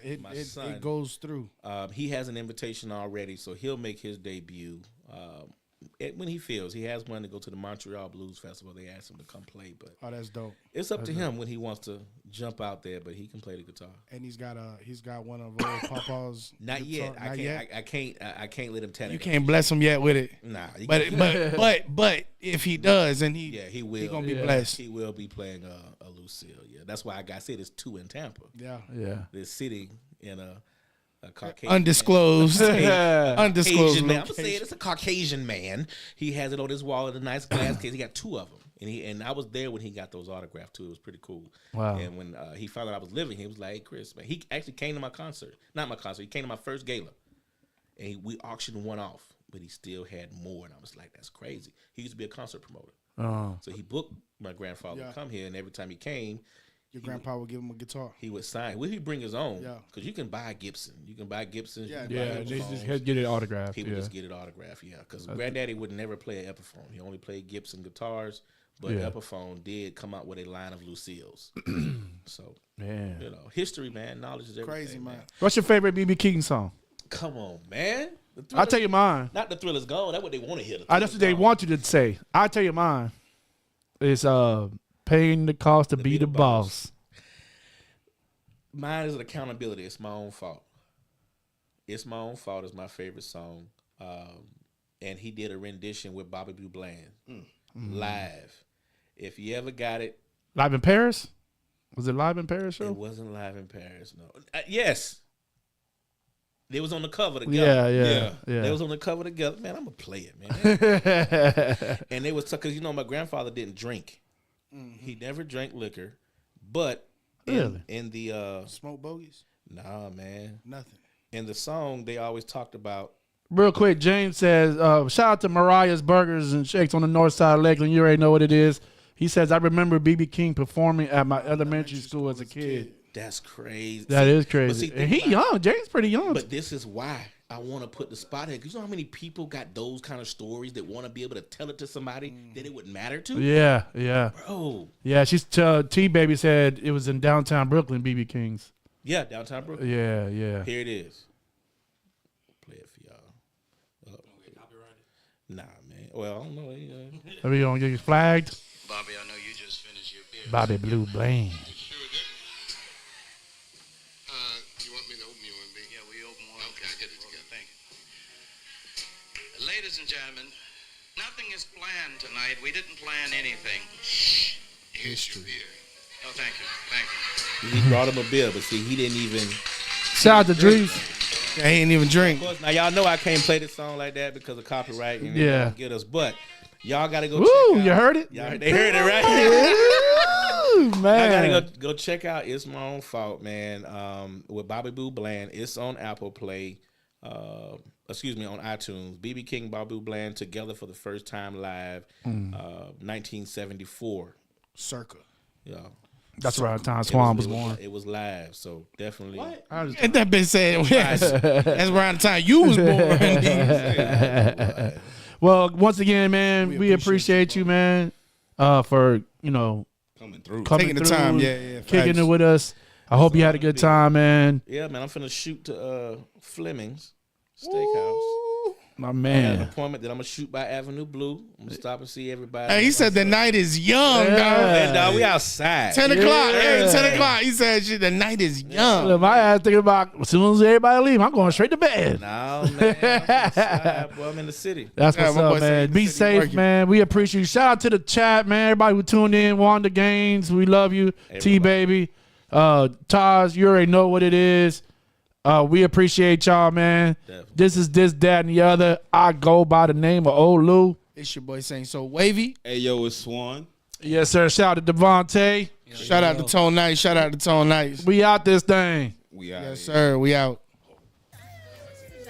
S8: son.
S2: it goes through.
S8: He has an invitation already, so he'll make his debut when he feels. He has one to go to the Montreal Blues Festival. They asked him to come play, but
S2: Oh, that's dope.
S8: it's up to him when he wants to jump out there. But he can play the guitar.
S2: And he's got one of those Pawpaws.
S8: Not yet.
S2: Not yet.
S8: I can't let him tell
S2: You
S8: it.
S2: can't bless him yet with it.
S8: Nah.
S2: But if he does, and
S8: he will.
S2: He gonna be blessed.
S8: He will be playing a Lucille. Yeah, that's why I said it's 2 in Tampa.
S2: Yeah.
S8: They're sitting in a Caucasian
S2: Undisclosed. Undisclosed.
S8: Asian man. I'm
S2: location.
S8: gonna say it. It's a Caucasian man. He has it on his wall in a nice glass case. He got 2 of them, and I was there when he got those autographed too. It was pretty cool.
S1: Wow.
S8: And when he found out I was living, he was like, "Hey, Chris, man." He actually came to my concert. Not my concert. He came to my first gala, and we auctioned one off, but he still had more. And I was like, "That's crazy." He used to be a concert promoter, so he booked my grandfather to come here, and every time he came.
S2: Your grandpa would give him a guitar.
S8: He would sign. Well, he'd bring his own.
S2: Yeah.
S8: Because you can buy Gibson. You can buy Gibsons.
S2: Yeah,
S8: you can buy
S1: they
S8: Epiphones.
S1: just had to get it autographed.
S8: He would
S1: Yeah.
S8: just get it autographed, yeah. Because Granddaddy would never play an Epiphone. He only played Gibson guitars, but
S1: Yeah.
S8: Epiphone did come out with a line of Lucille's. So,
S1: Man.
S8: history, man. Knowledge is everything.
S2: Crazy, man.
S1: What's your favorite BB King song?
S8: Come on, man.
S1: I'll tell you mine.
S8: Not the Thriller's Gone. That's what they want to hear.
S1: That's what they want you to say. I'll tell you mine. It's paying the cost to be the boss.
S8: Mine is an accountability. It's my own fault. It's my own fault is my favorite song. And he did a rendition with Bobby Blue Bland live. If you ever got it,
S1: Live in Paris? Was it live in Paris show?
S8: it wasn't live in Paris. No, yes, they was on the cover together.
S1: Yeah.
S8: They was on the cover together. Man, I'm gonna play it, man. And they was because my grandfather didn't drink. He never drank liquor, but
S1: Really?
S8: in the
S2: Smoke bogeys?
S8: nah, man.
S2: Nothing.
S8: In the song, they always talked about.
S1: Real quick, James says, shout out to Mariah's Burgers and Shakes on the north side of Lakeland. You already know what it is. He says, I remember BB King performing at my elementary school as a kid.
S8: That's crazy.
S1: That is
S8: But
S1: crazy.
S8: see,
S1: And
S8: think
S1: he
S8: about-
S1: young. James pretty young.
S8: But this is why I want to put the spot here. Because you know how many people got those kind of stories that want to be able to tell it to somebody that it would matter to?
S1: Yeah.
S8: Bro.
S1: Yeah, she's T-Baby said it was in downtown Brooklyn, BB King's.
S8: Yeah, downtown Brooklyn.
S1: Yeah.
S8: Here it is. Play it for y'all. Nah, man. Well, I don't know.
S1: Are we gonna get flagged?
S10: Bobby, I know you just finished your beer.
S1: Bobby Blue Blaine.
S10: You want me to open you one, B? Yeah, we open one. Okay, I get it together. Thank you. Ladies and gentlemen, nothing is planned tonight. We didn't plan anything. History. Oh, thank you. Thank you.
S8: He brought him a beer, but see, he didn't even.
S1: Shout out to Drees.
S2: I ain't even drink.
S8: Of course, now y'all know I can't play this song like that because of copyright. And
S1: Yeah.
S8: they don't get us, but y'all gotta go.
S1: Woo,
S8: check out.
S1: you heard it?
S8: Y'all, they heard it, right?
S1: Ooh, man.
S8: I gotta go check out It's My Own Fault, man. With Bobby Blue Bland. It's on Apple Play. On iTunes. BB King, Bobby Blue Bland together for the first time live. 1974.
S2: Circa.
S8: Yeah.
S1: That's around the time Swann was born.
S8: It was live, so definitely.
S2: And that bitch said, that's around the time you was born.
S1: Well, once again, man, we appreciate you, man, for
S7: Coming through.
S2: Taking the time,
S1: kicking
S2: facts.
S1: it with us. I hope you had a good time, man.
S8: Yeah, man, I'm finna shoot to Fleming's Steakhouse.
S1: My
S8: I got an
S1: man.
S8: appointment that I'm gonna shoot by Avenue Blue. I'm gonna stop and see everybody.
S2: Hey, he said the night is young,
S1: Yeah.
S2: dog.
S8: Hey, dog, we outside.
S2: 10 o'clock. Hey,
S1: Yeah.
S2: 10 o'clock. He said shit, the night is young.
S1: Look, my ass thinking about as soon as everybody leave, I'm going straight to bed.
S8: No, man. I'm in the city.
S1: That's
S2: Yeah,
S1: what's
S2: my boy
S1: up,
S2: said
S1: man.
S2: the
S1: Be
S2: city
S1: safe,
S2: working.
S1: man. We appreciate you. Shout out to the chat, man. Everybody who tuned in, won the games. We love you. T baby. Taz, you already know what it is. We appreciate y'all, man.
S8: Definitely.
S1: This is this, that, and the other. I go by the name of Old Lou.
S2: It's your boy saying so wavy.
S7: Hey, yo, it's Swann.
S1: Yes, sir. Shout out to Vont'e.
S2: Shout out to Tone Nice. Shout out to Tone Nice.
S1: We out this thing.
S7: We out.
S2: Yes, sir. We out.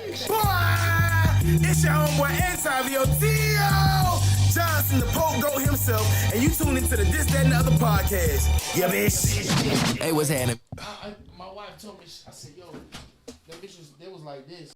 S4: It's your homeboy Savio Tio Johnson, the Pope Goat himself, and you tune into the This, That, and the Other podcast. Yeah, bitch.
S5: Hey, what's happening?
S2: My wife told me, I said, yo, them bitches, they was like this.